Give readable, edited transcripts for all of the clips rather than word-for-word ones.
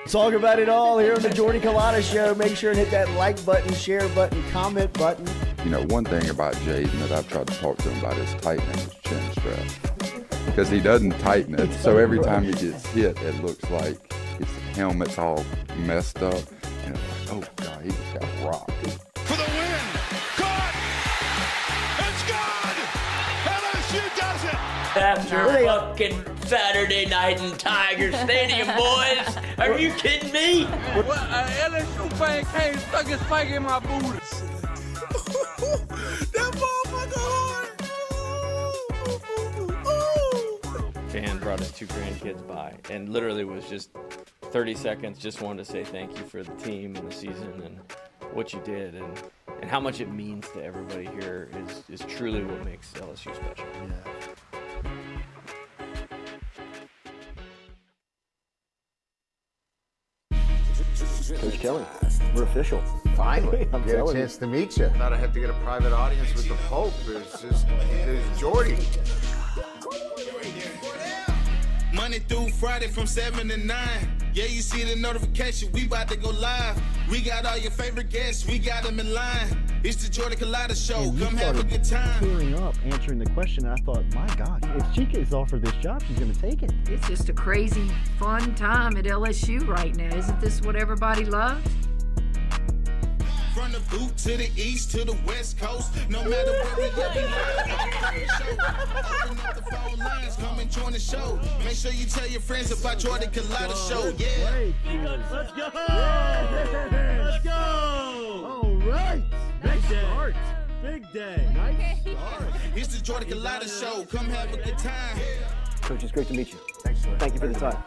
Talk about it all here on the Jordy Culotta Show. Make sure and hit that like button, share button, comment button. You know, one thing about Jaden that I've tried to talk to him about is tightening his chin strap. Because he doesn't tighten it, so every time he gets hit, it looks like his helmet's all messed up. And it's like, oh, God, he just got rocked. For the win! Caught! It's good! LSU does it! After fucking Saturday night in Tiger Stadium, boys. Are you kidding me? Well, LSU fan came stuck his spike in my booty. That motherfucker hard! Fan brought his 2 grandkids by and literally was just 30 seconds, just wanted to say thank you for the team and the season and what you did and how much it means to everybody here is truly what makes LSU special. Yeah. Coach Kelly, we're official. Finally, I'm get a telling chance to meet you. Thought I had to get a private audience with the Pope. There's Jordy. Monday through Friday from 7 to 9. Yeah, you see the notification. We about to go live. We got all your favorite guests. We got them in line. It's the Jordy Culotta Show. Come have a good time. Tearing up, answering the question. I thought, my God, if she gets offered this job, she's going to take it. It's just a crazy, fun time at LSU right now. Isn't this what everybody loves? From the boot to the east to the west coast. No matter where we at, we live. Open up the phone lines. Come and join the show. Make sure you tell your friends about Jordy Culotta Show. Yeah. Let's go! Let's go! All right. Big start. Big day. Nice start. It's the Jordy Culotta Show. Come have a good time. Coach, it's great to meet you. Thanks, Jordy. Thank you for the time.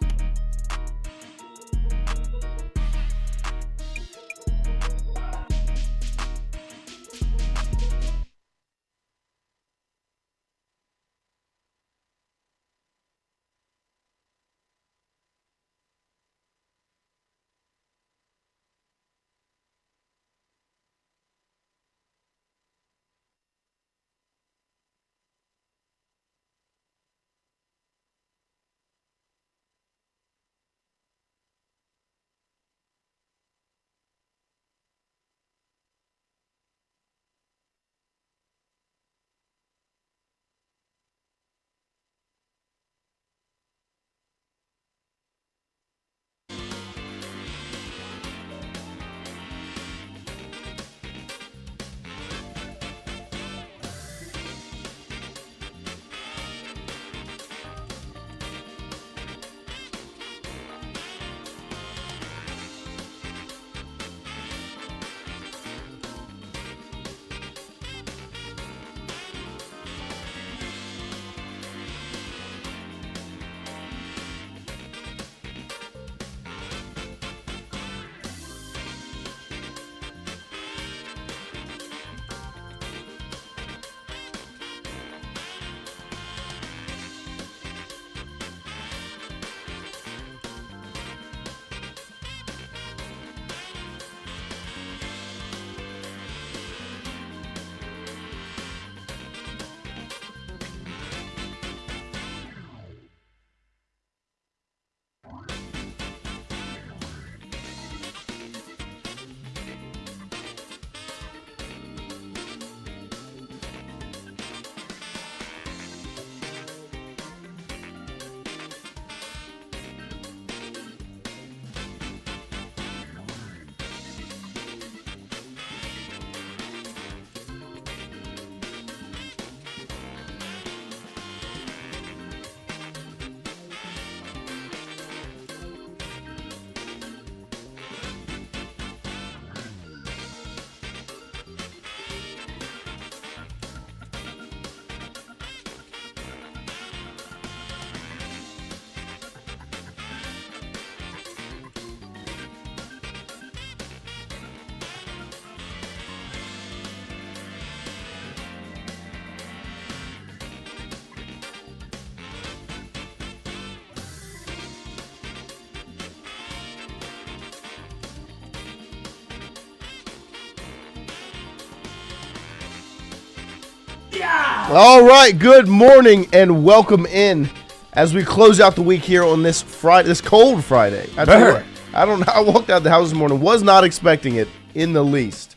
All right, good morning and welcome in as we close out the week here on this Friday, this cold Friday. I tell you what, I don't know. I walked out the house this morning, was not expecting it in the least,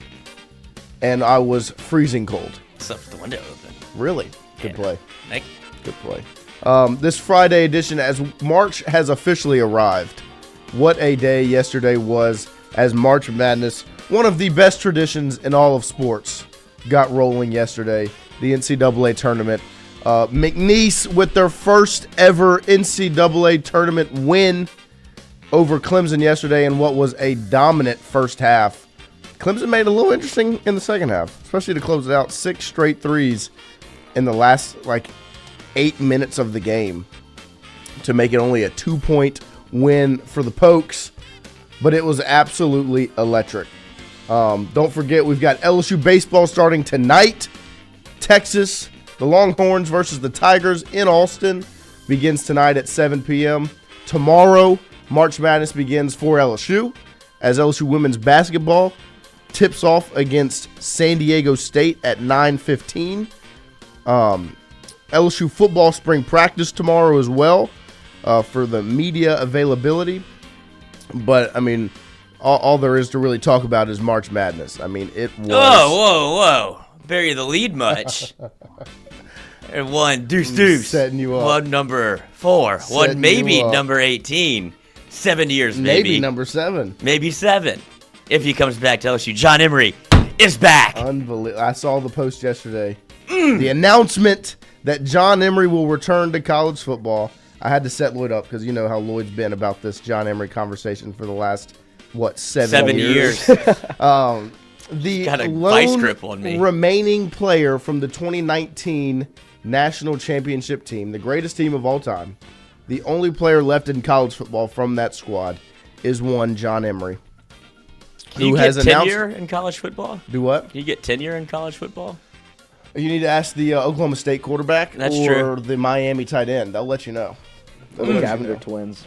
and I was freezing cold. Except for the window open. Really? Good play. Thank you. Good play. This Friday edition, as March has officially arrived. What a day yesterday was as March Madness, one of the best traditions in all of sports, got rolling yesterday. The NCAA tournament. McNeese with their first ever NCAA tournament win over Clemson yesterday in what was a dominant first half. Clemson made it a little interesting in the second half, especially to close it out. 6 straight threes in the last 8 minutes of the game to make it only a 2-point win for the Pokes, but it was absolutely electric. Don't forget, we've got LSU baseball starting tonight. Texas, the Longhorns versus the Tigers in Austin begins tonight at 7 p.m. Tomorrow, March Madness begins for LSU as LSU women's basketball tips off against San Diego State at 9:15. LSU football spring practice tomorrow as well for the media availability. But, I mean, all there is to really talk about is March Madness. I mean, it was... Whoa. Bury the lead much. And one deuce. Setting you up. One number 4. Setting One maybe you up. number 18. 7 years Maybe number 7. Maybe 7. If he comes back to LSU. John Emery is back. Unbelievable. I saw the post yesterday. The announcement that John Emery will return to college football. I had to set Lloyd up because you know how Lloyd's been about this John Emery conversation for the last, 7 years? The got a vice grip on lone me. remaining player from the 2019 national championship team, the greatest team of all time, the only player left in college football from that squad is one John Emery. Can you get tenure in college football? Do what? Can you get tenure in college football? You need to ask the Oklahoma State quarterback That's or true. the Miami tight end. They'll let you know. The Cavender twins.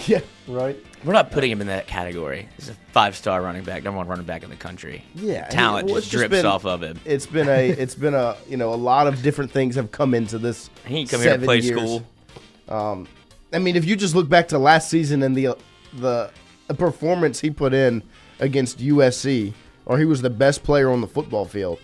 Yeah, right. We're not putting him in that category. He's a 5-star running back, number 1 running back in the country. Yeah, Talent well, just it's drips been- off of him. It's been a a lot of different things have come into this. He ain't come here to 7 play years. school. I mean, if you just look back to last season and the performance he put in against USC, or he was the best player on the football field.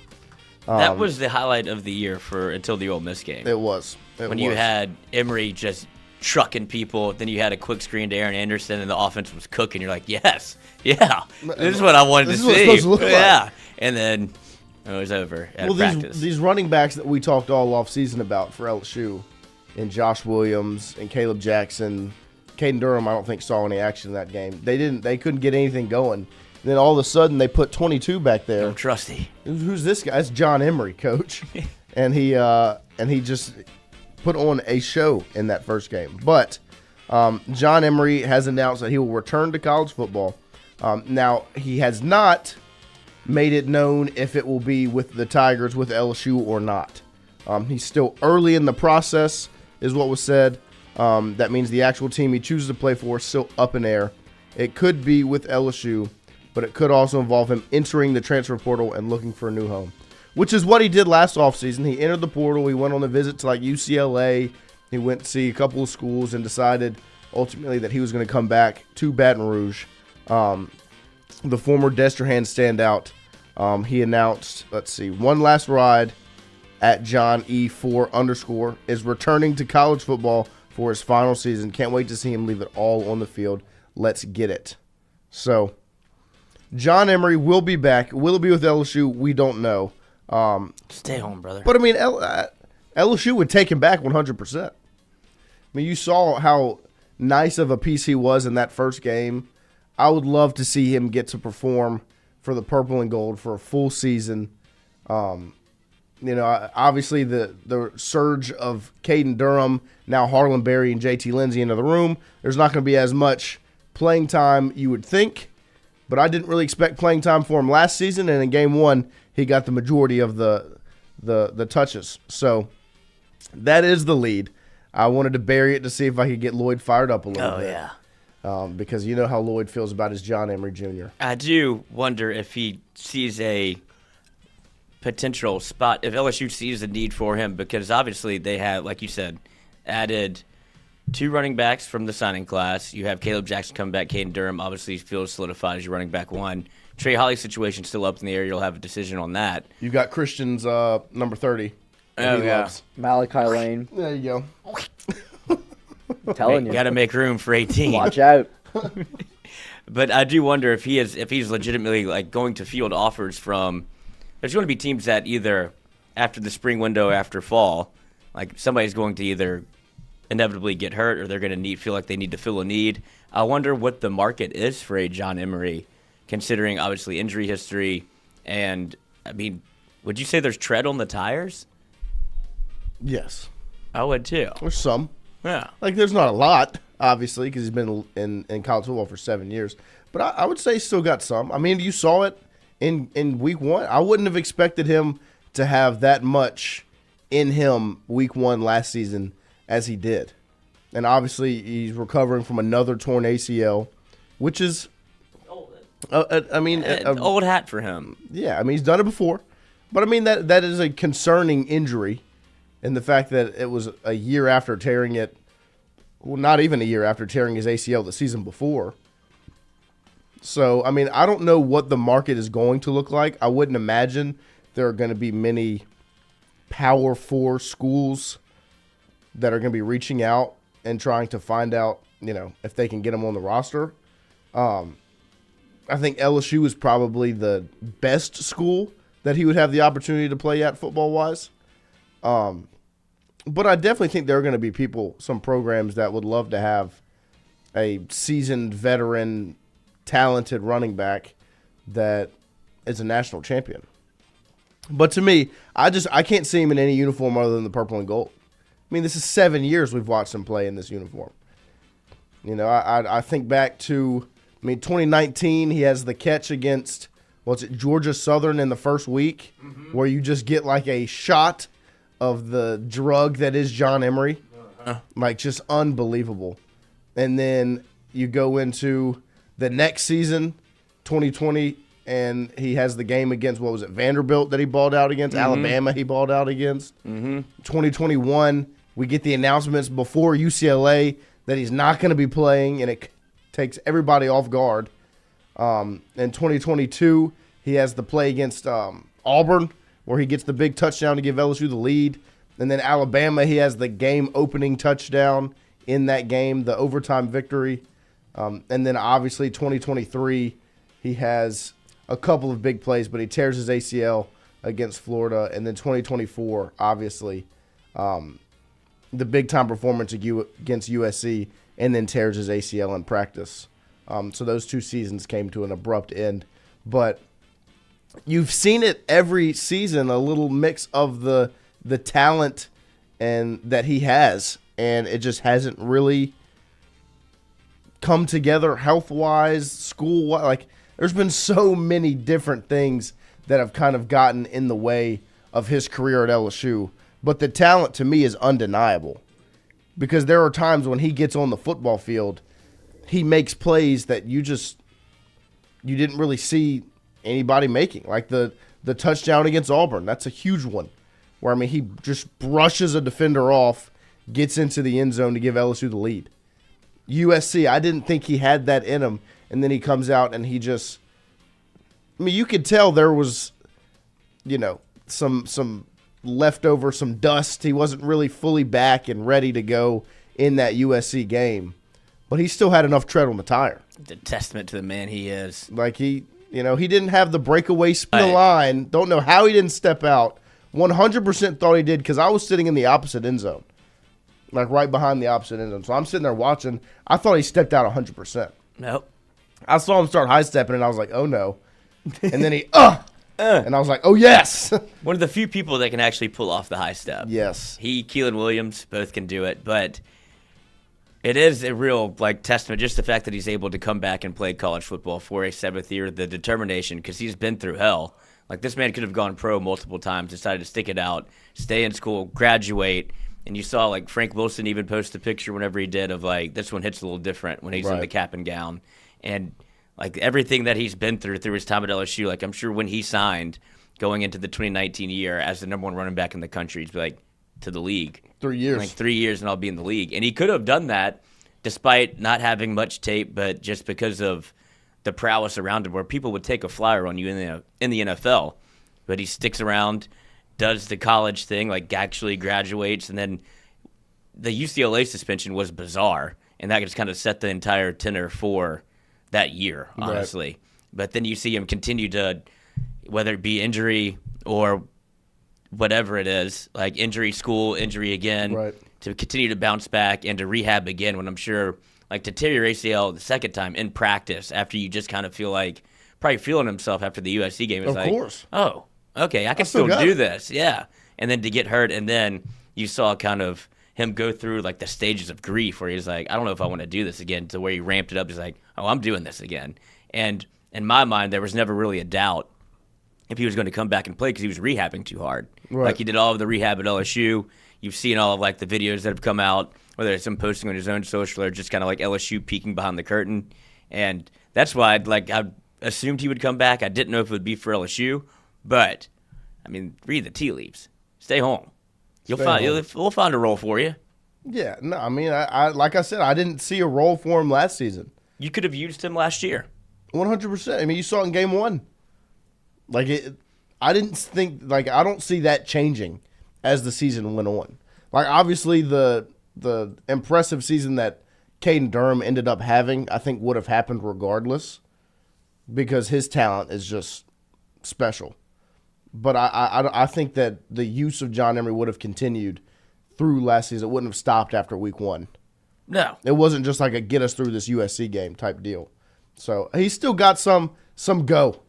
That was the highlight of the year until the Ole Miss game. It was. When you had Emery just trucking people, then you had a quick screen to Aaron Anderson, and the offense was cooking. You're like, yes, yeah, this is what I wanted to see. This is what it's supposed to look like. Yeah, and then it was over at practice. These running backs that we talked all off season about for LSU, and Josh Williams and Caleb Jackson, Caden Durham, I don't think saw any action in that game. They couldn't get anything going. And then all of a sudden they put 22 back there. No trusty. Who's this guy? It's John Emery, coach, and he just put on a show in that first game. But John Emery has announced that he will return to college football. Now, he has not made it known if it will be with the Tigers, with LSU, or not. He's still early in the process, is what was said. That means the actual team he chooses to play for is still up in air. It could be with LSU, but it could also involve him entering the transfer portal and looking for a new home, which is what he did last offseason. He entered the portal. He went on a visit to UCLA. He went to see a couple of schools and decided ultimately that he was going to come back to Baton Rouge. The former Destrehan standout, he announced, one last ride at John E4_ is returning to college football for his final season. Can't wait to see him leave it all on the field. Let's get it. So, John Emery will be back. Will it be with LSU? We don't know. Stay home, brother. But, I mean, LSU would take him back 100%. I mean, you saw how nice of a piece he was in that first game. I would love to see him get to perform for the purple and gold for a full season. Obviously the surge of Caden Durham, now Harlan Berry and JT Lindsey into the room. There's not going to be as much playing time you would think, but I didn't really expect playing time for him last season, and in game 1, he got the majority of the touches. So that is the lead. I wanted to bury it to see if I could get Lloyd fired up a little bit. Oh, yeah. Because you know how Lloyd feels about his John Emery Jr. I do wonder if he sees a potential spot, if LSU sees a need for him, because obviously they have, like you said, added 2 running backs from the signing class. You have Caleb Jackson coming back, Caden Durham obviously feels solidified as your running back 1. Trey Holly's situation still up in the air. You'll have a decision on that. You got Christian's number 30. Oh, he yeah. loves. Malachi Lane. There you go. Telling you. Got to make room for 18. Watch out. But I do wonder if he's legitimately like going to field offers from. There's going to be teams that either after the spring window, after fall, like somebody's going to either inevitably get hurt or they're going to feel like they need to fill a need. I wonder what the market is for a John Emery, considering obviously injury history. And I mean, would you say there's tread on the tires? Yes. I would too. There's some. Yeah. Like, there's not a lot, obviously, because he's been in college football for 7 years. But I would say he's still got some. I mean, you saw it in week 1. I wouldn't have expected him to have that much in him week 1 last season as he did. And obviously, he's recovering from another torn ACL, which is, An old hat for him. Yeah, I mean, he's done it before. But, I mean, that is a concerning injury. And the fact that it was a year after tearing it, well, not even a year after tearing his ACL the season before. So, I mean, I don't know what the market is going to look like. I wouldn't imagine there are going to be many Power 4 schools that are going to be reaching out and trying to find out, if they can get him on the roster. I think LSU is probably the best school that he would have the opportunity to play at football-wise. But I definitely think there are going to be some programs that would love to have a seasoned, veteran, talented running back that is a national champion. But to me, I can't see him in any uniform other than the purple and gold. I mean, this is 7 years we've watched him play in this uniform. I think back to, 2019, he has the catch against, Georgia Southern in the first week, where you just get like a shot of the drug that is John Emery. Like, just unbelievable. And then you go into the next season, 2020, and he has the game against, Vanderbilt that he balled out against, Alabama he balled out against. 2021, we get the announcements before UCLA that he's not going to be playing, and it takes everybody off guard. In 2022, he has the play against Auburn, where he gets the big touchdown to give LSU the lead. And then Alabama, he has the game-opening touchdown in that game, the overtime victory. And then obviously 2023, he has a couple of big plays, but he tears his ACL against Florida. And then 2024, obviously, the big-time performance against USC, and then tears his ACL in practice. So those 2 seasons came to an abrupt end. But you've seen it every season, a little mix of the talent and that he has, and it just hasn't really come together health-wise, school-wise. Like, there's been so many different things that have kind of gotten in the way of his career at LSU. But the talent, to me, is undeniable, because there are times when he gets on the football field, he makes plays that you didn't really see anybody making. Like the touchdown against Auburn, that's a huge one, where, he just brushes a defender off, gets into the end zone to give LSU the lead. USC, I didn't think he had that in him, and then he comes out and he just, you could tell there was, some leftover, some dust. He wasn't really fully back and ready to go in that USC game, but he still had enough tread on the tire. It's a testament to the man he is. Like, he didn't have the breakaway spin the line. Don't know how he didn't step out. 100% thought he did, because I was sitting in the opposite end zone, like right behind the opposite end zone. So I'm sitting there watching. I thought he stepped out 100%. Nope. I saw him start high stepping, and I was like, oh no. And then he, and I was like, oh yes. One of the few people that can actually pull off the high step. Yes. Keelan Williams, both can do it, but it is a real testament, just the fact that he's able to come back and play college football for a 7th year, the determination, because he's been through hell. Like, this man could have gone pro multiple times, decided to stick it out, stay in school, graduate, and you saw Frank Wilson even post a picture whenever he did of this one hits a little different when he's in the cap and gown, and everything that he's been through his time at LSU. I'm sure when he signed going into the 2019 year as the #1 running back in the country, he'd be to the league. 3 years. Like 3 years and I'll be in the league. And he could have done that despite not having much tape, but just because of the prowess around him where people would take a flyer on you in the NFL. But he sticks around, does the college thing, like actually graduates, and then the UCLA suspension was bizarre, and that just kind of set the entire tenor for that year, honestly. Right. But then you see him continue to, whether it be injury or whatever it is, like injury school, injury again, right, to continue to bounce back and to rehab again when I'm sure, like to tear your ACL the second time in practice after you just kind of feel like, probably feeling himself after the USC game. It's of course. Oh, okay, I can still do this. Yeah. And then to get hurt, and then you saw kind of him go through like the stages of grief where he's like, I don't know if I want to do this again, to where he ramped it up. He's like, oh, I'm doing this again. And in my mind, there was never really a doubt if he was going to come back and play because he was rehabbing too hard. Right. Like he did all of the rehab at LSU. You've seen all of like the videos that have come out, whether it's him posting on his own social or just kind of like LSU peeking behind the curtain. And that's why I assumed he would come back. I didn't know if it would be for LSU, but I mean, read the tea leaves. Stay home. We'll find a role for you. Yeah, no, I mean, I like I said, I didn't see a role for him last season. You could have used him last year. 100%. I mean, you saw it in game 1. Like I didn't think, like, I don't see that changing as the season went on. Like, obviously, the impressive season that Caden Durham ended up having, I think would have happened regardless because his talent is just special. But I think that the use of John Emery would have continued through last season. It wouldn't have stopped after week 1. No. It wasn't just like a get us through this USC game type deal. So he's still got some go.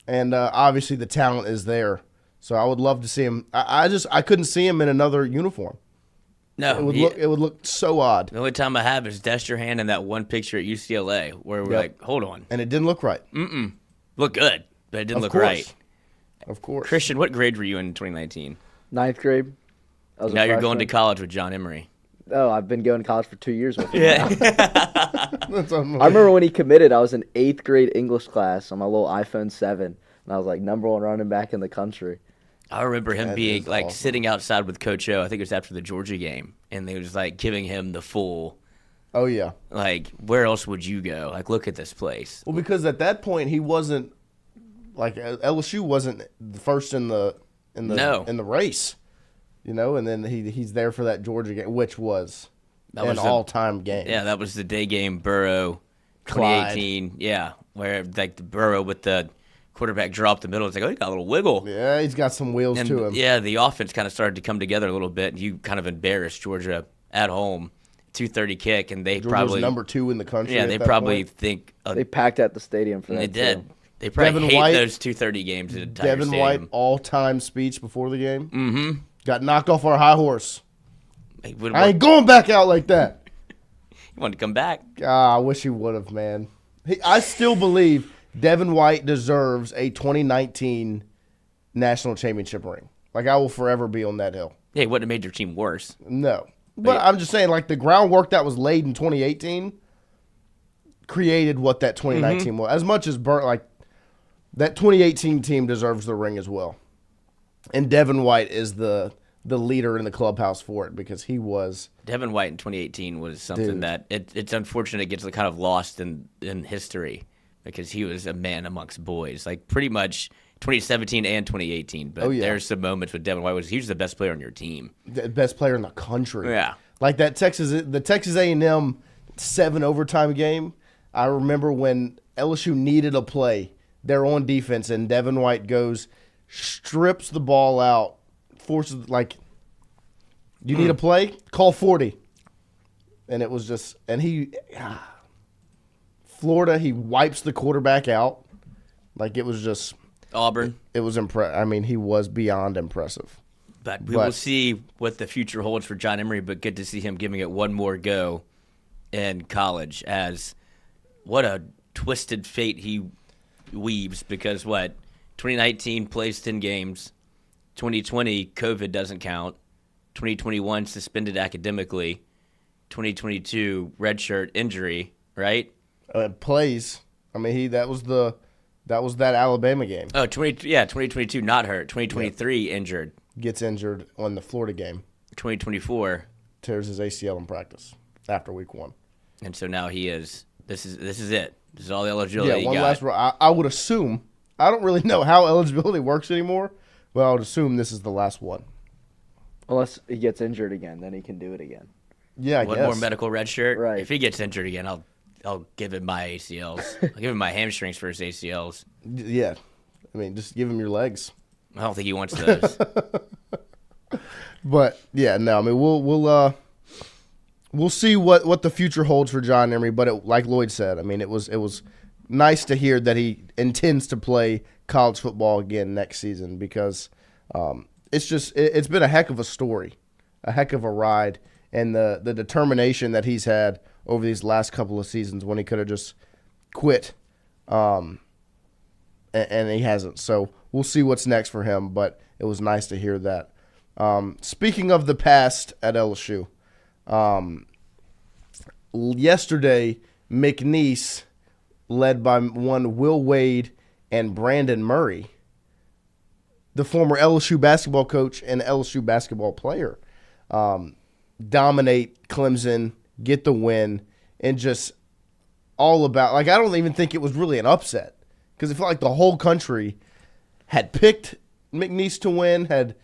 And obviously the talent is there. So I would love to see him. I couldn't see him in another uniform. No. It would look so odd. The only time I have is Dexter Hand in that one picture at UCLA where we're like, hold on. And it didn't look right. Look good, but it didn't look right. Of course. Christian, what grade were you in 2019? 9th grade. Now you're going to college with John Emery. Oh, I've been going to college for 2 years with him. Yeah. That's unbelievable. I remember when he committed, I was in 8th grade English class on my little iPhone 7, and I was like #1 running back in the country. I remember him being like awesome. sitting outside with Coach O. I think it was after the Georgia game, and they was like giving him the full. Oh yeah. Like, where else would you go? Like, look at this place. Well, because at that point he wasn't like LSU wasn't the first in the race, you know, and then he's there for that Georgia game, which was an all-time game. Yeah, that was the day game. Burrow, 2018. Clyde. Yeah, where like the Burrow with the quarterback dropped the middle. It's like, oh, he got a little wiggle. Yeah, he's got some wheels to him. Yeah, the offense kind of started to come together a little bit. And you kind of embarrassed Georgia at home, 230 kick, and they Georgia probably was number 2 in the country. Yeah, they probably think they packed out the stadium for that. They did. Too. They probably Devin hate White, those 230 games. In Devin stadium. White all-time speech before the game. Mm-hmm. Got knocked off our high horse. I ain't going back out like that. He wanted to come back. I wish he would have, man. I still believe Devin White deserves a 2019 national championship ring. Like, I will forever be on that hill. Yeah, it wouldn't have made your team worse. No. But I'm just saying, like, the groundwork that was laid in 2018 created what that 2019 was. As much as that 2018 team deserves the ring as well. And Devin White is the leader in the clubhouse for it because he was. Devin White in 2018 was something that it's unfortunate it gets kind of lost in history because he was a man amongst boys. Like pretty much 2017 and 2018. But there's some moments with Devin White he was the best player on your team. The best player in the country. Yeah. Like the Texas A&M 7 overtime game. I remember when LSU needed a play. They're on defense, and Devin White goes, strips the ball out, forces, like, you need a play? Call 40. And it was just, Florida, he wipes the quarterback out. Like, it was just. Auburn. It was impressive. I mean, he was beyond impressive. But we will see what the future holds for John Emery, but good to see him giving it one more go in college as what a twisted fate he weaves because 2019 plays 10 games, 2020 COVID doesn't count, 2021 suspended academically, 2022 redshirt injury, right? Plays. I mean, that was that Alabama game. Oh, 2022 not hurt, 2023 injured. Gets injured on the Florida game. 2024. Tears his ACL in practice after week 1. And so now he is. This is it. This is all the eligibility. Yeah, one he last. I would assume. I don't really know how eligibility works anymore, but I would assume this is the last one. Unless he gets injured again, then he can do it again. Yeah, I One guess. more medical red shirt. Right. If he gets injured again, I'll give him my ACLs. I'll give him my hamstrings for his ACLs. Yeah, I mean, just give him your legs. I don't think he wants those. But yeah, no, I mean, we'll see what the future holds for John Emery. But like Lloyd said, I mean, it was nice to hear that he intends to play college football again next season because it's been a heck of a story, a heck of a ride, and the determination that he's had over these last couple of seasons when he could have just quit, and he hasn't. So we'll see what's next for him. But it was nice to hear that. Speaking of the past at LSU, yesterday McNeese, led by one Will Wade and Brandon Murray, the former LSU basketball coach and LSU basketball player, dominate Clemson, get the win, and just all about, like, I don't even think it was really an upset because it felt like the whole country had picked McNeese to win, had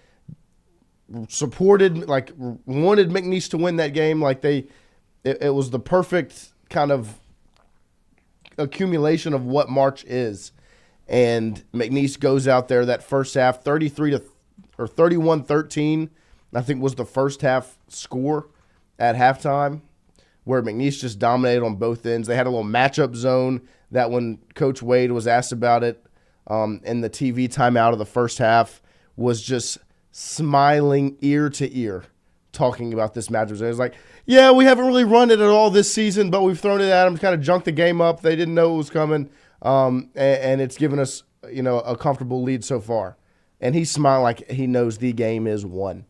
supported, like, wanted McNeese to win that game. Like, it was the perfect kind of accumulation of what March is. And McNeese goes out there that first half, 31-13, I think was the first half score at halftime, where McNeese just dominated on both ends. They had a little matchup zone that when Coach Wade was asked about it in the TV timeout of the first half, was just smiling ear to ear, talking about this matchup zone. It was like, yeah, we haven't really run it at all this season, but we've thrown it at them, kind of junked the game up. They didn't know it was coming, and it's given us, a comfortable lead so far. And he's smiling like he knows the game is won.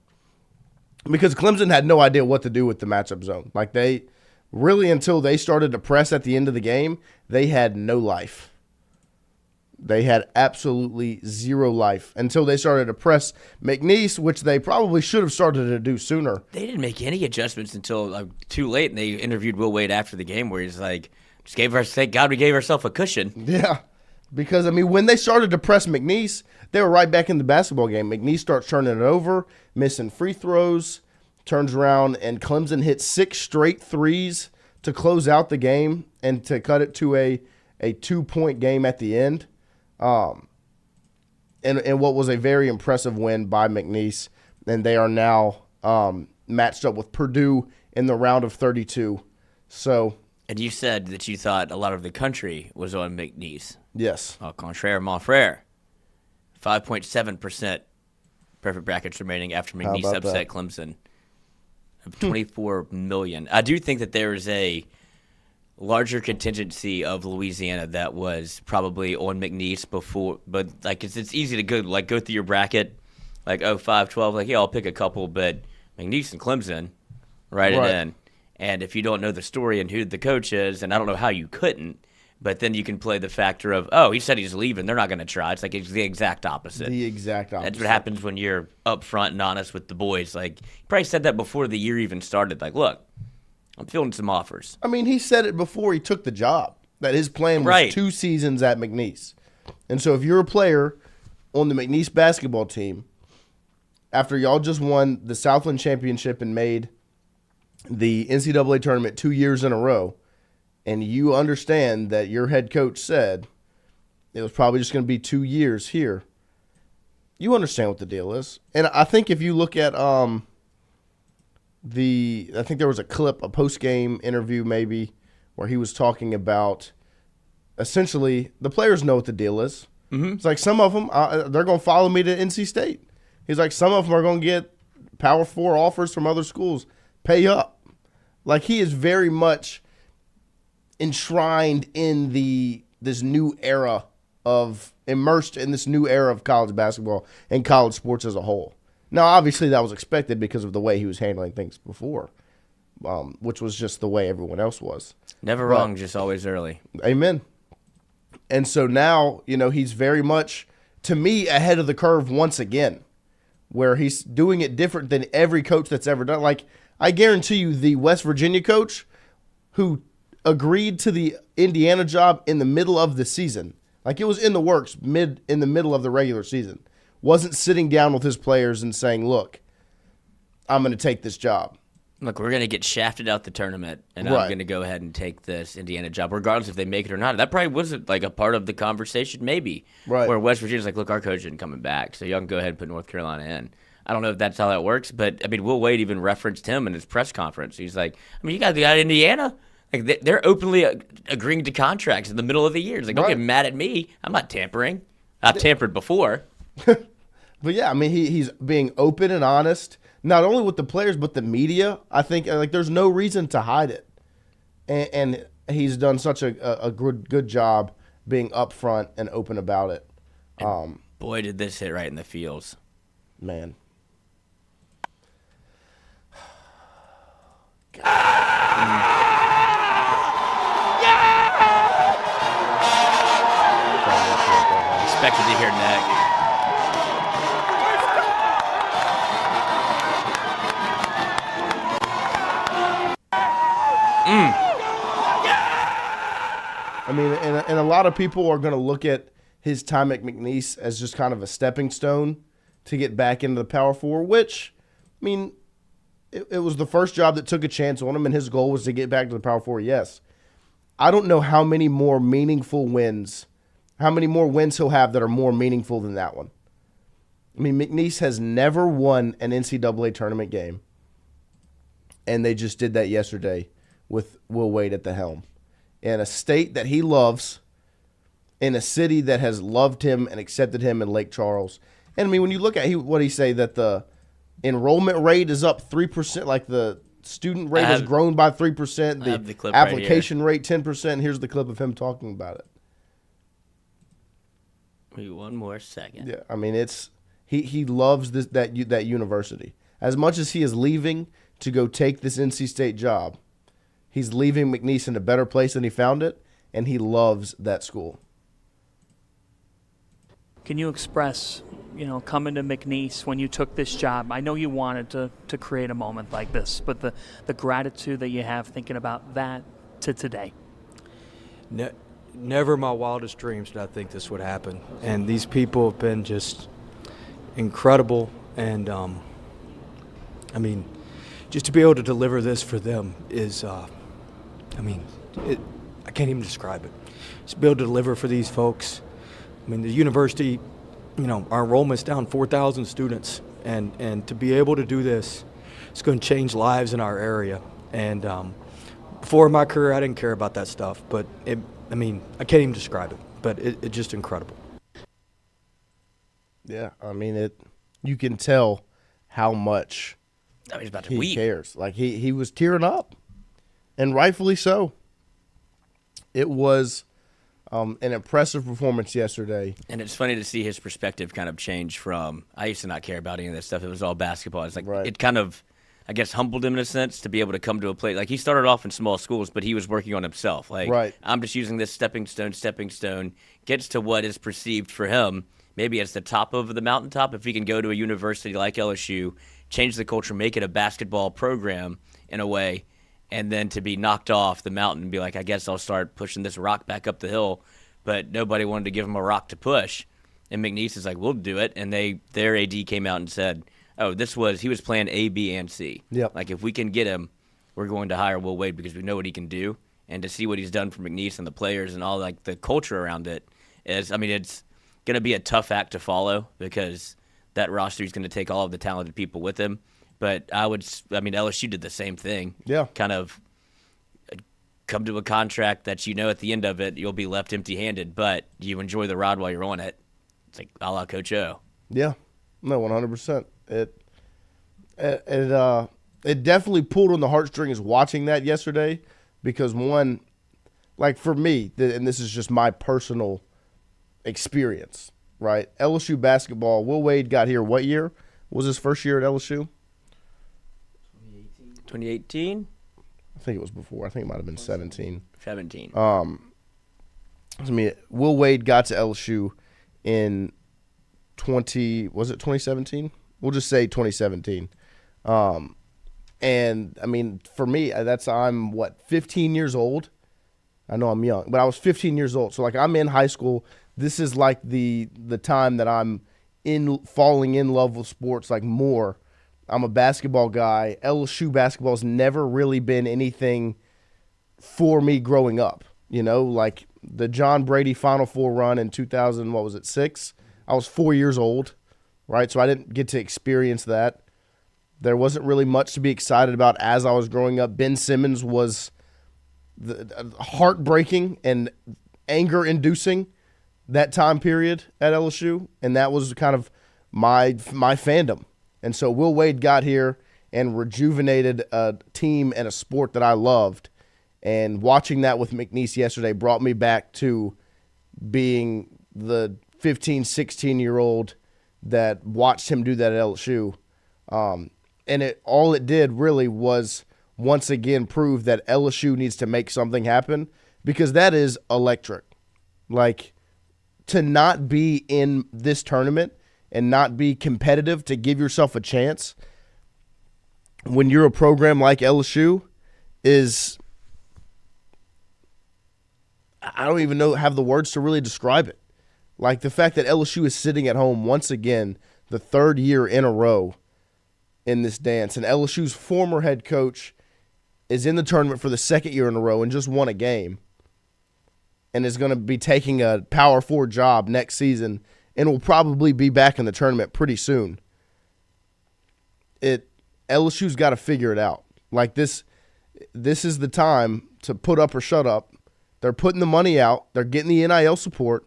Because Clemson had no idea what to do with the matchup zone. Like, they really, until they started to press at the end of the game, they had no life. They had absolutely zero life until they started to press McNeese, which they probably should have started to do sooner. They didn't make any adjustments until too late, and they interviewed Will Wade after the game where he's like, thank God we gave ourselves a cushion. Yeah, because, I mean, when they started to press McNeese, they were right back in the basketball game. McNeese starts turning it over, missing free throws, turns around, and Clemson hits 6 straight threes to close out the game and to cut it to a 2-point game at the end. And what was a very impressive win by McNeese, and they are now matched up with Purdue in the round of 32. So, and you said that you thought a lot of the country was on McNeese. Yes. Au contraire, mon frère. 5.7% perfect brackets remaining after McNeese upset Clemson. 24 million. I do think that there is a larger contingency of Louisiana that was probably on McNeese before, but like it's easy to go through your bracket, like 5-12, like, yeah, I'll pick a couple, but McNeese and Clemson, write it in. And if you don't know the story and who the coach is, and I don't know how you couldn't, but then you can play the factor of, oh, he said he's leaving, they're not going to try. It's like it's the exact opposite. The exact opposite. That's what happens when you're upfront and honest with the boys. Like, he probably said that before the year even started. Like, look, I'm fielding some offers. I mean, he said it before he took the job, that his plan was 2 seasons at McNeese. And so if you're a player on the McNeese basketball team, after y'all just won the Southland Championship and made the NCAA tournament 2 years in a row, and you understand that your head coach said it was probably just going to be 2 years here, you understand what the deal is. And I think if you look at I think there was a clip, a post-game interview maybe, where he was talking about essentially the players know what the deal is. Mm-hmm. It's like some of them, they're going to follow me to NC State. He's like, some of them are going to get Power 4 offers from other schools. Pay up. Like, he is very much enshrined in this new era of, immersed in this new era of college basketball and college sports as a whole. Now, obviously, that was expected because of the way he was handling things before, which was just the way everyone else was. Never wrong, just always early. Amen. And so now, he's very much, to me, ahead of the curve once again where he's doing it different than every coach that's ever done. Like, I guarantee you the West Virginia coach who agreed to the Indiana job in the middle of the season, like it was in the works in the middle of the regular season, wasn't sitting down with his players and saying, look, I'm going to take this job. Look, we're going to get shafted out the tournament, and I'm going to go ahead and take this Indiana job, regardless if they make it or not. That probably wasn't like a part of the conversation, maybe, where West Virginia's like, look, our coach isn't coming back, so y'all can go ahead and put North Carolina in. I don't know if that's how that works, but, I mean, Will Wade even referenced him in his press conference. He's like, I mean, you got the guy in Indiana. Like, they're openly agreeing to contracts in the middle of the year. It's like, don't get mad at me. I'm not tampering. I've tampered before. But, yeah, I mean, he's being open and honest. Not only with the players, but the media. I think like there's no reason to hide it, and he's done such a good job being upfront and open about it. Boy, did this hit right in the feels, man. Expected to hear neck. I mean, and a lot of people are going to look at his time at McNeese as just kind of a stepping stone to get back into the Power Four, which, I mean, it was the first job that took a chance on him, and his goal was to get back to the Power Four, yes. I don't know how many more meaningful wins, how many more wins he'll have that are more meaningful than that one. I mean, McNeese has never won an NCAA tournament game, and they just did that yesterday with Will Wade at the helm. In a state that he loves, in a city that has loved him and accepted him in Lake Charles. And, I mean, when you look at what he say, that the enrollment rate is up 3%, like the student rate has grown by 3%, the application rate 10%. Here's the clip of him talking about it. Wait, one more second. Yeah, I mean, he loves that university. As much as he is leaving to go take this NC State job, he's leaving McNeese in a better place than he found it, and he loves that school. Can you express, coming to McNeese when you took this job? I know you wanted to create a moment like this, but the gratitude that you have thinking about that to today. Never in my wildest dreams did I think this would happen. And these people have been just incredible. And, I mean, just to be able to deliver this for them is, I can't even describe it. Just to be able to deliver for these folks. I mean, the university, our enrollment's down 4,000 students. And to be able to do this, it's going to change lives in our area. And before in my career, I didn't care about that stuff. But, I can't even describe it. But it's just incredible. Yeah, I mean, you can tell how much he's about to he weep. Cares. Like, he was tearing up, and rightfully so. It was an impressive performance yesterday. And it's funny to see his perspective kind of change from, I used to not care about any of this stuff. It was all basketball. It's like it kind of, I guess, humbled him in a sense to be able to come to a place. Like, he started off in small schools, but he was working on himself. Like, I'm just using this stepping stone, gets to what is perceived for him. Maybe it's the top of the mountaintop. If he can go to a university like LSU, change the culture, make it a basketball program in a way, and then to be knocked off the mountain and be like, I guess I'll start pushing this rock back up the hill. But nobody wanted to give him a rock to push. And McNeese is like, we'll do it. And their AD came out and said, oh, he was playing A, B, and C. Yep. Like, if we can get him, we're going to hire Will Wade because we know what he can do. And to see what he's done for McNeese and the players and all, like, the culture around it is, it's going to be a tough act to follow because that roster is going to take all of the talented people with him. But LSU did the same thing. Yeah. Kind of come to a contract that at the end of it you'll be left empty-handed, but you enjoy the ride while you're on it. It's like a la Coach O. Yeah. No, 100%. It definitely pulled on the heartstrings watching that yesterday because, one, like for me, and this is just my personal experience, right? LSU basketball, Will Wade got here what year? Was his first year at LSU? 2018? I think it was before. I think it might have been 17. 17. Will Wade got to LSU in 2017? We'll just say 2017. And, I mean, for me, I'm 15 years old? I know I'm young, but I was 15 years old. So, like, I'm in high school. This is, like, the time that I'm falling in love with sports, like, more. I'm a basketball guy. LSU basketball has never really been anything for me growing up. You know, like the John Brady Final Four run in 6? I was 4 years old, right? So I didn't get to experience that. There wasn't really much to be excited about as I was growing up. Ben Simmons was heartbreaking and anger-inducing that time period at LSU, and that was kind of my fandom. And so Will Wade got here and rejuvenated a team and a sport that I loved. And watching that with McNeese yesterday brought me back to being the 15, 16-year-old that watched him do that at LSU. And all it did really was once again prove that LSU needs to make something happen, because that is electric. Like, to not be in this tournament and not be competitive, to give yourself a chance when you're a program like LSU is, I don't even have the words to really describe it. Like, the fact that LSU is sitting at home once again, the third year in a row in this dance, and LSU's former head coach is in the tournament for the second year in a row and just won a game and is going to be taking a Power 4 job next season and will probably be back in the tournament pretty soon. LSU's got to figure it out. Like, this is the time to put up or shut up. They're putting the money out. They're getting the NIL support.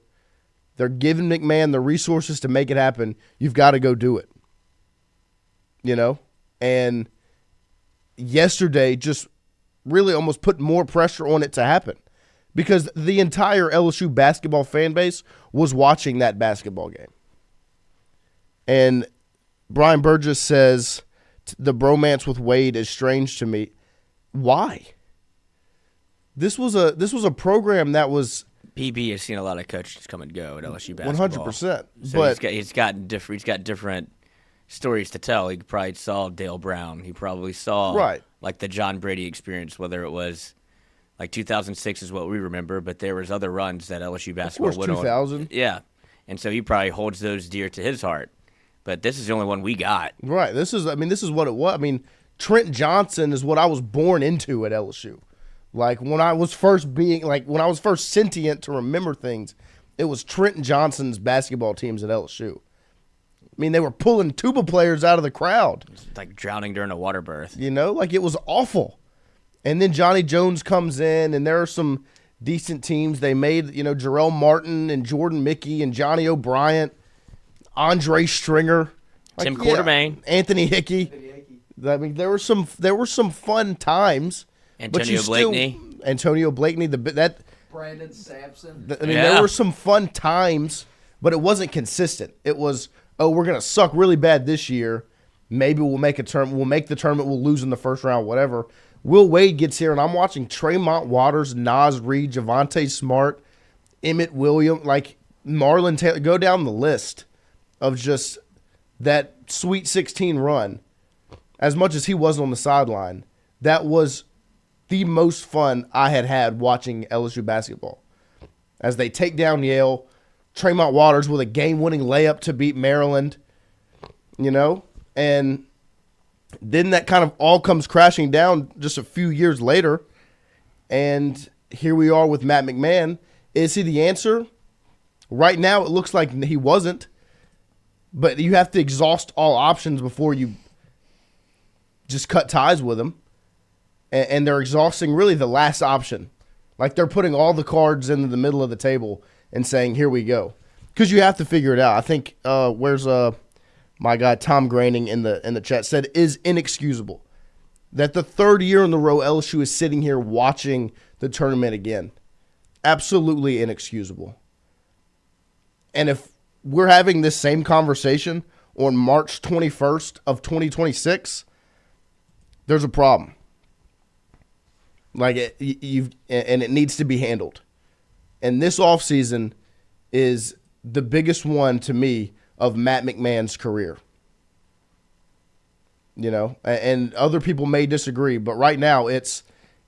They're giving McMahon the resources to make it happen. You've got to go do it. You know? And yesterday just really almost put more pressure on it to happen, because the entire LSU basketball fan base was watching that basketball game. And Brian Burgess says, the bromance with Wade is strange to me. Why? This was a program that was. PB has seen a lot of coaches come and go at LSU basketball. 100%. So but he's got different stories to tell. He probably saw Dale Brown. He probably saw like the John Brady experience, whether it was like 2006 is what we remember, but there was other runs that LSU basketball went on. 2000. Yeah, and so he probably holds those dear to his heart. But this is the only one we got. Right. This is what it was. I mean, Trent Johnson is what I was born into at LSU. Like, when I was first sentient to remember things, it was Trent Johnson's basketball teams at LSU. I mean, they were pulling tuba players out of the crowd. It's like drowning during a water birth. You know, like, it was awful. And then Johnny Jones comes in, and there are some decent teams. They made, Jarrell Martin and Jordan Mickey and Johnny O'Brien, Andre Stringer, Tim Quartermain, Anthony Hickey. I mean, there were some fun times. Antonio Blakeney, Brandon Sampson. There were some fun times, but it wasn't consistent. It was, we're gonna suck really bad this year. Maybe we'll make a tournament. We'll make the tournament. We'll lose in the first round, whatever. Will Wade gets here, and I'm watching Tremont Waters, Nas Reed, Javonte Smart, Emmett Williams, like Marlon Taylor. Go down the list of just that Sweet 16 run. As much as he was on the sideline, that was the most fun I had watching LSU basketball. As they take down Yale, Tremont Waters with a game-winning layup to beat Maryland, and then that kind of all comes crashing down just a few years later, and here we are with Matt McMahon. Is he the answer? Right now it looks like he wasn't, but you have to exhaust all options before you just cut ties with him. And they're exhausting really the last option. Like, they're putting all the cards into the middle of the table and saying, here we go. Because you have to figure it out. I think, where's my guy Tom Graining in the chat said, is inexcusable. That the third year in the row LSU is sitting here watching the tournament again. Absolutely inexcusable. And if we're having this same conversation on March 21st of 2026, there's a problem. Like, and it needs to be handled. And this offseason is the biggest one to me of Matt McMahon's career. you know, and other people may disagree, but right now it's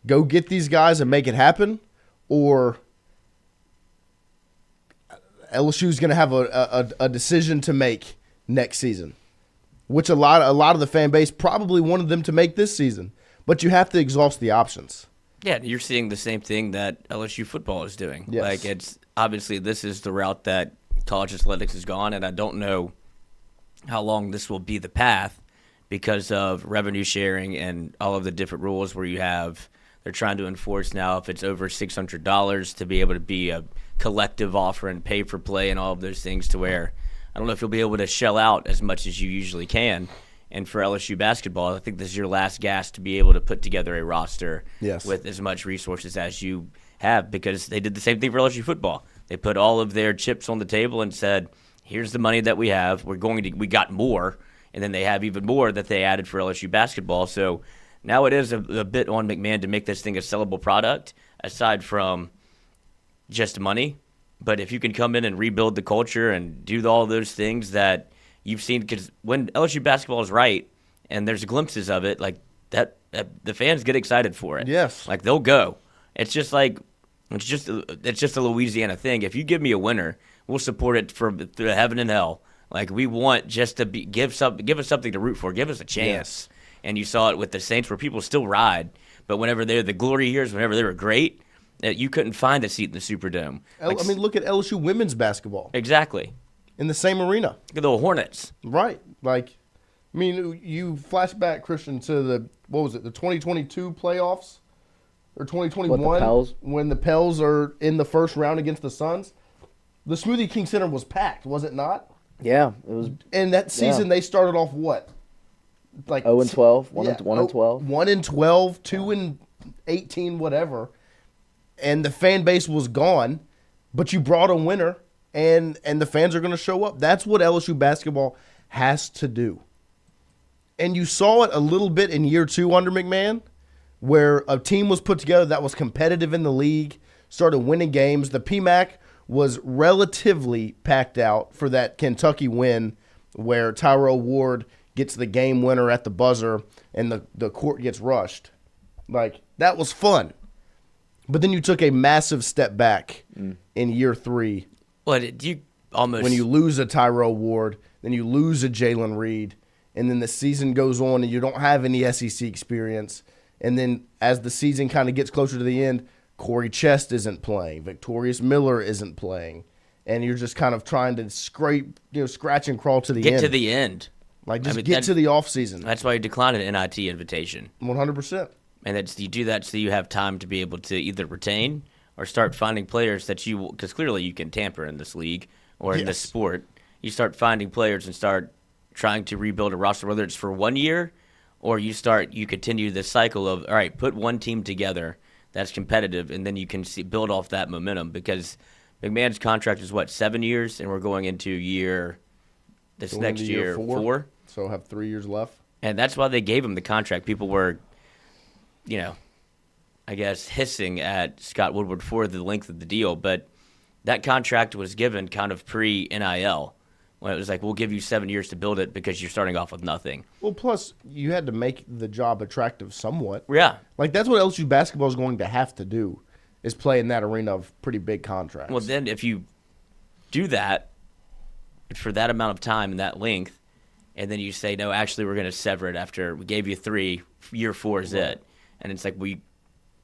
go get these guys and make it happen, or LSU's going to have a decision to make next season, which a lot of the fan base probably wanted them to make this season, but you have to exhaust the options. Yeah, you're seeing the same thing that LSU football is doing. Yes. Like, it's obviously this is the route that college athletics has gone, and I don't know how long this will be the path because of revenue sharing and all of the different rules where they're trying to enforce now if it's over $600 to be able to be a collective offer and pay for play and all of those things, to where I don't know if you'll be able to shell out as much as you usually can. And for LSU basketball, I think this is your last gas to be able to put together a roster with as much resources as you have, because they did the same thing for LSU football. They put all of their chips on the table and said, here's the money that we have. We got more, and then they have even more that they added for LSU basketball. So now it is a bit on McMahon to make this thing a sellable product, aside from just money. But if you can come in and rebuild the culture and do all those things that you've seen, because when LSU basketball is right and there's glimpses of it, like that, the fans get excited for it. Yes. Like, they'll go. It's just a Louisiana thing. If you give me a winner, we'll support it through heaven and hell. Like, we want just to give us something to root for, give us a chance. Yes. And you saw it with the Saints, where people still ride, but whenever they're the glory years, whenever they were great, you couldn't find a seat in the Superdome. I mean, look at LSU women's basketball. Exactly. In the same arena. Look at the Hornets. Right. Like, I mean, you flash back, Christian, to the 2022 playoffs? Or 2021? What, the Pels? When the Pels are in the first round against the Suns? The Smoothie King Center was packed, was it not? Yeah, it was. And that season, they started off what? Like 0-12, 1-12. 1-12, 2-18, whatever. And the fan base was gone, but you brought a winner, and the fans are going to show up. That's what LSU basketball has to do. And you saw it a little bit in year 2 under McMahon, where a team was put together that was competitive in the league, started winning games. The PMAC was relatively packed out for that Kentucky win, where Tyrell Ward gets the game winner at the buzzer and the court gets rushed. Like, that was fun. But then you took a massive step back in year 3. What, you almost... When you lose a Tyrell Ward, then you lose a Jalen Reed, and then the season goes on and you don't have any SEC experience. And then as the season kind of gets closer to the end, Corey Chest isn't playing. Victorious Miller isn't playing. And you're just kind of trying to scratch and crawl to the end. Get to the end. Like, just get to the offseason. That's why you declined an NIT invitation. 100%. And you do that so you have time to be able to either retain or start finding players that you – because clearly you can tamper in this league or in this sport. You start finding players and start trying to rebuild a roster, whether it's for 1 year or you continue this cycle of, all right, put one team together that's competitive, and then you can build off that momentum, because McMahon's contract is, 7 years, and we're going into year – 4. So have 3 years left. And that's why they gave him the contract. People were – I guess, hissing at Scott Woodward for the length of the deal, but that contract was given kind of pre-NIL, when it was like, we'll give you 7 years to build it because you're starting off with nothing. Well, plus, you had to make the job attractive somewhat. Yeah. Like, that's what LSU basketball is going to have to do, is play in that arena of pretty big contracts. Well, then if you do that for that amount of time and that length, and then you say, no, actually, we're going to sever it after we gave you 3, year 4 is it. And it's like,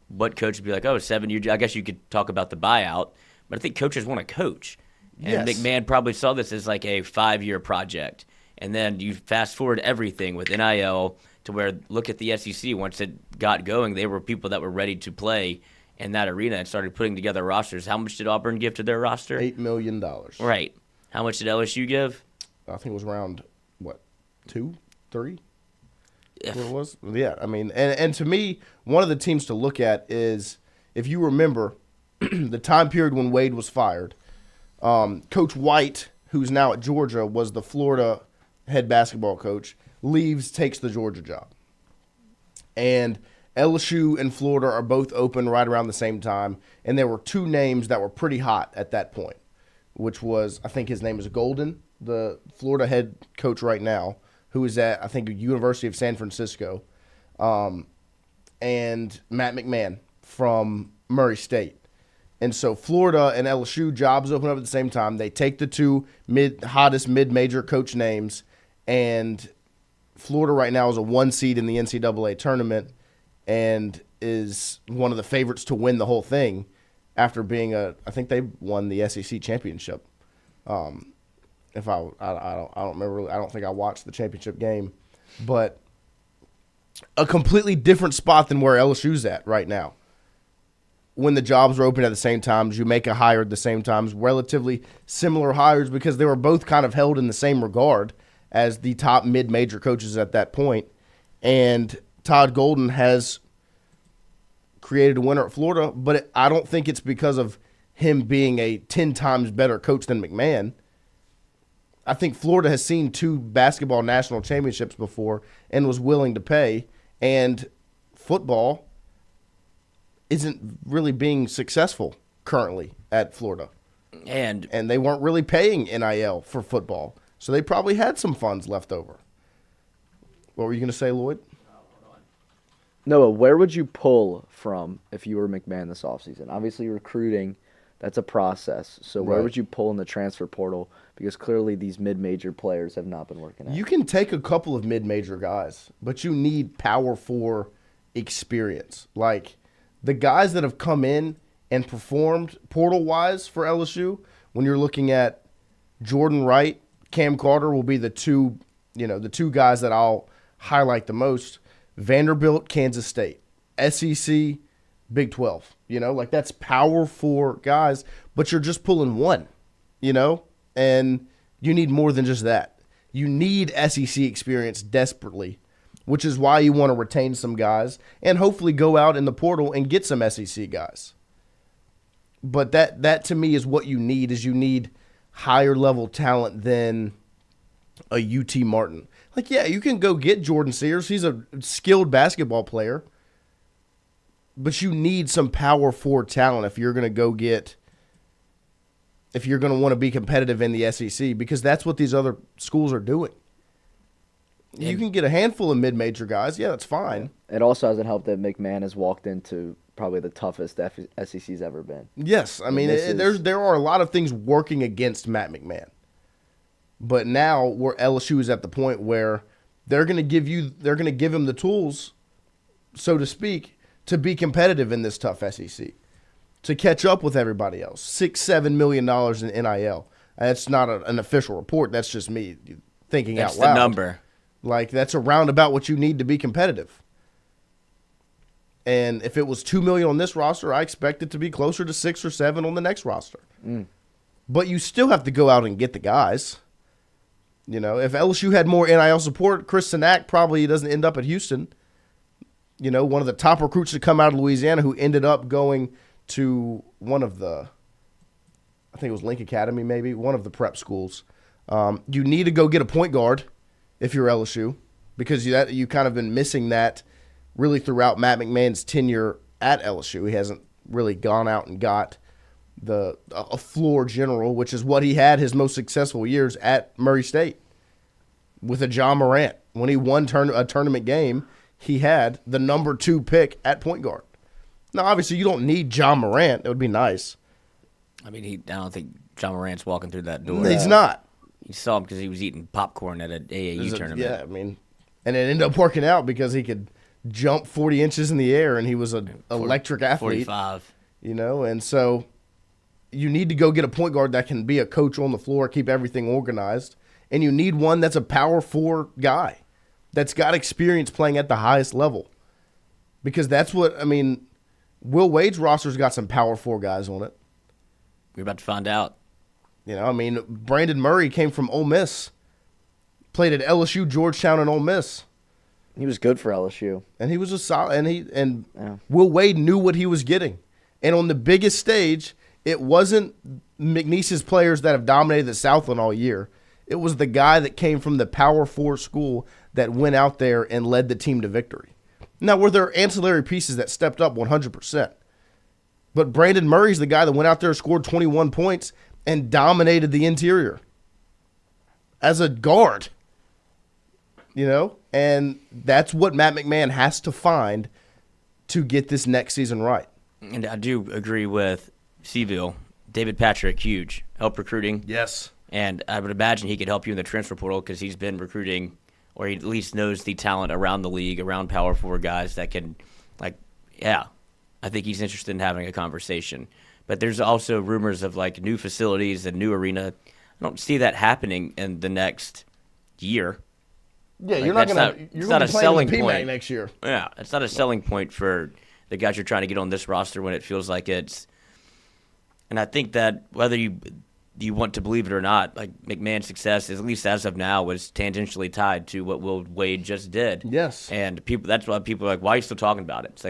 what coach would be like, 7 years? I guess you could talk about the buyout, but I think coaches want to coach. And McMahon probably saw this as like a 5-year project. And then you fast forward everything with NIL to where, look at the SEC. Once it got going, they were people that were ready to play in that arena and started putting together rosters. How much did Auburn give to their roster? $8 million. Right. How much did LSU give? I think it was around, 2, 3? What it was? Yeah, I mean, and to me, one of the teams to look at is, if you remember, the time period when Wade was fired, Coach White, who's now at Georgia, was the Florida head basketball coach, leaves, takes the Georgia job. And LSU and Florida are both open right around the same time, and there were 2 names that were pretty hot at that point, which was, I think his name is Golden, the Florida head coach right now, who is at, I think, University of San Francisco, and Matt McMahon from Murray State. And so Florida and LSU, jobs open up at the same time. They take the two hottest mid-major coach names, and Florida right now is a 1 seed in the NCAA tournament and is one of the favorites to win the whole thing after being I think they won the SEC championship. If I don't remember, I don't think I watched the championship game, but a completely different spot than where LSU's at right now. When the jobs were open at the same times, you make a hire at the same times, relatively similar hires because they were both kind of held in the same regard as the top mid-major coaches at that point. And Todd Golden has created a winner at Florida, but I don't think it's because of him being a 10 times better coach than McMahon. I think Florida has seen 2 basketball national championships before and was willing to pay, and football isn't really being successful currently at Florida. And they weren't really paying NIL for football, so they probably had some funds left over. What were you going to say, Lloyd? Noah, where would you pull from if you were McMahon this offseason? Obviously, recruiting, that's a process. So where would you pull in the transfer portal? Because clearly these mid-major players have not been working out. You can take a couple of mid-major guys, but you need Power 4 experience. Like the guys that have come in and performed portal-wise for LSU, when you're looking at Jordan Wright, Cam Carter will be the two guys that I'll highlight the most. Vanderbilt, Kansas State, SEC, Big 12. Like that's Power 4 guys, but you're just pulling one, and you need more than just that. You need SEC experience desperately, which is why you want to retain some guys and hopefully go out in the portal and get some SEC guys. But that to me is what you need, is you need higher level talent than a UT Martin. Like, yeah, you can go get Jordan Sears. He's a skilled basketball player. But you need some Power 4 talent if you're going to want to be competitive in the SEC, because that's what these other schools are doing. You can get a handful of mid-major guys. Yeah, that's fine. It also hasn't helped that McMahon has walked into probably the toughest SEC's ever been. Yes, I mean, there are a lot of things working against Matt McMahon. But now where LSU is at the point where they're going to give him the tools, so to speak, to be competitive in this tough SEC, to catch up with everybody else. $6-7 million in NIL. That's not an official report. That's just me thinking out loud. That's the number. Like, that's around about what you need to be competitive. And if it was $2 million on this roster, I expect it to be closer to 6 or 7 on the next roster. But you still have to go out and get the guys. If LSU had more NIL support, Chris Sinak probably doesn't end up at Houston. One of the top recruits to come out of Louisiana, who ended up going to one of the, I think it was Link Academy maybe, one of the prep schools. You need to go get a point guard if you're LSU, because you kind of been missing that really throughout Matt McMahon's tenure at LSU. He hasn't really gone out and got a floor general, which is what he had his most successful years at Murray State with a John Morant. When he won a tournament game, he had the number 2 pick at point guard. Now, obviously, you don't need John Morant. It would be nice. I mean, I don't think John Morant's walking through that door. He's not. You saw him because he was eating popcorn at an AAU tournament. Yeah, I mean, and it ended up working out because he could jump 40 inches in the air, and he was an electric athlete. 45. And so you need to go get a point guard that can be a coach on the floor, keep everything organized, and you need one that's a Power 4 guy that's got experience playing at the highest level. Because that's what, Will Wade's roster's got some Power 4 guys on it. We're about to find out. Brandon Murray came from Ole Miss, played at LSU, Georgetown, and Ole Miss. He was good for LSU. And he was a solid, Will Wade knew what he was getting. And on the biggest stage, it wasn't McNeese's players that have dominated the Southland all year. It was the guy that came from the Power 4 school that went out there and led the team to victory. Now, were there ancillary pieces that stepped up 100%? But Brandon Murray's the guy that went out there and scored 21 points and dominated the interior as a guard. and that's what Matt McMahon has to find to get this next season right. And I do agree with Seville. David Patrick, huge. Help recruiting. Yes. And I would imagine he could help you in the transfer portal because he's been recruiting, or he at least knows the talent around the league, around power forward guys that can, I think he's interested in having a conversation. But there's also rumors of new facilities and new arena. I don't see that happening in the next year. Yeah, you're not going to. You're not a selling point next year. Yeah, it's not a selling point for the guys you're trying to get on this roster when it feels like it's. And I think that whether you want to believe it or not, McMahon's success, at least as of now, was tangentially tied to what Will Wade just did. Yes. And that's why people are like, why are you still talking about it? It's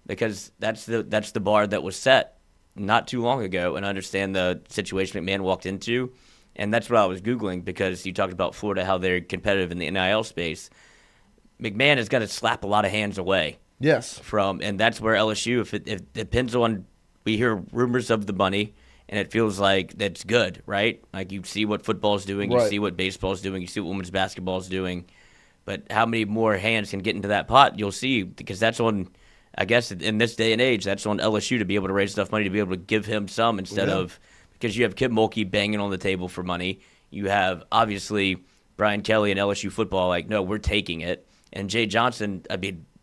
because that's the bar that was set not too long ago, and I understand the situation McMahon walked into. And that's what I was Googling, because you talked about Florida, how they're competitive in the NIL space. McMahon has got to slap a lot of hands away. Yes. And that's where LSU, if it depends on, we hear rumors of the money, and it feels like that's good, right? You see what football's doing, you see what baseball's doing, you see what women's basketball's doing. But how many more hands can get into that pot, you'll see, because that's on, I guess in this day and age, that's on LSU to be able to raise enough money to be able to give him some instead of, because you have Kim Mulkey banging on the table for money. You have, obviously, Brian Kelly and LSU football, no, we're taking it. And Jay Johnson,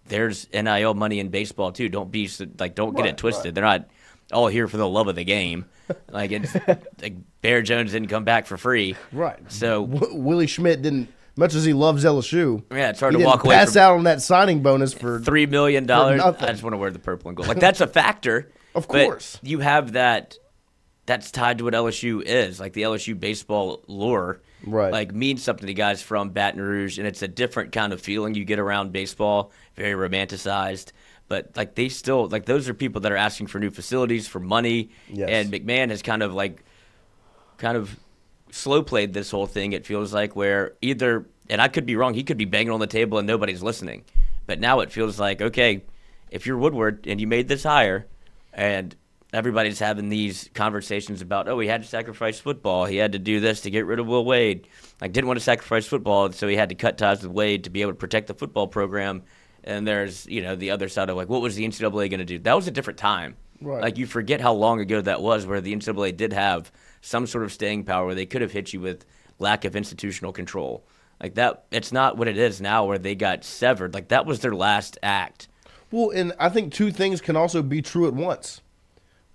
there's NIL money in baseball too. Don't get it twisted. Right. They're not all here for the love of the game. It's Bear Jones didn't come back for free. Right. So Willie Schmidt didn't, much as he loves LSU. Yeah, it's hard to walk away. Pass out on that signing bonus for $3 million. I just want to wear the purple and gold. That's a factor. Of course. But you have that. That's tied to what LSU is. The LSU baseball lore, means something to guys from Baton Rouge, and it's a different kind of feeling you get around baseball, very romanticized. But they still those are people that are asking for new facilities, for money, and McMahon has kind of slow played this whole thing. It feels like where either, and I could be wrong, he could be banging on the table and nobody's listening. But now it feels like, okay, if you're Woodward and you made this hire, and everybody's having these conversations about, he had to sacrifice football. He had to do this to get rid of Will Wade. Didn't want to sacrifice football, so he had to cut ties with Wade to be able to protect the football program. And there's, the other side of what was the NCAA going to do? That was a different time. Right. You forget how long ago that was, where the NCAA did have some sort of staying power, where they could have hit you with lack of institutional control. That, it's not what it is now, where they got severed. That was their last act. Well, and I think two things can also be true at once.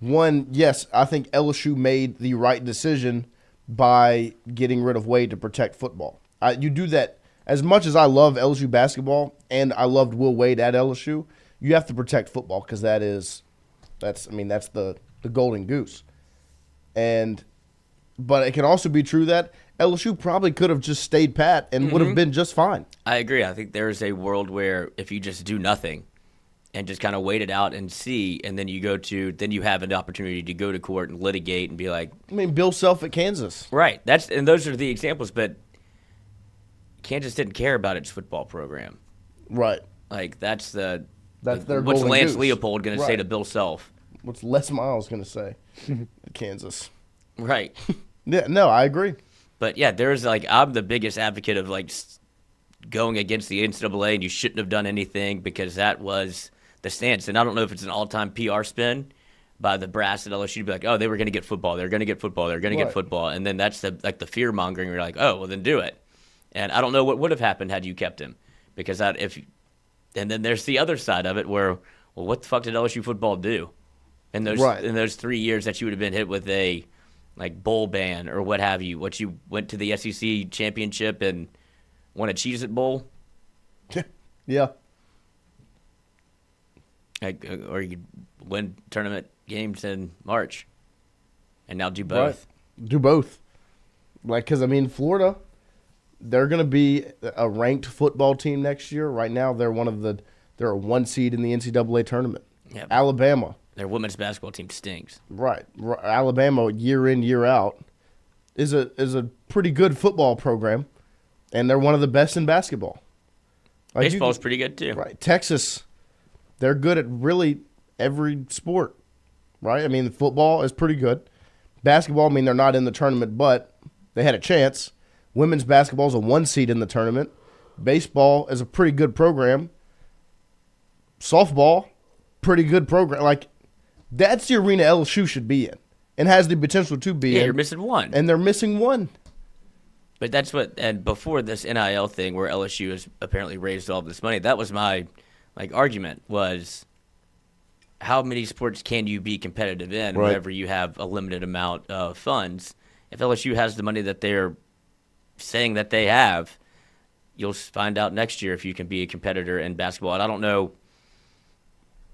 One, yes, I think LSU made the right decision by getting rid of Wade to protect football. You do that. As much as I love LSU basketball and I loved Will Wade at LSU, you have to protect football, because that's the golden goose. But it can also be true that LSU probably could have just stayed pat and would have been just fine. I agree. I think there is a world where if you just do nothing and just kind of wait it out and see, and then you have an opportunity to go to court and litigate and be like, Bill Self at Kansas. Right. And those are the examples, but Kansas didn't care about its football program. Right. That's their what's Lance goose. Leopold going to say to Bill Self? What's Les Miles going to say at Kansas? Right. Yeah, no, I agree. But yeah, there's I'm the biggest advocate of going against the NCAA, and you shouldn't have done anything, because that was the stance. And I don't know if it's an all-time PR spin by the brass at LSU to be like, they were going to get football, they're going to get football, they're going to get football, and then that's the fear mongering. You're like, well, then do it. And I don't know what would have happened had you kept him, because and then there's the other side of it where, what the fuck did LSU football do in those 3 years that you would have been hit with a bowl ban or what have you? What, you went to the SEC championship and won a Cheez-It Bowl? Yeah. Or you win tournament games in March and now do both. Right. Do both. Because, Florida, they're going to be a ranked football team next year. Right now, they're a 1 seed in the NCAA tournament. Yeah, Alabama. Their women's basketball team stinks. Right. Alabama, year in, year out, is a pretty good football program, and they're one of the best in basketball. Baseball's pretty good, too. Right. Texas, they're good at really every sport, right? Football is pretty good. Basketball, they're not in the tournament, but they had a chance. Women's basketball is a 1 seed in the tournament. Baseball is a pretty good program. Softball, pretty good program. Like, that's the arena LSU should be in and has the potential to be in. Yeah, you're missing one. And they're missing one. But that's what, and before this NIL thing where LSU has apparently raised all this money, that was my argument was how many sports can you be competitive in whenever you have a limited amount of funds? If LSU has the money that they're saying that they have, you'll find out next year if you can be a competitor in basketball. And I don't know,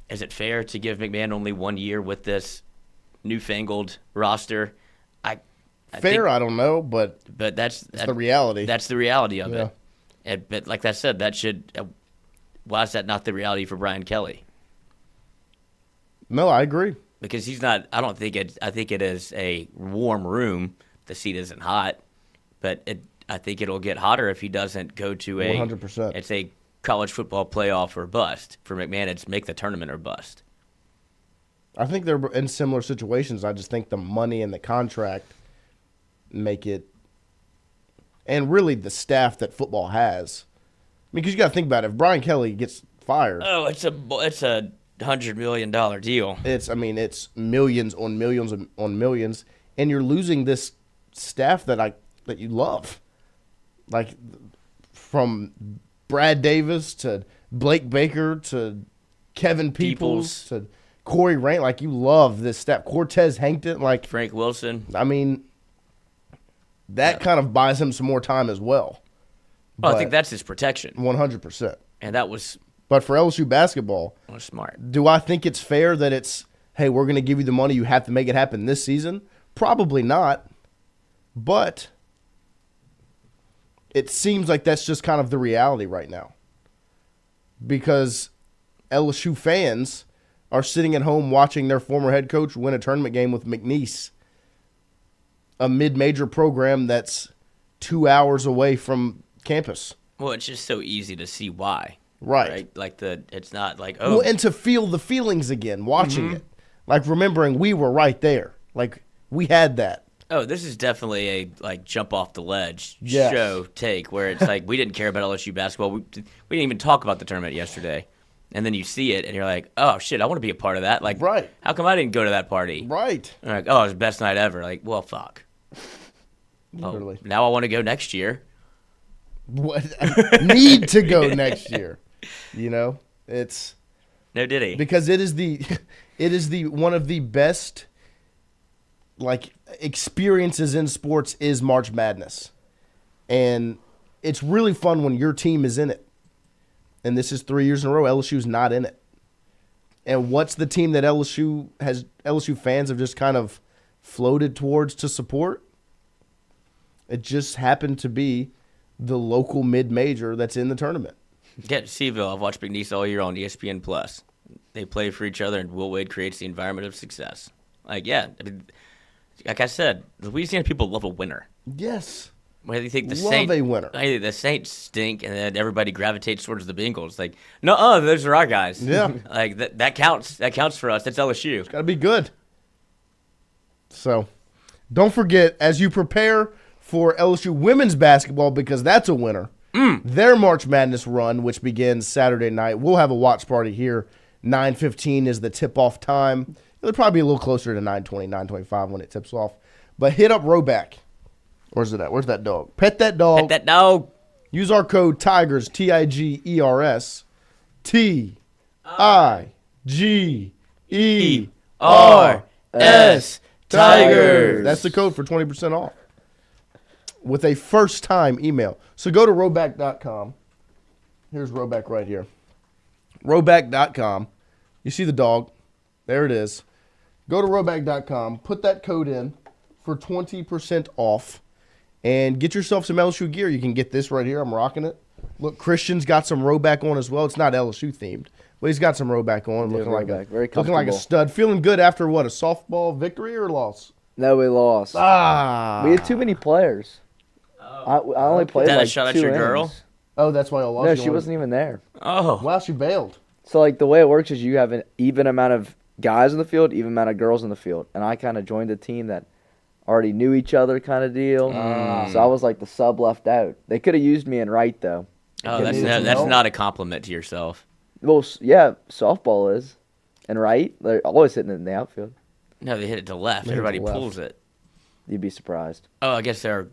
is it fair to give McMahon only 1 year with this newfangled roster? I don't know, but that's the reality. That's the reality of it. And, but like I said, that should. Why is that not the reality for Brian Kelly? No, I agree. Because he's not. I don't think it. I think it is a warm room. The seat isn't hot, but I think it'll get hotter if he doesn't go to a 100%. It's a college football playoff or bust. For McMahon, it's make the tournament or bust. I think they're in similar situations. I just think the money and the contract make it, and really the staff that football has. I mean, because you got to think about it. If Brian Kelly gets fired, it's a $100 million deal. It's millions on millions on millions, and you're losing this staff that you love, like from Brad Davis to Blake Baker to Kevin Peoples to Corey Rain. Like, you love this staff. Cortez Hankton, like Frank Wilson. I mean, that kind of buys him some more time as well. Well, I think that's his protection. 100%. And that was. But for LSU basketball, smart. Do I think it's fair that it's, hey, we're going to give you the money, you have to make it happen this season? Probably not. But it seems like that's just kind of the reality right now. Because LSU fans are sitting at home watching their former head coach win a tournament game with McNeese, a mid-major program that's 2 hours away from campus. Well, it's just so easy to see why. Right. Like it's not like, oh. Well, and to feel the feelings again, watching it. Like, remembering we were right there. Like, we had that. Oh, this is definitely a jump off the ledge show take where it's like we didn't care about LSU basketball. We didn't even talk about the tournament yesterday. And then you see it and you're like, oh shit, I want to be a part of that. Like, how come I didn't go to that party? Right. And like, oh, it was the best night ever. Like, well, fuck. Literally. Oh, now I want to go next year. What? Need to go next year. You know, it's no diddy, because it is the one of the best experiences in sports is March Madness, and it's really fun when your team is in it. And this is 3 years in a row LSU's not in it. And what's the team that LSU fans have just kind of floated towards to support? It just happened to be the local mid-major that's in the tournament. Get Seville. I've watched McNeese all year on ESPN Plus. They play for each other, and Will Wade creates the environment of success. Like I said, Louisiana people love a winner. Yes. Why do you think a winner? The Saints stink, and then everybody gravitates towards the Bengals. Like, no, those are our guys. Yeah. Like that counts. That counts for us. That's LSU. It's got to be good. So, don't forget, as you prepare for LSU women's basketball, because that's a winner. Their March Madness run, which begins Saturday night. We'll have a watch party here. 9:15 is the tip-off time. It'll probably be a little closer to 9:20, 9:25 when it tips off. But hit up Roback. Where's it at? Where's that dog? Pet that dog. Pet that dog. Use our code TIGERS, TIGERS, TIGERS, Tigers. That's the code for 20% off with a first-time email. So go to Roback.com. Here's Roback right here. Roback.com. You see the dog. There it is. Go to Roback.com. Put that code in for 20% off. And get yourself some LSU gear. You can get this right here. I'm rocking it. Look, Christian's got some Roback on as well. It's not LSU themed, but he's got some Roback on. Looking like a stud. Feeling good after what, a softball victory or loss? No, we lost. We had too many players. I only played That like a shot at 2 your innings. girl? Oh, that's why I lost. No, she wasn't even there. Oh. Wow, she bailed. So, like, the way it works is you have an even amount of guys in the field, even amount of girls in the field. And I kind of joined a team that already knew each other kind of deal. So I was like the sub left out. They could have used me in right, though. Oh, that's not a compliment to yourself. Well, yeah, softball is. And right? They're always hitting it in the outfield. No, they hit it to left. Everybody pulls it. You'd be surprised. Oh, I guess there are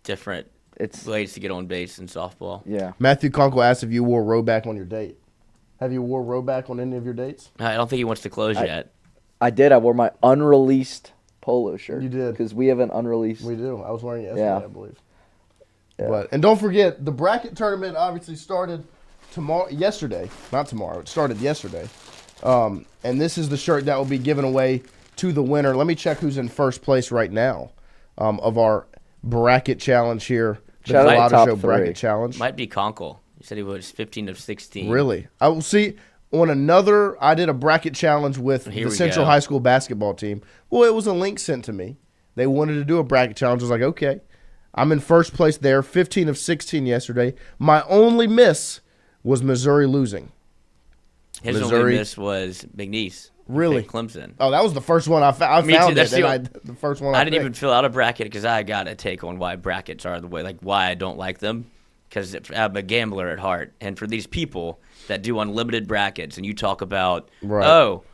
different ways to get on base in softball. Yeah. Matthew Conkle asked if you wore Roback on your date. Have you wore Roback on any of your dates? I don't think he wants to close yet. I did. I wore my unreleased polo shirt. You did. Because we have an unreleased. We do. I was wearing it yesterday, I believe. Yeah. And don't forget, the bracket tournament obviously started yesterday. Not tomorrow. It started yesterday. And this is the shirt that will be given away to the winner. Let me check who's in first place right now of our bracket challenge here. The Culotta Show bracket challenge. Might be Conkle. He said he was 15 of 16. Really? I will see. On another, I did a bracket challenge with the Central High School basketball team. Well, it was a link sent to me. They wanted to do a bracket challenge. I was like, okay. I'm in first place there, 15 of 16 yesterday. My only miss was Missouri losing. His only miss was McNeese. Really? Clemson. Oh, that was the first one I found. Me too. That's the first one I didn't even fill out a bracket because I got a take on why brackets are the way, like why I don't like them. Because I'm a gambler at heart. And for these people that do unlimited brackets and you talk about, oh,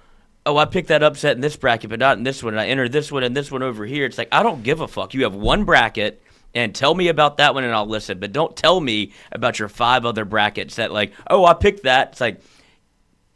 I picked that upset in this bracket, but not in this one. And I entered this one and this one over here. It's like, I don't give a fuck. You have one bracket and tell me about that one and I'll listen. But don't tell me about your 5 other brackets that like, oh, I picked that. It's like,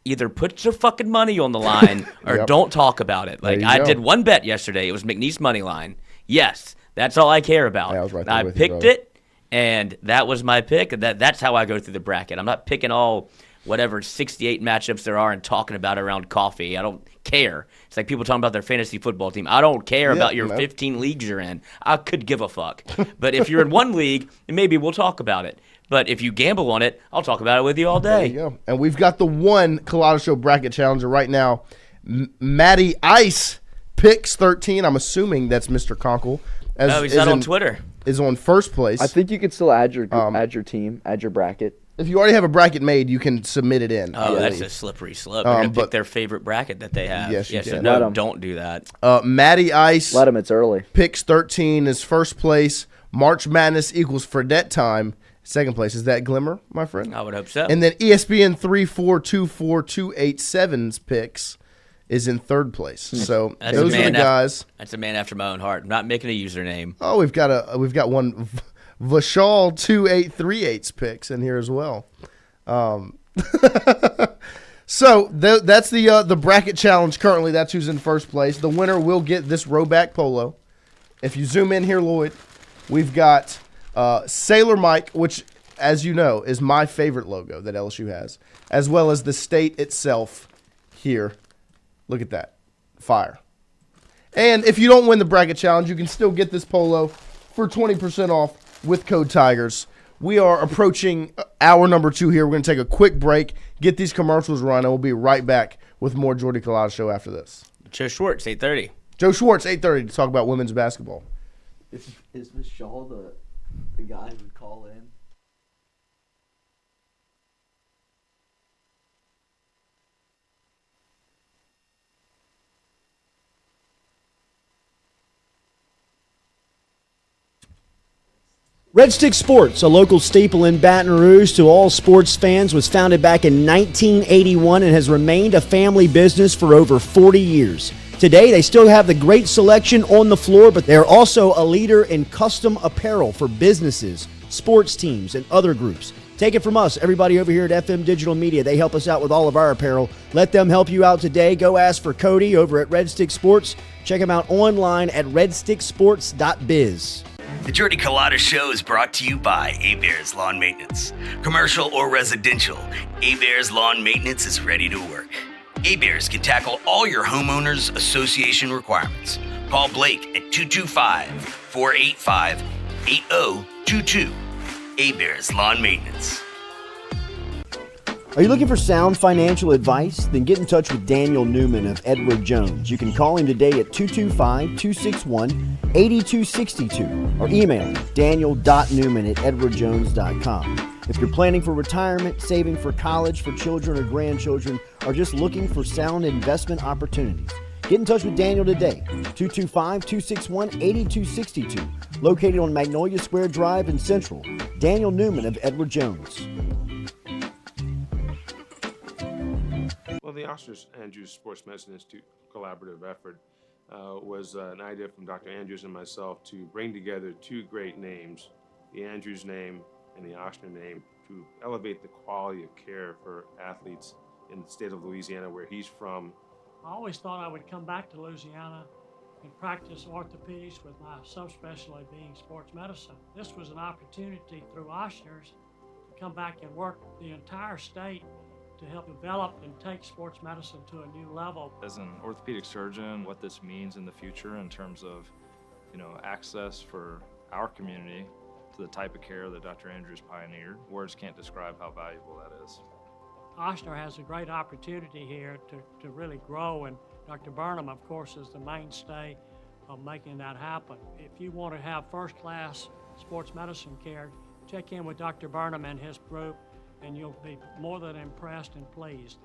either put your fucking money on the line or don't talk about it. Like I did one bet yesterday. It was McNeese money line. Yes, that's all I care about. Yeah, I was right I picked it. And that was my pick. That's how I go through the bracket. I'm not picking all whatever 68 matchups there are and talking about it around coffee. I don't care. It's like people talking about their fantasy football team. I don't care about your 15 leagues you're in. I could give a fuck. But if you're in one league, maybe we'll talk about it. But if you gamble on it, I'll talk about it with you all day. There you go. And we've got the one Culotta Show bracket challenger right now. Matty Ice picks 13. I'm assuming that's Mr. Conkle. He's not on Twitter. Is on first place. I think you can still add your team, add your bracket. If you already have a bracket made, you can submit it in. Oh, that's a slippery slope. They're going to pick their favorite bracket that they have. Yes, you can. So no, don't do that. Matty Ice. Let him. It's early. Picks 13 is first place. March Madness equals Fredette time. Second place. Is that Glimmer, my friend? I would hope so. And then ESPN 3424287's picks is in third place. So those are the guys. That's a man after my own heart. I'm not making a username. Oh, we've got one Vashal 2838's picks in here as well. So that's the bracket challenge currently. That's who's in first place. The winner will get this Roback polo. If you zoom in here, Lloyd, we've got Sailor Mike, which, as you know, is my favorite logo that LSU has, as well as the state itself here. Look at that. Fire. And if you don't win the bracket challenge, you can still get this polo for 20% off with code Tigers. We are approaching hour number 2 here. We're going to take a quick break, get these commercials run, and we'll be right back with more Jordy Culotta Show after this. Joe Schwartz, 8:30. Joe Schwartz, 8:30 to talk about women's basketball. Is Miss Shaw the guy who would call in? Red Stick Sports, a local staple in Baton Rouge to all sports fans, was founded back in 1981 and has remained a family business for over 40 years. Today, they still have the great selection on the floor, but they are also a leader in custom apparel for businesses, sports teams, and other groups. Take it from us, everybody over here at FM Digital Media. They help us out with all of our apparel. Let them help you out today. Go ask for Cody over at Red Stick Sports. Check him out online at redsticksports.biz. The Jordy Culotta Show is brought to you by Hebert's Lawn Maintenance. Commercial or residential, Hebert's Lawn Maintenance is ready to work. Hebert's can tackle all your homeowners association requirements. Call Blake at 225-485-8022. Hebert's Lawn Maintenance. Are you looking for sound financial advice? Then get in touch with Daniel Newman of Edward Jones. You can call him today at 225-261-8262 or email him daniel.newman@edwardjones.com. If you're planning for retirement, saving for college for children or grandchildren, or just looking for sound investment opportunities, Get in touch with Daniel today, 225-261-8262, located on Magnolia Square Drive in Central. Daniel Newman of Edward Jones. Well, the Oscar Andrews Sports Medicine Institute collaborative effort was an idea from Dr. Andrews and myself to bring together two great names, the Andrews name and the Ochsner name, to elevate the quality of care for athletes in the state of Louisiana, where he's from. I always thought I would come back to Louisiana and practice orthopedics with my subspecialty being sports medicine. This was an opportunity through Ochsner's to come back and work the entire state to help develop and take sports medicine to a new level. As an orthopedic surgeon, what this means in the future in terms of, access for our community to the type of care that Dr. Andrews pioneered, words can't describe how valuable that is. Ochsner has a great opportunity here to really grow, and Dr. Burnham, of course, is the mainstay of making that happen. If you want to have first-class sports medicine care, check in with Dr. Burnham and his group, and you'll be more than impressed and pleased.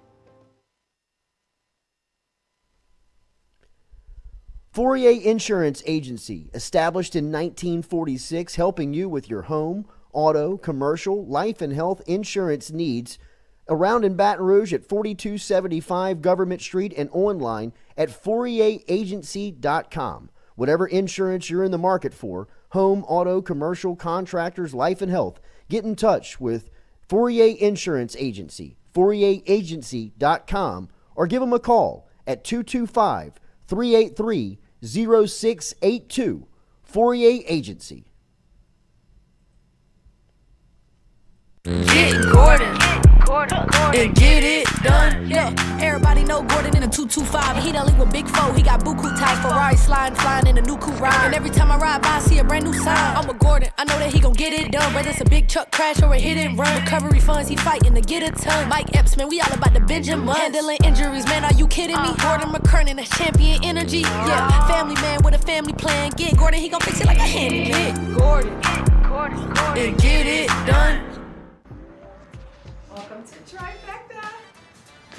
48 Insurance Agency, established in 1946, helping you with your home, auto, commercial, life and health insurance needs. Around in Baton Rouge at 4275 Government Street and online at 48agency.com. Whatever insurance you're in the market for, home, auto, commercial, contractors, life and health, get in touch with 48 Insurance Agency, 48agency.com, or give them a call at 225-383-0682. 48 Agency. Get Gordon. And get it done. Yeah, everybody know Gordon in a 225. And he done link with Big Foe. He got buku ties, Ferrari sliding, flying in a new coupe ride. And every time I ride by, I see a brand new sign. I'm with Gordon, I know that he gon' get it done. Whether it's a big truck crash or a hit and run, recovery funds, he fighting to get a ton. Mike Epps, man, we all about the Benjamin. Handling injuries, man, are you kidding me? Gordon McKernan, that's champion energy. Yeah, family man with a family plan. Get Gordon, he gon' fix it like a handyman. Get Gordon, and get it done. Welcome to Trifecta.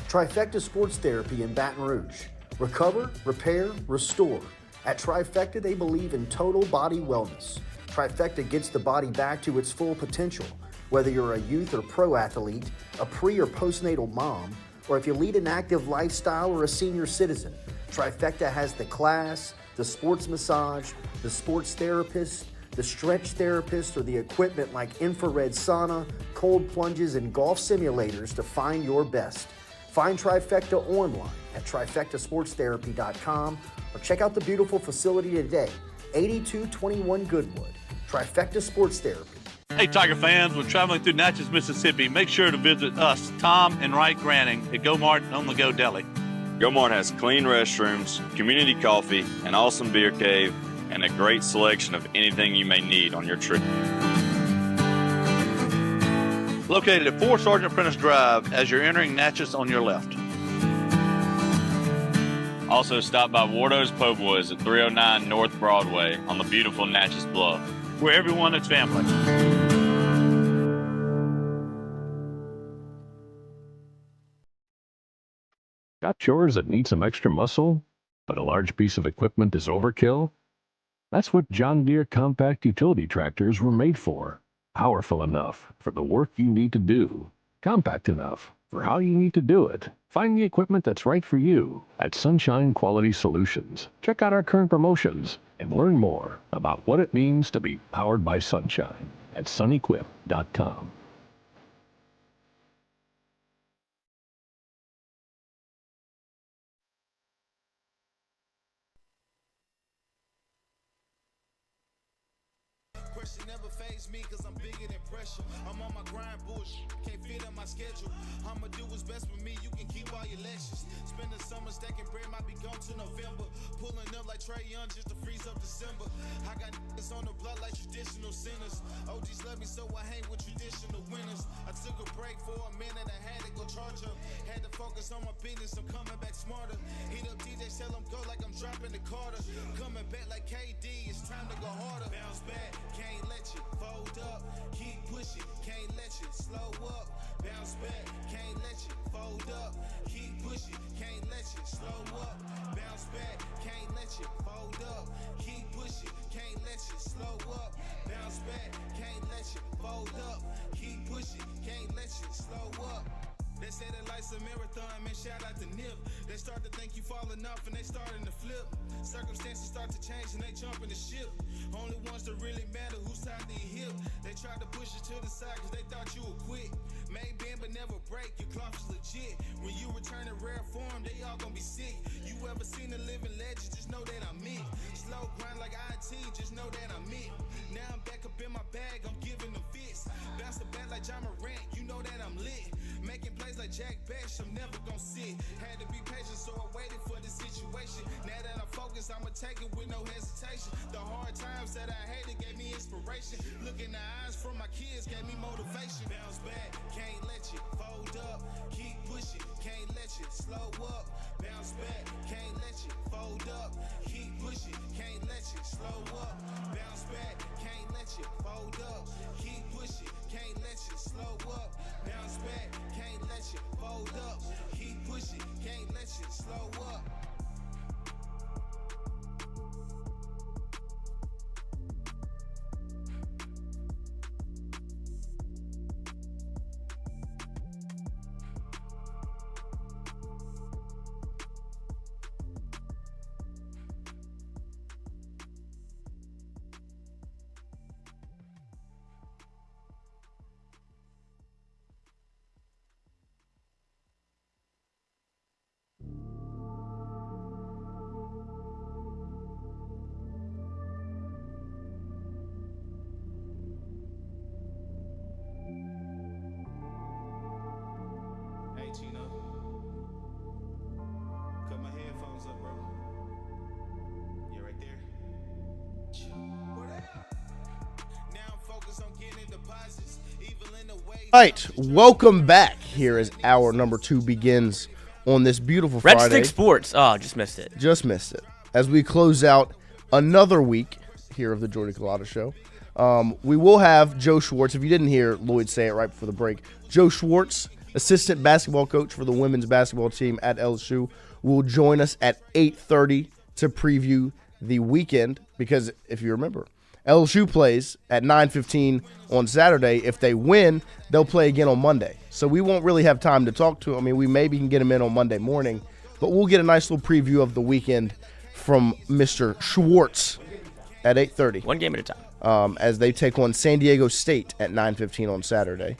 Trifecta Sports Therapy in Baton Rouge. Recover, repair, restore. At Trifecta, they believe in total body wellness. Trifecta gets the body back to its full potential. Whether you're a youth or pro athlete, a pre or postnatal mom, or if you lead an active lifestyle or a senior citizen, Trifecta has the class, the sports massage, the sports therapist, the stretch therapist, or the equipment like infrared sauna, cold plunges, and golf simulators to find your best. Find Trifecta online at trifectasportstherapy.com or check out the beautiful facility today, 8221 Goodwood. Trifecta Sports Therapy. Hey, Tiger fans, when traveling through Natchez, Mississippi, make sure to visit us, Tom and Wright Granning, at Go Mart on the Go Deli. Go Mart has clean restrooms, community coffee, an awesome beer cave, and a great selection of anything you may need on your trip. Located at 4 Sergeant Prentice Drive as you're entering Natchez on your left. Also stop by Wardo's Po' Boys at 309 North Broadway on the beautiful Natchez Bluff, where everyone is family. Got chores that need some extra muscle, but a large piece of equipment is overkill? That's what John Deere compact utility tractors were made for. Powerful enough for the work you need to do. Compact enough for how you need to do it. Find the equipment that's right for you at Sunshine Quality Solutions. Check out our current promotions and learn more about what it means to be powered by sunshine at sunequip.com. Pressure never phase me cause I'm bigger than pressure. I'm on my grind, bullshit, can't fit in my schedule. I'ma do what's best for me, you can keep all your lectures. Spend the summer stacking bread, might be gone to November. Pulling up like Trey Young just to freeze up December. I got niggas on the blood like traditional sinners. OGs love me so I hang with traditional winners. I took a break for a minute, I had to go charge up. Had to focus on my business, I'm coming back smarter. Heat up DJ, tell them go like I'm dropping the Carter. Coming back like KD, it's time to go harder. Bounce back, can't let you fold up. Keep pushing, can't let you slow up. Bounce back, can't let you fold up. Keep pushing, can't let you slow up. Bounce back, can't let you fold up. Keep pushing, can't let you slow up. Bounce back, can't let you fold up. Keep pushing, can't let you slow up. They say that life's a marathon, man, shout out to Nip. They start to think you falling off and they starting to flip. Circumstances start to change and they jump in the ship. Only ones that really matter who's tied to your hip. They tried to push you to the side cause they thought you would quit. May bend but never break, your cloth is legit. When you return in rare form, they all gonna be sick. You ever seen a living legend, just know that I'm it. Slow grind like IT, just know that I'm it. Now I'm back up in my bag, I'm giving them fits. Bounce the bat like John Morant, you know that I'm lit. Making plays like Jack Bash, I'm never gonna sit. Had to be patient, so I waited for the situation. Now that I'm focused, I'ma take it with no hesitation. The hard times that I hated gave me inspiration. Look in the eyes from my kids gave me motivation. Bounce back, can't let you fold up. Keep pushing, can't let you slow up. Bounce back, can't let you fold up. Keep pushing, can't let you slow up. Bounce back, can't let you fold up. Keep pushing, can't let you slow up. Bounce back, can't let you fold up. Keep pushing, can't let you slow up. Chino. Cut my headphones up, bro. You right there? Now I'm focused on getting deposits, even in the way. All right, welcome back. Here as hour number 2 begins on this beautiful Red Friday. Stick Sports. Oh, just missed it. Just missed it. As we close out another week here of the Jordy Culotta Show, we will have Joe Schwartz. If you didn't hear Lloyd say it right before the break, Joe Schwartz, assistant basketball coach for the women's basketball team at LSU, will join us at 8:30 to preview the weekend because, if you remember, LSU plays at 9:15 on Saturday. If they win, they'll play again on Monday. So we won't really have time to talk to them. I mean, we maybe can get them in on Monday morning, but we'll get a nice little preview of the weekend from Mr. Schwartz at 8:30. One game at a time. As they take on San Diego State at 9:15 on Saturday.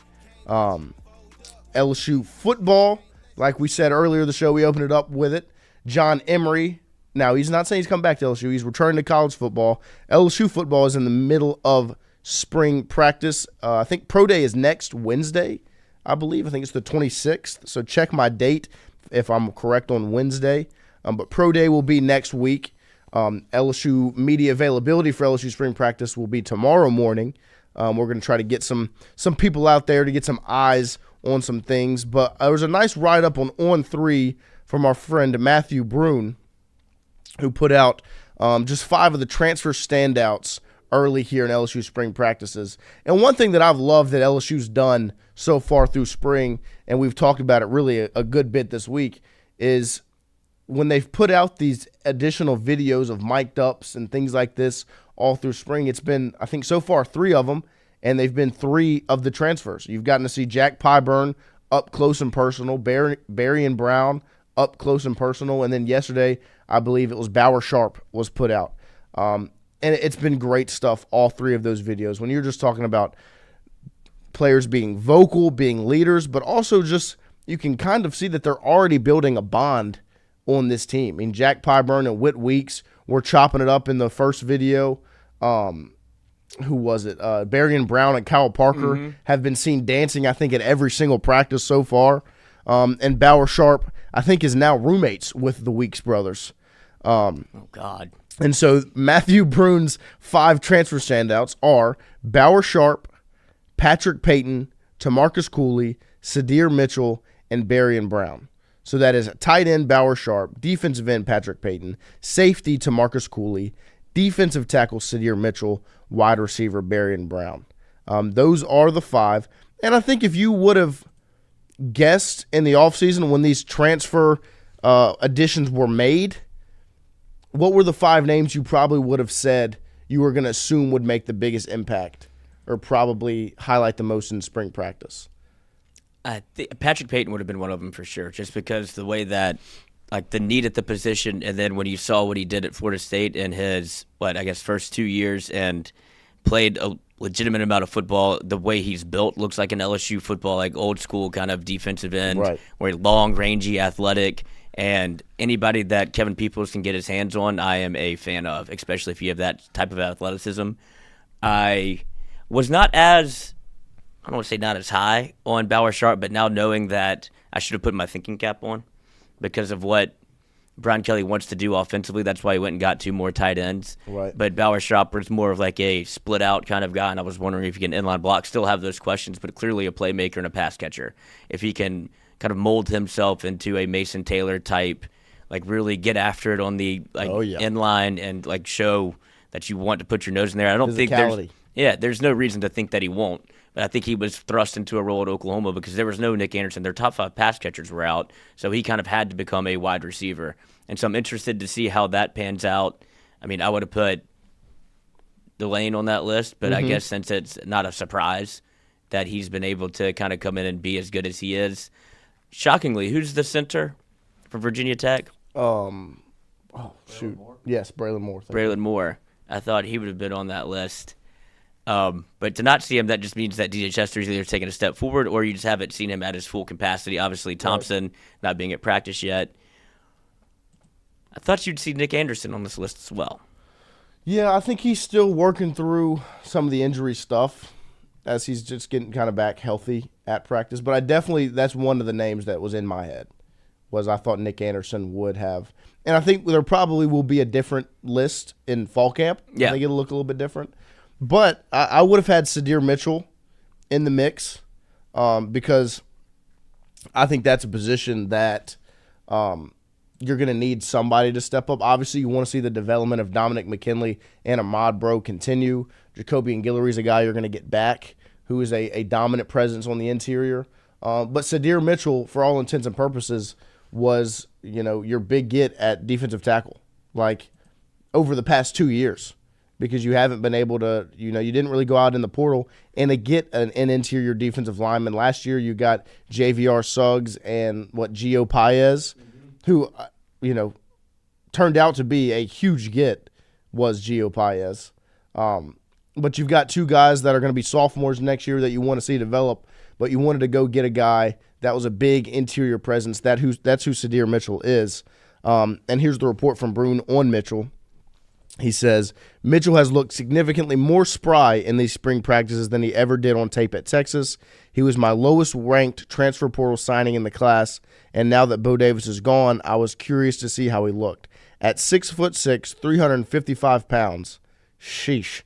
LSU football, like we said earlier in the show, we opened it up with it. John Emery, now he's not saying he's come back to LSU. He's returning to college football. LSU football is in the middle of spring practice. I think Pro Day is next Wednesday, I believe. I think it's the 26th. So check my date if I'm correct on Wednesday. But Pro Day will be next week. LSU media availability for LSU spring practice will be tomorrow morning. We're going to try to get some people out there to get some eyes on some things. But there was a nice write-up on On3 from our friend Matthew Brune, who put out just 5 of the transfer standouts early here in LSU spring practices. And one thing that I've loved that LSU's done so far through spring, and we've talked about it really a good bit this week, is when they've put out these additional videos of mic'd ups and things like this all through spring. It's been, I think, so far 3 of them, and they've been 3 of the transfers. You've gotten to see Jack Pyburn up close and personal, Barry and Brown up close and personal, and then yesterday, I believe it was Bauer Sharp was put out. And it's been great stuff, all 3 of those videos. When you're just talking about players being vocal, being leaders, but also just you can kind of see that they're already building a bond on this team. I mean, Jack Pyburn and Whit Weeks were chopping it up in the first video. Who was it? Barry and Brown and Kyle Parker have been seen dancing, I think, at every single practice so far. And Bauer Sharp, I think, is now roommates with the Weeks brothers. Oh, God. And so Matthew Brune's 5 transfer standouts are Bauer Sharp, Patrick Payton, Tamarcus Cooley, Sadir Mitchell, and Barry and Brown. So that is tight end Bauer Sharp, defensive end Patrick Payton, safety Tamarcus Cooley, defensive tackle Sadir Mitchell, wide receiver Barry and Brown. Those are the 5. And I think if you would have guessed in the offseason when these transfer additions were made, what were the 5 names you probably would have said you were going to assume would make the biggest impact or probably highlight the most in spring practice? I think Patrick Payton would have been one of them for sure, just because the way that, like, the need at the position, and then when you saw what he did at Florida State in his, first 2 years and played a legitimate amount of football, the way he's built looks like an LSU football, like old school kind of defensive end, right, where long, rangy, athletic, and anybody that Kevin Peoples can get his hands on, I am a fan of, especially if you have that type of athleticism. I was not as, I don't want to say not as high on Bauer Sharp, but now knowing that I should have put my thinking cap on because of what Brian Kelly wants to do offensively. That's why he went and got 2 more tight ends. Right. But Bauer Sharp was more of like a split out kind of guy, and I was wondering if he can inline block, still have those questions, but clearly a playmaker and a pass catcher. If he can kind of mold himself into a Mason Taylor type, like really get after it on the inline and like show that you want to put your nose in there. I don't think there's no reason to think that he won't. But I think he was thrust into a role at Oklahoma because there was no Nick Anderson. Their top 5 pass catchers were out, so he kind of had to become a wide receiver. And so I'm interested to see how that pans out. I mean, I would have put Delane on that list, but I guess since it's not a surprise that he's been able to kind of come in and be as good as he is. Shockingly, who's the center for Virginia Tech? Yes, Braylon Moore. Braylon Moore. I thought he would have been on that list. But to not see him, that just means that DJ Chester's either taking a step forward or you just haven't seen him at his full capacity. Obviously, Thompson not being at practice yet. I thought you'd see Nick Anderson on this list as well. Yeah, I think he's still working through some of the injury stuff as he's just getting kind of back healthy at practice. But I definitely, that's one of the names that was in my head, was I thought Nick Anderson would have. And I think there probably will be a different list in fall camp. Yeah. I think it'll look a little bit different. But I would have had Sadir Mitchell in the mix because I think that's a position that you're going to need somebody to step up. Obviously, you want to see the development of Dominic McKinley and Ahmad Bro continue. Jacoby and Guillory's a guy you're going to get back who is a dominant presence on the interior. But Sadir Mitchell, for all intents and purposes, was your big get at defensive tackle, like over the past 2 years. Because you haven't been able to, you didn't really go out in the portal and to get an interior defensive lineman. Last year you got JVR Suggs and Gio Paez, who, turned out to be a huge get, was Gio Paez. But you've got 2 guys that are going to be sophomores next year that you want to see develop, but you wanted to go get a guy that was a big interior presence. That's who Sadir Mitchell is. And here's the report from Brune on Mitchell. He says, Mitchell has looked significantly more spry in these spring practices than he ever did on tape at Texas. He was my lowest ranked transfer portal signing in the class, and now that Bo Davis is gone, I was curious to see how he looked. At 6'6", 355 pounds, sheesh.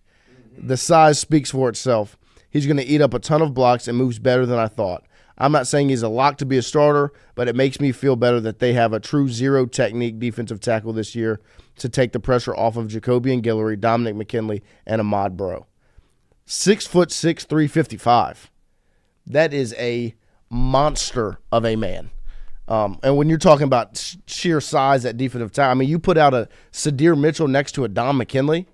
The size speaks for itself. He's going to eat up a ton of blocks and moves better than I thought. I'm not saying he's a lock to be a starter, but it makes me feel better that they have a true zero technique defensive tackle this year to take the pressure off of Jacoby and Guillory, Dominic McKinley, and Ahmad Bro. 6'6", 355. That is a monster of a man. And when you're talking about sheer size at defensive tackle, I mean, you put out a Sadir Mitchell next to a Dom McKinley.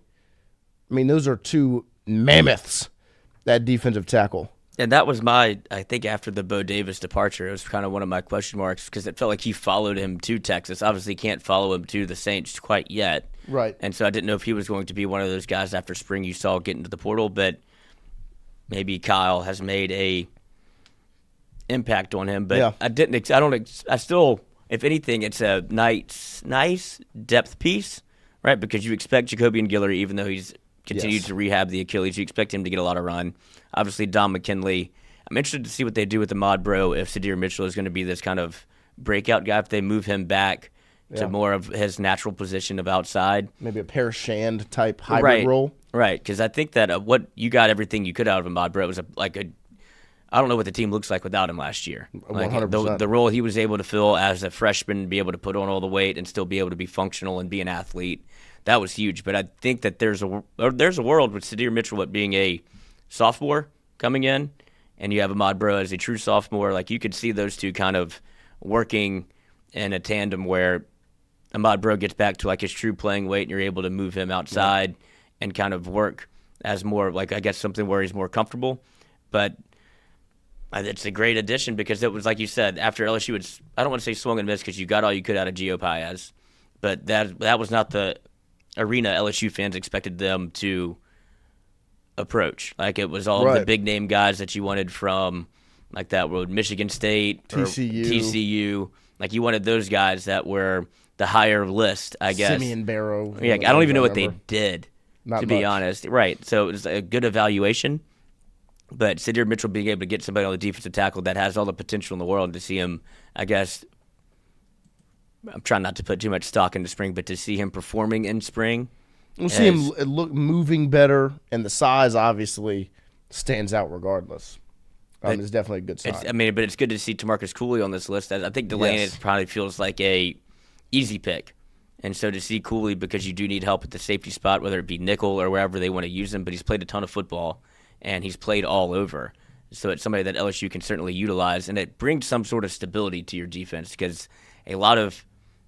I mean, those are 2 mammoths at defensive tackle. And that was I think after the Bo Davis departure, it was kind of one of my question marks because it felt like he followed him to Texas. Obviously, can't follow him to the Saints quite yet. Right. And so I didn't know if he was going to be one of those guys after spring you saw get into the portal, but maybe Kyle has made a impact on him. But yeah. I still, if anything, it's a nice depth piece, right? Because you expect Jacoby and Guillory, even though he's continued to rehab the Achilles, you expect him to get a lot of run. Obviously, Dom McKinley. I'm interested to see what they do with Ahmad Bro if Sadir Mitchell is going to be this kind of breakout guy, if they move him back to more of his natural position of outside. Maybe a Paris Shand type hybrid role. Right, because I think that what you got everything you could out of Ahmad Bro was I don't know what the team looks like without him last year. 100%. The role he was able to fill as a freshman, be able to put on all the weight and still be able to be functional and be an athlete, that was huge. But I think that there's a world with Sadir Mitchell being a sophomore coming in, and you have Ahmad Bro as a true sophomore. Like, you could see those 2 kind of working in a tandem where Ahmad Bro gets back to like his true playing weight and you're able to move him outside and kind of work as more like, I guess, something where he's more comfortable. But it's a great addition because it was, like you said, after LSU had, I don't want to say swung and missed because you got all you could out of Gio Paez, but that was not the arena LSU fans expected them to approach. Like, it was all the big name guys that you wanted from like that road, Michigan State, TCU. Like, you wanted those guys that were the higher list, I guess. Simeon Barrow. Yeah, I don't even know what they did, Not to be much. honest. Right. So it was a good evaluation. But Sydir Mitchell being able to get somebody on the defensive tackle that has all the potential in the world, to see him, I guess, I'm trying not to put too much stock into spring, but to see him performing in spring. We'll see him look moving better, and the size obviously stands out regardless. It's definitely a good sign. But it's good to see TaMarcus Cooley on this list. I think Delaney probably feels like a easy pick. And so to see Cooley, because you do need help at the safety spot, whether it be nickel or wherever they want to use him, but he's played a ton of football, and he's played all over. So it's somebody that LSU can certainly utilize, and it brings some sort of stability to your defense because a lot of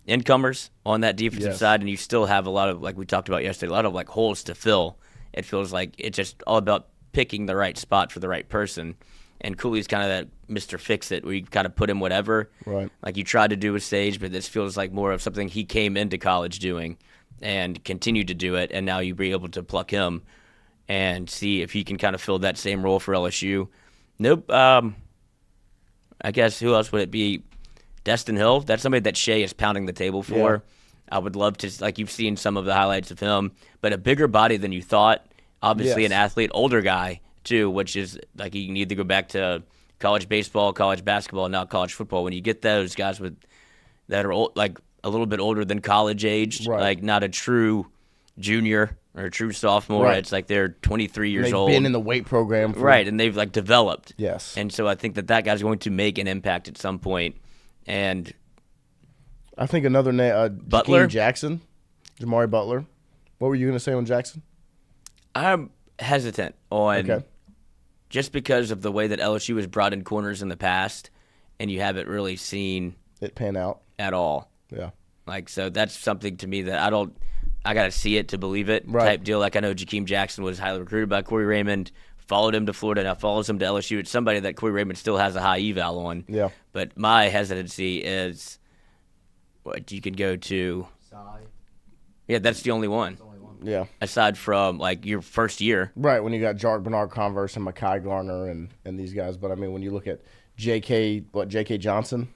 incomers on that defensive side, and you still have a lot of, like we talked about yesterday, a lot of like holes to fill. It feels like it's just all about picking the right spot for the right person. And Cooley's kind of that Mr. Fix-It, where you kind of put him whatever. Right. Like you tried to do with Sage, but this feels like more of something he came into college doing and continued to do it, and now you'll be able to pluck him and see if he can kind of fill that same role for LSU. Nope. I guess who else would it be? Destin Hill. That's somebody that Shea is pounding the table for. I would love to, like you've seen some of the highlights of him, but a bigger body than you thought. Obviously an athlete, older guy too, which is like you can either go back to college baseball, college basketball, now college football. When you get those guys that are old, like a little bit older than college aged, like not a true junior or a true sophomore. It's like they're 23 years old. They've been in the weight program. And they've like developed. Yes. And so I think that guy's going to make an impact at some point. And I think another name, Butler? Jamari Butler. What were you going to say on Jackson? I'm hesitant on just because of the way that LSU has brought in corners in the past, and you haven't really seen it pan out at all. Yeah. Like, so that's something to me that I got to see it to believe it type deal. Like, I know Jakeem Jackson was highly recruited by Corey Raymond, followed him to Florida, now follows him to LSU. It's somebody that Corey Raymond still has a high eval on. Yeah. But my hesitancy is what you can go to. Yeah, that's the only one. Yeah. Aside from, like, your first year. Right, when you got Jark Bernard Converse and Mekhi Garner and these guys. But, I mean, when you look at J.K. Johnson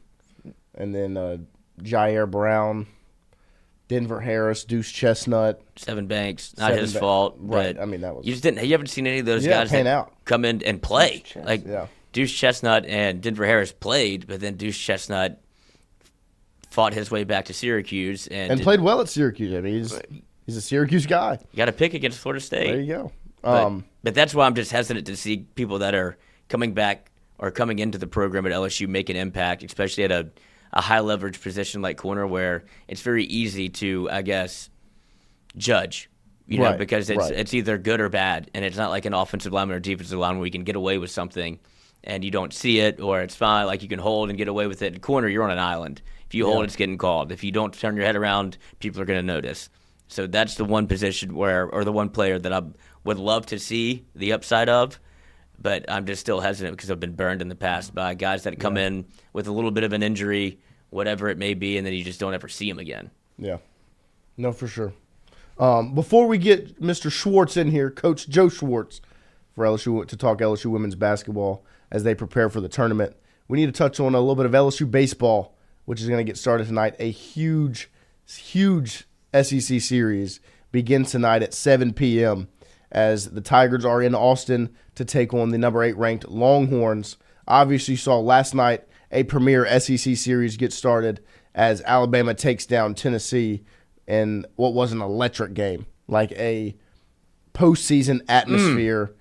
and then Jair Brown, Denver Harris, Deuce Chestnut. Seven Banks, not his fault. Right, but I mean, that was. You haven't seen any of those guys that come in and play. Deuce Chestnut and Denver Harris played, but then Deuce Chestnut fought his way back to Syracuse. And played well at Syracuse. I mean, he's a Syracuse guy. You got to pick against Florida State. There you go. But that's why I'm just hesitant to see people that are coming back or coming into the program at LSU make an impact, especially at a high leverage position like corner, where it's very easy to, I guess, judge, know, because it's either good or bad, and it's not like an offensive lineman or defensive lineman where you can get away with something and you don't see it, or it's fine, like you can hold and get away with it. In corner, you're on an island. If you hold, it's getting called. If you don't turn your head around, people are going to notice. So that's the one position or the one player that I would love to see the upside of, but I'm just still hesitant because I've been burned in the past by guys that come in with a little bit of an injury, whatever it may be, and then you just don't ever see them again. Yeah. No, for sure. Before we get Mr. Schwartz in here, Coach Joe Schwartz for LSU, to talk LSU women's basketball as they prepare for the tournament, we need to touch on a little bit of LSU baseball, which is going to get started tonight. A huge SEC series begins tonight at 7 p.m. as the Tigers are in Austin to take on the number 8 ranked Longhorns. Obviously, you saw last night a premier SEC series get started as Alabama takes down Tennessee in what was an electric game, like a postseason atmosphere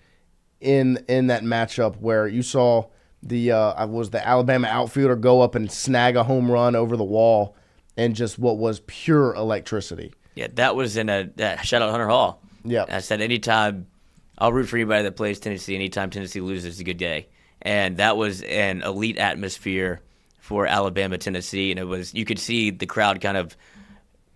in that matchup where you saw the Alabama outfielder go up and snag a home run over the wall and just what was pure electricity. Yeah, that was in a shout out Hunter Hall. Yeah. I said anytime I'll root for anybody that plays Tennessee. Anytime Tennessee loses, it's a good day. And that was an elite atmosphere for Alabama, Tennessee. And you could see the crowd kind of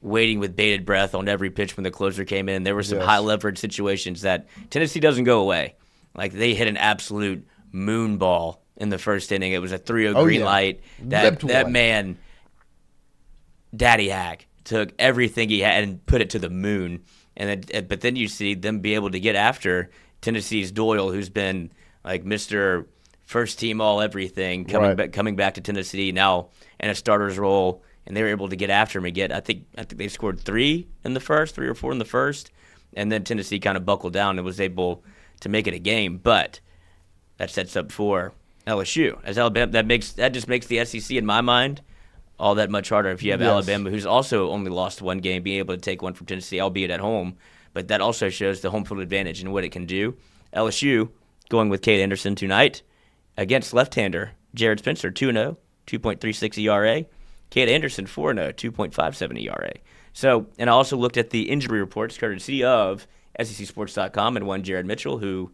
waiting with bated breath on every pitch when the closer came in. There were some high leverage situations that Tennessee doesn't go away. Like they hit an absolute moon ball in the first inning. It was a 3-0 green light. That man, Daddy Hack, took everything he had and put it to the moon. But then you see them be able to get after Tennessee's Doyle, who's been like Mr. First Team All Everything, coming back to Tennessee now in a starter's role, and they were able to get after him again. I think they scored 3 or 4 in the first, and then Tennessee kind of buckled down and was able to make it a game. But that sets up for LSU as Alabama. That just makes the SEC in my mind all that much harder if you have Alabama, who's also only lost one game, being able to take one from Tennessee, albeit at home. But that also shows the home field advantage and what it can do. LSU going with Cade Anderson tonight against left-hander Jared Spencer, 2-0, 2.36 ERA. Cade Anderson, 4-0, 2.57 ERA. So, and I also looked at the injury reports courtesy of SECSports.com and one Jared Mitchell, who,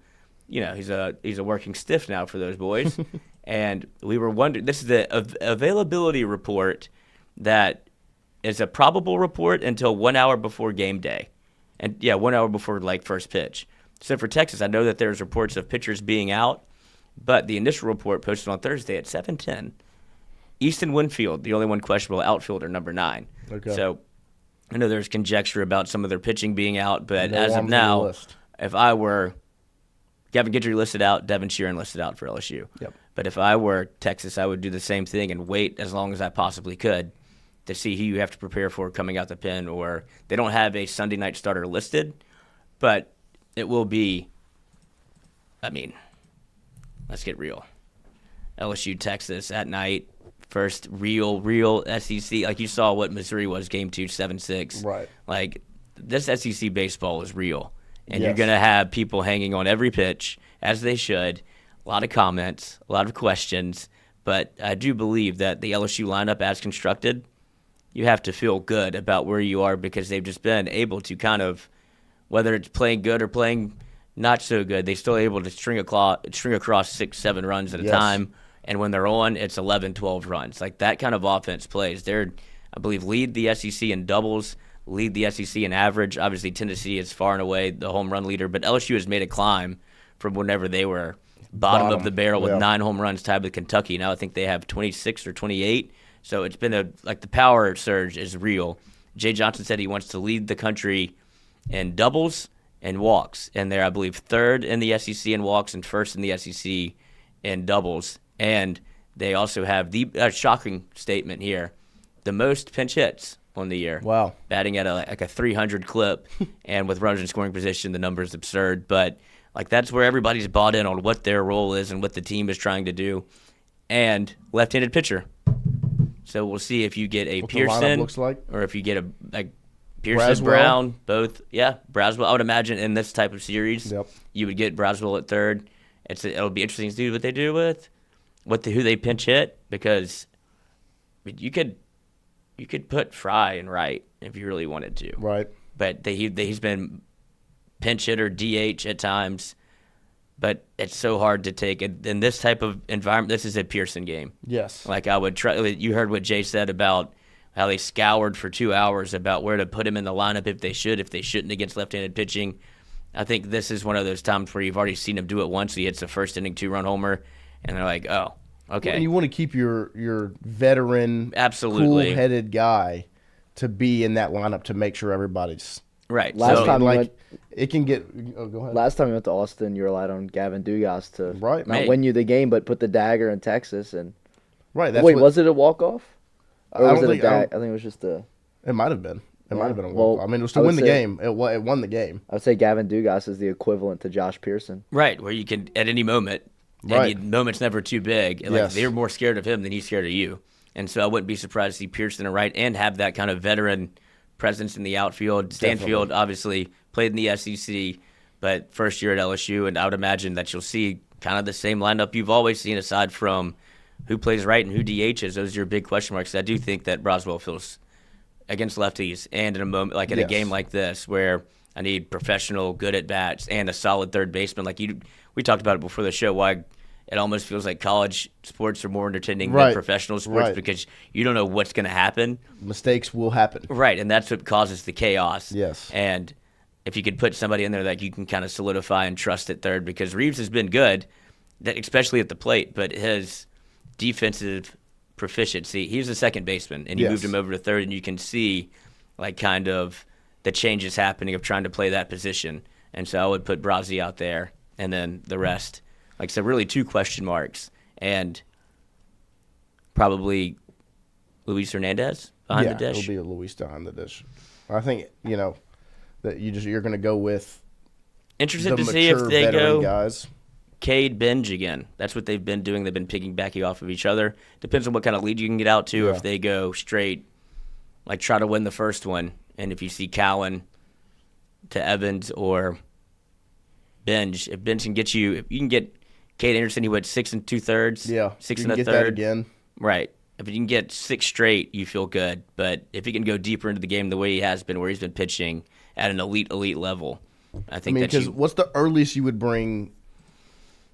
he's a working stiff now for those boys. And we were wondering, this is the availability report that is a probable report until 1 hour before game day. And 1 hour before first pitch. So for Texas, I know that there's reports of pitchers being out, but the initial report posted on Thursday at 7:10. Easton Winfield, the only one questionable outfielder, number 9. Okay. So I know there's conjecture about some of their pitching being out, but as of now, if I were Gavin Guidry listed out, Devin Sheeran listed out for LSU. Yep. But if I were Texas, I would do the same thing and wait as long as I possibly could to see who you have to prepare for coming out the pen. Or they don't have a Sunday night starter listed, but it will be, let's get real. LSU, Texas at night, first real SEC. Like you saw what Missouri was game 2, 7-6. Right. Like this SEC baseball is real. And you're going to have people hanging on every pitch, as they should. A lot of comments, a lot of questions. But I do believe that the LSU lineup as constructed, you have to feel good about where you are because they've just been able to kind of, whether it's playing good or playing not so good, they're still able to string across 6-7 runs at a time. And when they're on, it's 11, 12 runs. Like that kind of offense plays. They're, I believe, lead the SEC in doubles, lead the SEC in average. Obviously, Tennessee is far and away the home run leader, but LSU has made a climb from whenever they were bottom of the barrel with 9 home runs tied with Kentucky. Now I think they have 26 or 28. So it's been the power surge is real. Jay Johnson said he wants to lead the country in doubles and walks, and they're, I believe, 3rd in the SEC in walks and 1st in the SEC in doubles. And they also have the shocking statement here, the most pinch hits on the year. Wow. Batting at a 300 clip, and with runners in scoring position, the number is absurd. But that's where everybody's bought in on what their role is and what the team is trying to do. And left-handed pitcher. So we'll see if you get a what Pearson looks like. Or if you get a Pearson, Braswell. Brown, both. Yeah, Braswell. I would imagine in this type of series, you would get Braswell at 3rd. It'll be interesting to see what they do with who they pinch hit, because you could put Fry in right if you really wanted to. Right. But he's been pinch hitter, DH at times. But it's so hard to take in this type of environment. This is a Pearson game. Yes. Like I would try. You heard what Jay said about how they scoured for 2 hours about where to put him in the lineup if they shouldn't against left-handed pitching. I think this is one of those times where you've already seen him do it once. He hits the first inning 2-run homer, and they're like, oh, okay. And you want to keep your veteran, absolutely cool-headed guy to be in that lineup to make sure everybody's right. Last time it can get. Oh, go ahead. Last time we went to Austin, you relied on Gavin Dugas to not win you the game, but put the dagger in Texas and. Right. Was it a walk-off? Or was it a dag? I think it was just a. It might have been. It might have been a walk-off. I mean, it was to win the game. It won the game. I would say Gavin Dugas is the equivalent to Josh Pearson. Right, where you can at any moment. Right. And the moment's never too big. And they're more scared of him than he's scared of you. And so I wouldn't be surprised to see Pearson right and have that kind of veteran presence in the outfield. Stanfield obviously played in the SEC, but first year at LSU, and I would imagine that you'll see kind of the same lineup you've always seen aside from who plays right and who DHs. Those are your big question marks. I do think that Braswell feels against lefties and in a moment like in a game like this where I need professional, good at bats and a solid third baseman. We talked about it before the show, why it almost feels like college sports are more entertaining Right. than professional sports Right. because you don't know what's going to happen. Mistakes will happen. Right, and that's what causes the chaos. Yes. And if you could put somebody in there that you can kind of solidify and trust at third, because Reeves has been good, especially at the plate, but his defensive proficiency, he's a second baseman, and you Yes. moved him over to third, and you can see like kind of the changes happening of trying to play that position. And so I would put Brazzi out there, and then the rest. Like I said, really 2 question marks, and probably Luis Hernandez behind the dish. It'll be a Luis behind the dish. I think, that you're going to go with Interested the to see if mature they veteran go guys. Cade Benj again. That's what they've been doing. They've been piggybacking off of each other. Depends on what kind of lead you can get out to. Yeah. If they go straight, like try to win the first one, and if you see Cowan to Evans or Benj, if Benj can get you, if you can get Cade Anderson, he went 6 2/3. Yeah, 6 you can 1/3. get that again. Right. If you can get 6 straight, you feel good. But if he can go deeper into the game the way he has been, where he's been pitching at an elite level, I think that because what's the earliest you would bring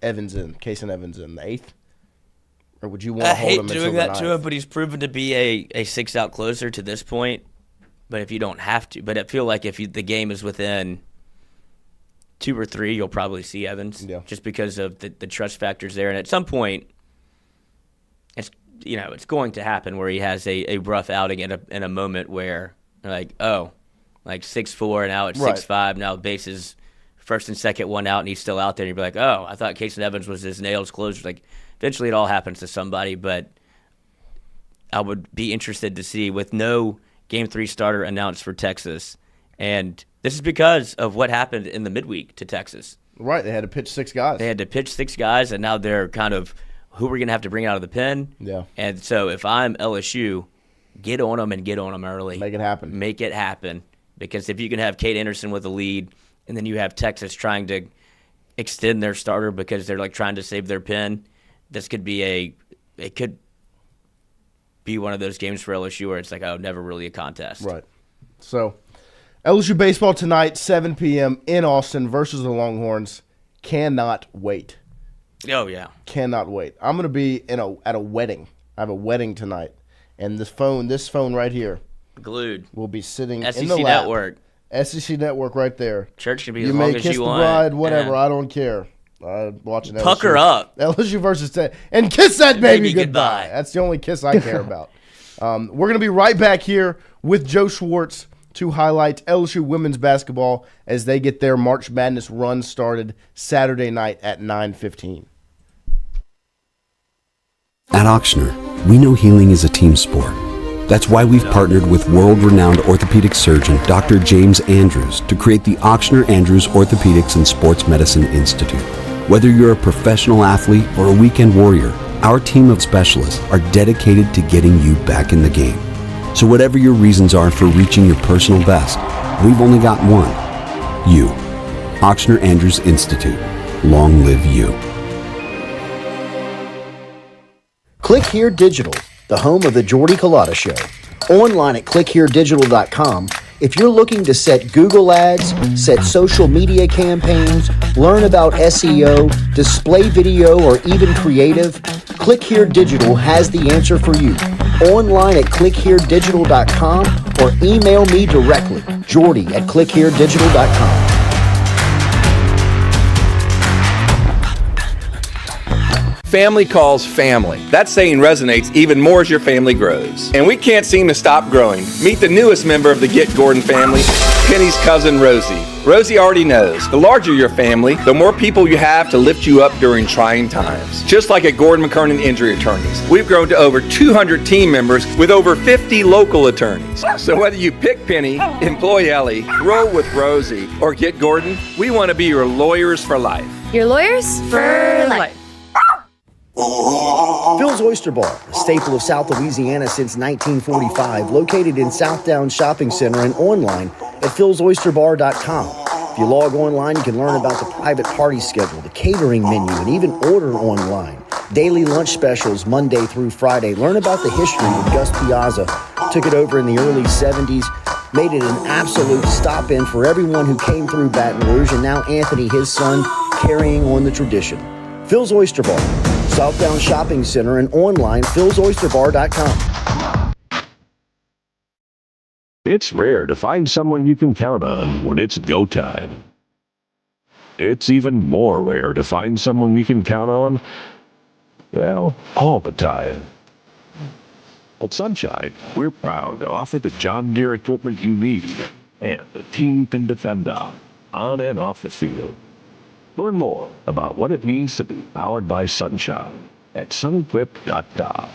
Case and Evans in, the 8th? Or would you want to hold him until the 9th? I hate doing that to him, but he's proven to be a 6-out closer to this point. But if you don't have to, but I feel like if the game is within 2 or 3, you'll probably see Evans, just because of the trust factors there. And at some point, it's going to happen where he has a rough outing in a moment where like 6'4", now it's Right. 6'5", now bases first and second, 1 out, and he's still out there. And you'd be like, oh, I thought Case and Evans was his nails closer. Like eventually, it all happens to somebody. But I would be interested to see, with no Game 3 starter announced for Texas, and this is because of what happened in the midweek to Texas. Right, they had to pitch 6 guys. They had to pitch 6 guys, and now they're kind of, who we're going to have to bring out of the pen. Yeah. And so if I'm LSU, get on them early. Make it happen. Make it happen. Because if you can have Cade Anderson with a lead, and then you have Texas trying to extend their starter because they're like trying to save their pen, this could be it could be one of those games for LSU where it's like, oh, never really a contest. Right. So, LSU baseball tonight, 7 p.m. in Austin versus the Longhorns. Cannot wait. Oh, yeah. Cannot wait. I'm going to be at a wedding. I have a wedding tonight. And this phone right here, glued, will be sitting SEC in the lap. Network. SEC Network right there. Church can be you as long may as kiss you the want. bride, whatever. Yeah. I don't care. Watching LSU. Pucker up. LSU versus Tech. And kiss that baby Baby goodbye. goodbye. That's the only kiss I care about. We're going to be right back here with Joe Schwartz to highlight LSU women's basketball as they get their March Madness run started Saturday night at 9:15. At Auctioner, we know healing is a team sport. That's why we've partnered with world-renowned orthopedic surgeon Dr. James Andrews to create the Auctioner Andrews Orthopedics and Sports Medicine Institute. Whether you're a professional athlete or a weekend warrior, our team of specialists are dedicated to getting you back in the game. So whatever your reasons are for reaching your personal best, we've only got one. You. Auctioner Andrews Institute. Long live you. Click Here Digital, the home of the Jordy Culotta Show. Online at clickheredigital.com. If you're looking to set Google ads, set social media campaigns, learn about SEO, display video, or even creative, Click Here Digital has the answer for you. Online at clickheredigital.com or email me directly, Jordy at clickheredigital.com. Family calls family. That saying resonates even more as your family grows. And we can't seem to stop growing. Meet the newest member of the Get Gordon family, Penny's cousin Rosie. Rosie already knows, the larger your family, the more people you have to lift you up during trying times. Just like at Gordon McKernan Injury Attorneys, we've grown to over 200 team members with over 50 local attorneys. So whether you pick Penny, employ Ellie, roll with Rosie, or Get Gordon, we want to be your lawyers for life. Your lawyers for life. Phil's Oyster Bar, a staple of South Louisiana since 1945, located in Southdown Shopping Center and online at philsoysterbar.com. If you log online, you can learn about the private party schedule, the catering menu, and even order online. Daily lunch specials Monday through Friday. Learn about the history of Gus Piazza. Took it over in the early 70s, made it an absolute stop-in for everyone who came through Baton Rouge, and now Anthony, his son, carrying on the tradition. Phil's Oyster Bar, Southbound Shopping Center, and online philsoysterbar.com. It's rare to find someone you can count on when it's go time. It's even more rare to find someone you can count on, well, all the time. At Sunshine, we're proud to offer the John Deere equipment you need and the team can depend on and off the field. Learn more about what it means to be powered by Sunshine at sunequip.com.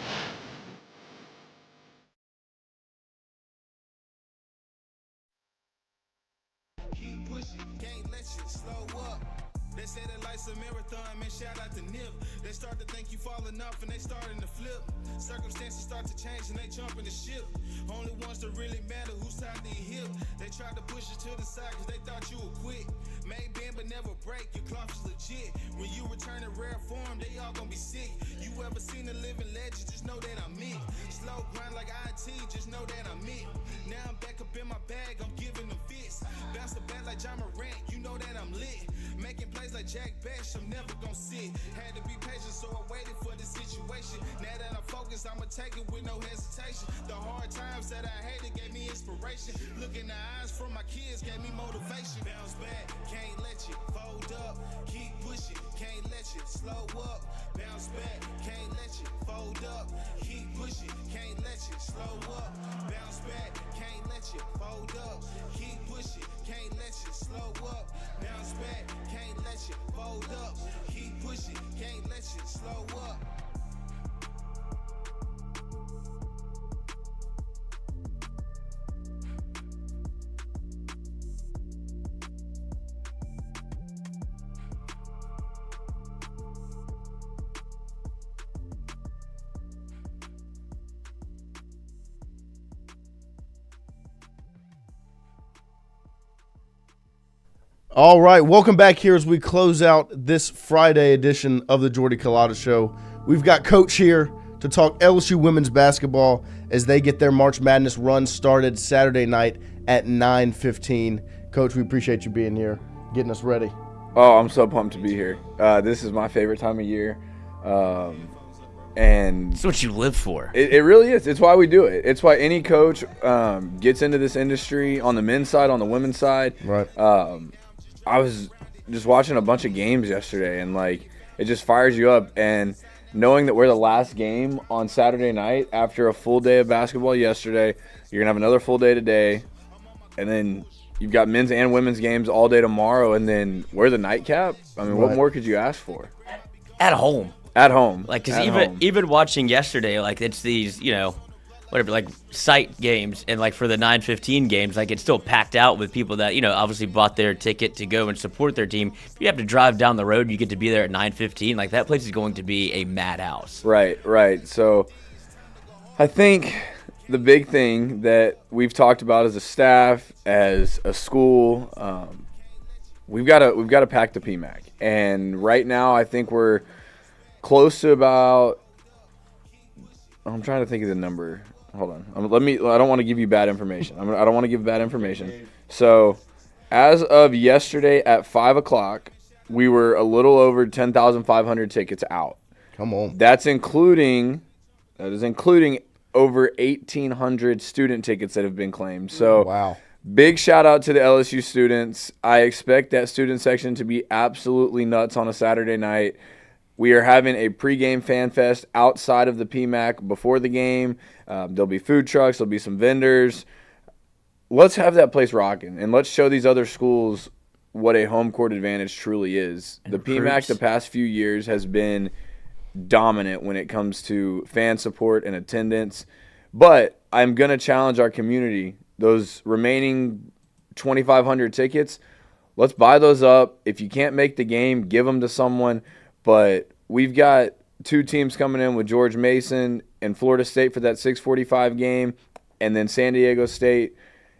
Circumstances start to change and they jump in the ship. Only ones that really matter who's tied to your hip. They tried to push you to the side cause they thought you would quit. May bend but never break, your cloth is legit. When you return in rare form, they all gonna be sick. You ever seen a living legend, just know that I'm it. Slow grind like IT, just know that I'm it. Now I'm back up in my bag, I'm giving them fits. Bounce the bat like John Morant, you know that I'm lit. Making plays like Jack Bash, I'm never gonna sit. Had to be patient, so I waited for the situation. Now that I'm focused, I'ma take it with no hesitation. The hard times that I hated gave me inspiration. Look in the eyes from my kids gave me motivation. Bounce back, can't let you fold up. Keep pushing, can't let you slow up. Bounce back, can't let you fold up. Keep pushing, can't let you slow up. Bounce back, can't let you fold up. Keep pushing, can't let you slow up. Bounce back, can't let you fold up. Keep pushing, can't let you slow up. All right, welcome back here as we close out this Friday edition of the Jordy Culotta Show. We've got Coach here to talk LSU women's basketball as they get their March Madness run started Saturday night at 9:15. Coach, we appreciate you being here, getting us ready. Oh, I'm so pumped to be here. This is my favorite time of year. And it's what you live for. It really is. It's why we do it. It's why any coach gets into this industry on the men's side, on the women's side. Right. I was just watching a bunch of games yesterday, and like it just fires you up. And knowing that we're the last game on Saturday night after a full day of basketball yesterday, you're gonna have another full day today, and then you've got men's and women's games all day tomorrow, and then we're the nightcap. I mean, what more could you ask for? At home. At home. Like, because even watching yesterday, like, it's these, whatever, like, site games, and, like, for the 9:15 games, like, it's still packed out with people that, obviously bought their ticket to go and support their team. If you have to drive down the road, you get to be there at 9:15. Like, that place is going to be a madhouse. Right. So, I think the big thing that we've talked about as a staff, as a school, we've got to pack the PMAC. And right now, I think we're close to about, I'm trying to think of the number. Hold on. I don't want to give you bad information. I don't want to give bad information. So as of yesterday at 5 o'clock, we were a little over 10,500 tickets out. Come on. That is including over 1,800 student tickets that have been claimed. So wow. Big shout out to the LSU students. I expect that student section to be absolutely nuts on a Saturday night. We are having a pregame fan fest outside of the PMAC before the game. There'll be food trucks. There'll be some vendors. Let's have that place rocking, and let's show these other schools what a home court advantage truly is. And the PMAC the past few years has been dominant when it comes to fan support and attendance. But I'm going to challenge our community. Those remaining 2,500 tickets, let's buy those up. If you can't make the game, give them to someone. But we've got two teams coming in with George Mason and Florida State for that 6:45 game, and then San Diego State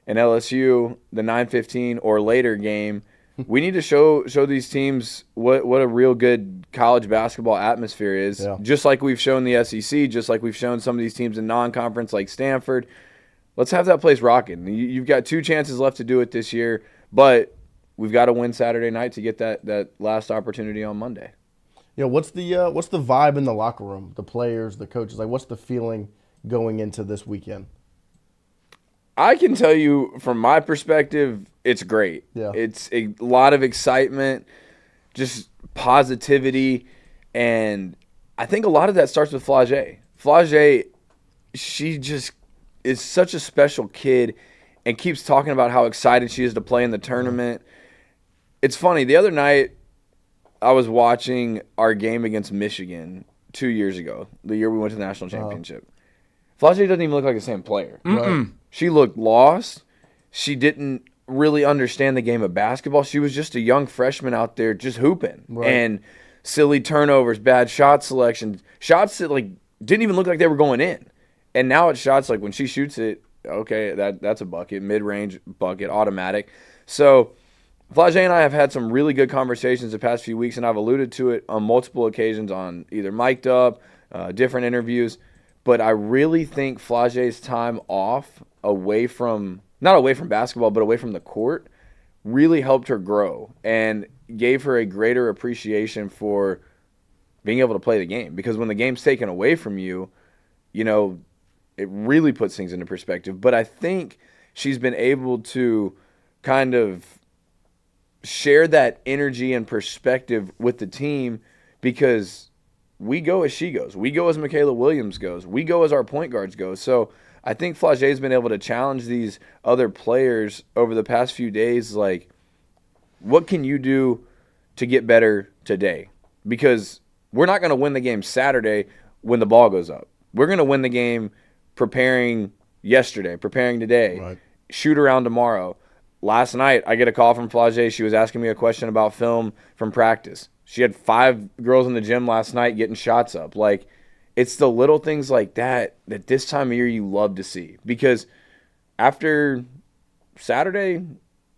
and LSU, the 9:15 or later game. We need to show these teams what a real good college basketball atmosphere is, just like we've shown the SEC, just like we've shown some of these teams in non-conference like Stanford. Let's have that place rocking. You've got two chances left to do it this year, but we've got to win Saturday night to get that last opportunity on Monday. what's the vibe in the locker room, the players, the coaches? Like, what's the feeling going into this weekend? I can tell you from my perspective, it's great. Yeah. It's a lot of excitement, just positivity, and I think a lot of that starts with Flage. Flage, she just is such a special kid and keeps talking about how excited she is to play in the tournament. It's funny. The other night, I was watching our game against Michigan 2 years ago, the year we went to the national championship. Flage doesn't even look like the same player. Mm-mm. She looked lost. She didn't really understand the game of basketball. She was just a young freshman out there just hooping. Right. And silly turnovers, bad shot selection, shots that didn't even look like they were going in. And now it's shots like when she shoots it, okay, that's a bucket, mid-range bucket, automatic. So Flage and I have had some really good conversations the past few weeks, and I've alluded to it on multiple occasions on either mic'd up, different interviews. But I really think Flage's time off not away from basketball, but away from the court, really helped her grow and gave her a greater appreciation for being able to play the game. Because when the game's taken away from you, it really puts things into perspective. But I think she's been able to kind of share that energy and perspective with the team because we go as she goes. We go as Michaela Williams goes. We go as our point guards go. So I think Flage's been able to challenge these other players over the past few days, like, what can you do to get better today? Because we're not going to win the game Saturday when the ball goes up. We're going to win the game preparing yesterday, preparing today, shoot around tomorrow. Last night, I get a call from Flage. She was asking me a question about film from practice. She had 5 girls in the gym last night getting shots up. Like, it's the little things like that this time of year you love to see. Because after Saturday,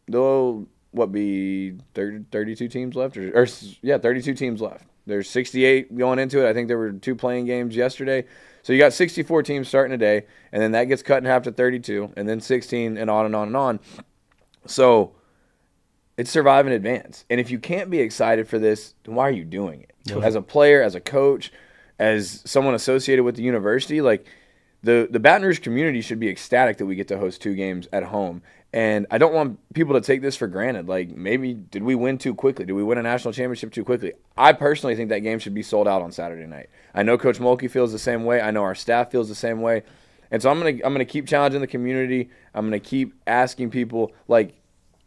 there'll, be 32 teams left? 32 teams left. There's 68 going into it. I think there were 2 playing games yesterday. So you got 64 teams starting today, and then that gets cut in half to 32, and then 16, and on and on and on. So it's survive and advance. And if you can't be excited for this, then why are you doing it? Yeah. As a player, as a coach, as someone associated with the university, like the Baton Rouge community should be ecstatic that we get to host 2 games at home. And I don't want people to take this for granted. Like, maybe did we win too quickly? Did we win a national championship too quickly? I personally think that game should be sold out on Saturday night. I know Coach Mulkey feels the same way. I know our staff feels the same way. And so I'm gonna keep challenging the community. I'm gonna keep asking people, like,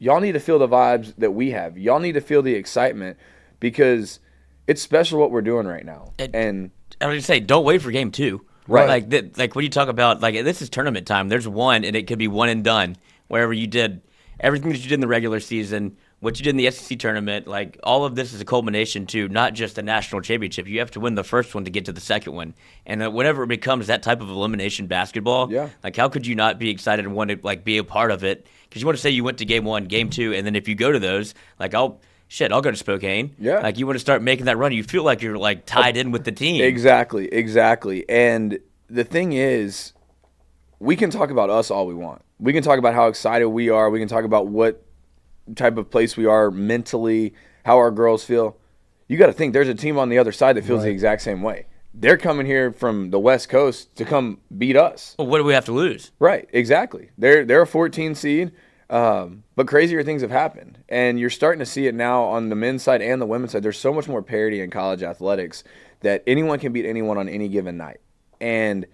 y'all need to feel the vibes that we have. Y'all need to feel the excitement because it's special what we're doing right now. And I would just say, don't wait for game 2. Right. Like when you talk about, like, this is tournament time. There's one, and it could be one and done. Wherever you did everything that you did in the regular season, what you did in the SEC tournament, like, all of this is a culmination to not just a national championship. You have to win the first one to get to the second one. And whenever it becomes that type of elimination basketball, like, how could you not be excited and want to, like, be a part of it? Because you want to say you went to game 1, game 2, and then if you go to those, like, I'll go to Spokane. Yeah. Like, you want to start making that run. You feel like you're, like, tied in with the team. Exactly. And the thing is, we can talk about us all we want. We can talk about how excited we are. We can talk about what type of place we are mentally, how our girls feel. You got to think there's a team on the other side that feels the exact same way. They're coming here from the West Coast to come beat us. Well, what do we have to lose? Right, exactly. They're a 14 seed, but crazier things have happened. And you're starting to see it now on the men's side and the women's side. There's so much more parity in college athletics that anyone can beat anyone on any given night. And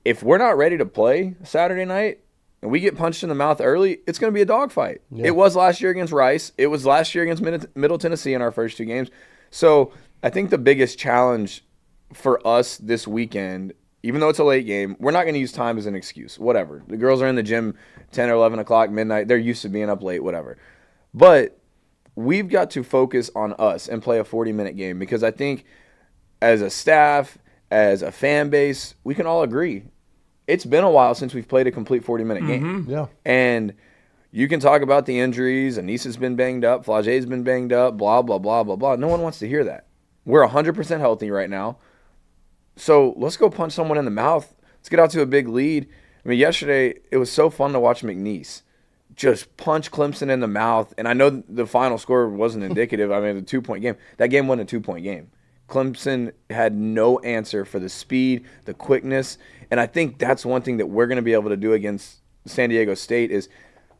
if we're not ready to play Saturday night and we get punched in the mouth early, it's going to be a dogfight. Yeah. It was last year against Rice. It was last year against Middle Tennessee in our first 2 games. So I think the biggest challenge for us this weekend, even though it's a late game, we're not going to use time as an excuse. Whatever. The girls are in the gym 10 or 11 o'clock, midnight. They're used to being up late, whatever. But we've got to focus on us and play a 40-minute game because I think as a staff, as a fan base, we can all agree it's been a while since we've played a complete 40-minute game. Yeah. And you can talk about the injuries. Anissa's been banged up. Flage's been banged up, blah, blah, blah, blah, blah. No one wants to hear that. We're 100% healthy right now. So let's go punch someone in the mouth. Let's get out to a big lead. I mean, yesterday it was so fun to watch McNeese just punch Clemson in the mouth. And I know the final score wasn't indicative. I mean, the 2-point game. That game wasn't a 2-point game. Clemson had no answer for the speed, the quickness, and I think that's one thing that we're going to be able to do against San Diego State is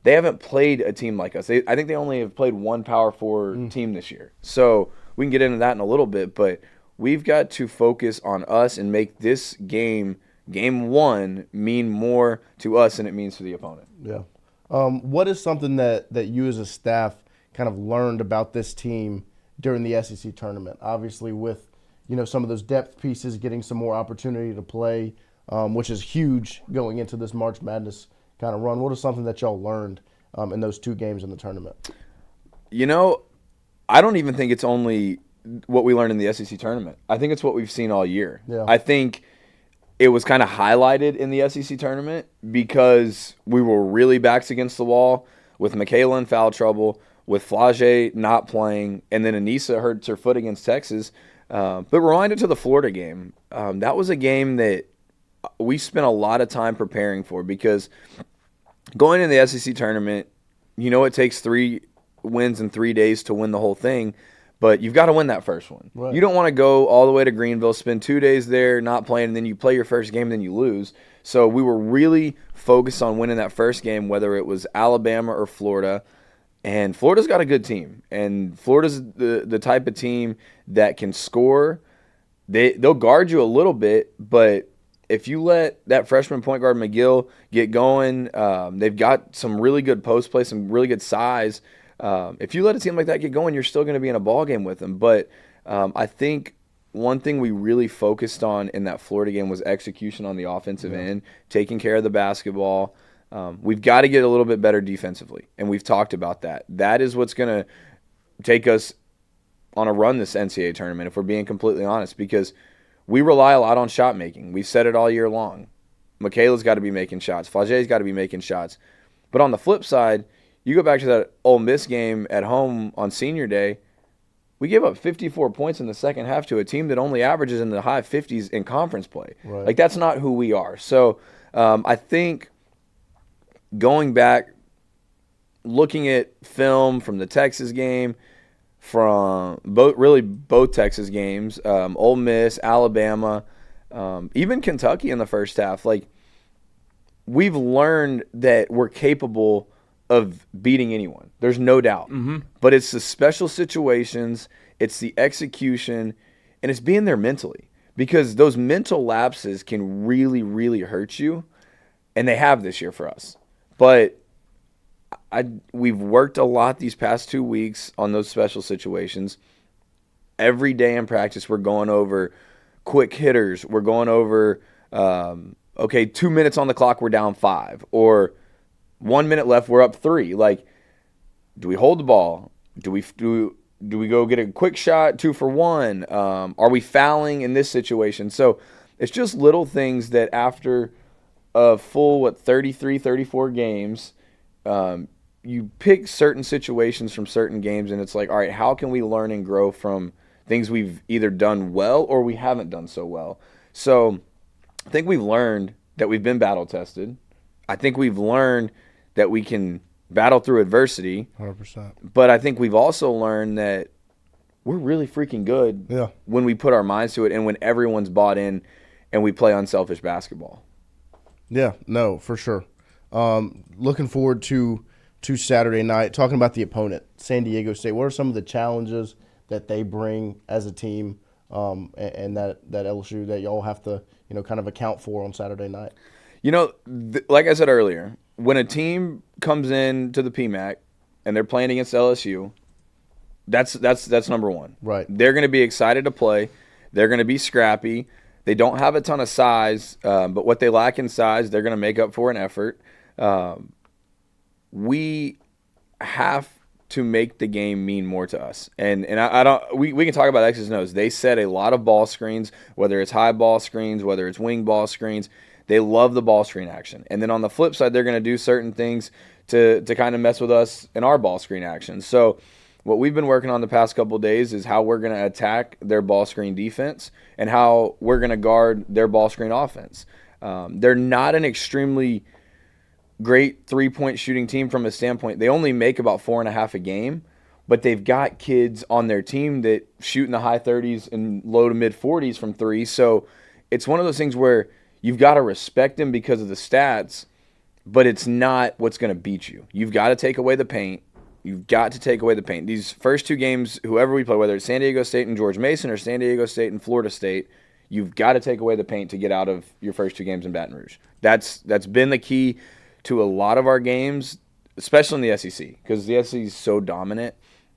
they haven't played a team like us. I think they only have played one Power 4 team this year. So we can get into that in a little bit, but we've got to focus on us and make this game 1, mean more to us than it means to the opponent. Yeah. What is something that you as a staff kind of learned about this team during the SEC tournament? Obviously with, some of those depth pieces getting some more opportunity to play, which is huge going into this March Madness kind of run. What is something that y'all learned in those 2 games in the tournament? I don't even think it's only what we learned in the SEC tournament. I think it's what we've seen all year. Yeah. I think it was kind of highlighted in the SEC tournament because we were really backs against the wall with Michaela in foul trouble, with Flage not playing, and then Anissa hurts her foot against Texas. But reminded to the Florida game, that was a game that we spent a lot of time preparing for because going in the SEC tournament, it takes 3 wins in 3 days to win the whole thing, but you've got to win that first one. Right. You don't want to go all the way to Greenville, spend 2 days there not playing, and then you play your first game and then you lose. So we were really focused on winning that first game, whether it was Alabama or Florida. And Florida's got a good team, and Florida's the type of team that can score. They'll guard you a little bit, but if you let that freshman point guard McGill get going, they've got some really good post play, some really good size. If you let a team like that get going, you're still going to be in a ball game with them. But I think one thing we really focused on in that Florida game was execution on the offensive end, taking care of the basketball. We've got to get a little bit better defensively, and we've talked about that. That is what's going to take us on a run this NCAA tournament, if we're being completely honest, because we rely a lot on shot making. We've said it all year long. Michaela's got to be making shots. Flage's got to be making shots. But on the flip side, you go back to that Ole Miss game at home on Senior Day, we gave up 54 points in the second half to a team that only averages in the high 50s in conference play. Right. Like, that's not who we are. So I think going back, looking at film from the Texas game, from both Texas games, Ole Miss, Alabama, even Kentucky in the first half, like, we've learned that we're capable of beating anyone. There's no doubt. Mm-hmm. But it's the special situations, it's the execution, and it's being there mentally. Because those mental lapses can really, really hurt you, and they have this year for us. But we've worked a lot these past 2 weeks on those special situations. Every day in practice, we're going over quick hitters. We're going over, 2 minutes on the clock, we're down 5. Or 1 minute left, we're up 3. Like, do we hold the ball? Do we go get a quick shot, 2 for 1? Are we fouling in this situation? So it's just little things that after a full, 33, 34 games, you pick certain situations from certain games, and it's like, all right, how can we learn and grow from things we've either done well or we haven't done so well? So I think we've learned that we've been battle-tested. I think we've learned that we can battle through adversity. 100%. But I think we've also learned that we're really freaking good when we put our minds to it and when everyone's bought in and we play unselfish basketball. Yeah, no, for sure. Looking forward to Saturday night. Talking about the opponent, San Diego State. What are some of the challenges that they bring as a team, and that LSU that y'all have to kind of account for on Saturday night? Like I said earlier, when a team comes in to the PMAC and they're playing against LSU, that's number one. Right. They're going to be excited to play. They're going to be scrappy. They don't have a ton of size, but what they lack in size, they're going to make up for in effort. We have to make the game mean more to us. And I don't. We can talk about X's and O's. They set a lot of ball screens, whether it's high ball screens, whether it's wing ball screens. They love the ball screen action. And then on the flip side, they're going to do certain things to kind of mess with us in our ball screen action. So what we've been working on the past couple of days is how we're going to attack their ball screen defense and how we're going to guard their ball screen offense. They're not an extremely great three-point shooting team from a standpoint. They only make about 4.5 a game, but they've got kids on their team that shoot in the high 30s and low to mid 40s from three. So it's one of those things where you've got to respect them because of the stats, but it's not what's going to beat you. You've got to take away the paint. You've got to take away the paint. These first two games, whoever we play, whether it's San Diego State and George Mason or San Diego State and Florida State, you've got to take away the paint to get out of your first two games in Baton Rouge. That's been the key to a lot of our games, especially in the SEC, because the SEC is so dominant.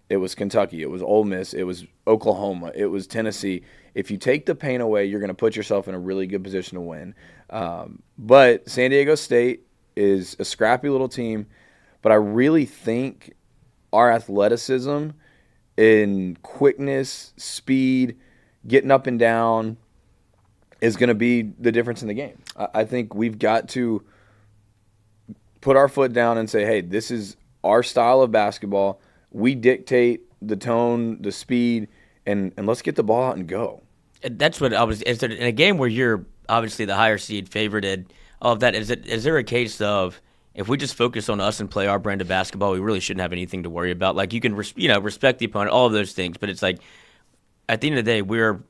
It was Kentucky. It was Ole Miss. It was Oklahoma. It was Tennessee. If you take the paint away, you're going to put yourself in a really good position to win. But San Diego State is a scrappy little team, but I really think our athleticism in quickness, speed, getting up and down is going to be the difference in the game. I think we've got to put our foot down and say, hey, this is our style of basketball. We dictate the tone, the speed, and let's get the ball out and go. That's what I was. Is there, in a game where you're obviously the higher seed, favorited, all of that, is there a case of if we just focus on us and play our brand of basketball, we really shouldn't have anything to worry about? Like, you can respect the opponent, all of those things, but it's like at the end of the day, we're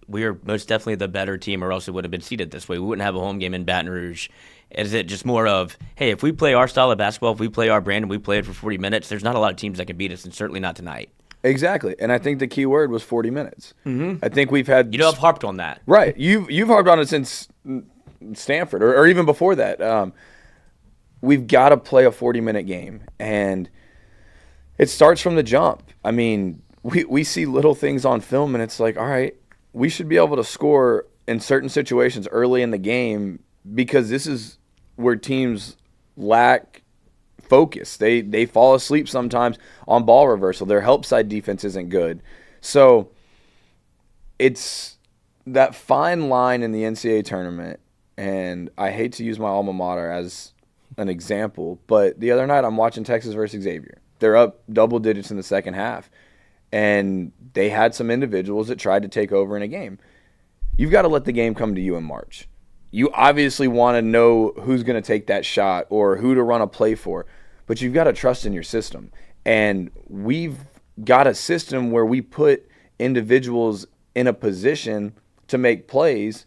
most definitely the better team, or else it would have been seeded this way. We wouldn't have a home game in Baton Rouge. Is it just more of, hey, if we play our style of basketball, if we play our brand and we play it for 40 minutes, there's not a lot of teams that can beat us, and certainly not tonight. Exactly, and I think the key word was 40 minutes. Mm-hmm. I think we've had... I've harped on that. Right. You've harped on it since Stanford, or even before that. We've got to play a 40-minute game, and it starts from the jump. I mean, we see little things on film, and it's like, all right, we should be able to score in certain situations early in the game, because this is where teams lack focus. They fall asleep sometimes on ball reversal. Their help side defense isn't good. So it's that fine line in the NCAA tournament, and I hate to use my alma mater as an example, but the other night I'm watching Texas versus Xavier. They're up double digits in the second half, and they had some individuals that tried to take over in a game. You've got to let the game come to you in March. You obviously want to know who's going to take that shot or who to run a play for, but you've got to trust in your system. And we've got a system where we put individuals in a position to make plays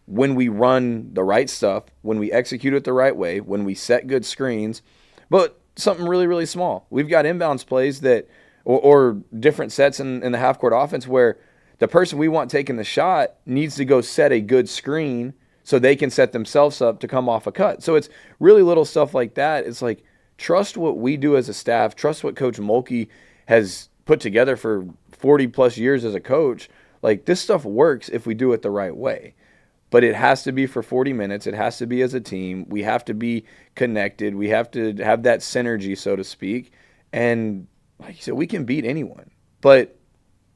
when we run the right stuff, when we execute it the right way, when we set good screens, but something really, really small. We've got inbounds plays that, or different sets in the half-court offense where the person we want taking the shot needs to go set a good screen so they can set themselves up to come off a cut. So it's really little stuff like that. It's like, trust what we do as a staff. Trust what Coach Mulkey has put together for 40-plus years as a coach. Like, this stuff works if we do it the right way. But it has to be for 40 minutes. It has to be as a team. We have to be connected. We have to have that synergy, so to speak. And like you said, we can beat anyone. But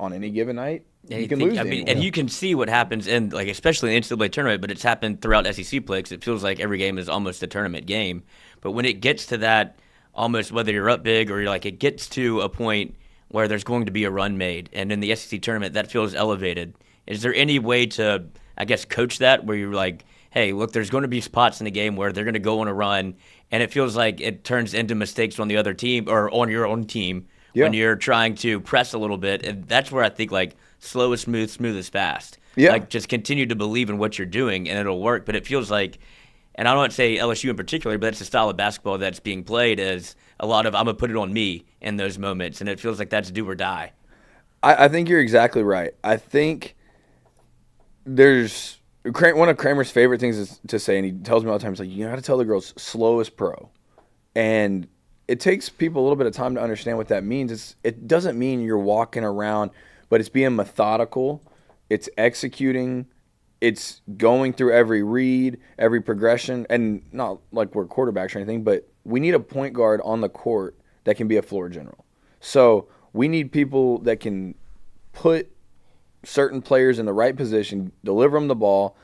on any given night, you can lose to anyone. And you can see what happens in, like, especially in the NCAA tournament, but it's happened throughout SEC play because it feels like every game is almost a tournament game. But when it gets to that, almost whether you're up big or you're like, it gets to a point where there's going to be a run made, and in the SEC tournament, that feels elevated. Is there any way to, I guess, coach that where you're like, hey, look, there's going to be spots in the game where they're going to go on a run, and it feels like it turns into mistakes on the other team or on your own team when you're trying to press a little bit. And that's where I think, like, slow is smooth, smooth is fast. Yeah. Like, just continue to believe in what you're doing, and it'll work. But it feels like, and I don't want to say LSU in particular, but it's the style of basketball that's being played as a lot of, I'm going to put it on me in those moments, and it feels like that's do or die. I think you're exactly right. I think there's one of Kramer's favorite things is to say, and he tells me all the time, he's like, you got to tell the girls slow is pro. And it takes people a little bit of time to understand what that means. It doesn't mean you're walking around, but it's being methodical. It's executing. It's going through every read, every progression, and not like we're quarterbacks or anything, but we need a point guard on the court that can be a floor general. So we need people that can put certain players in the right position, deliver them the ball,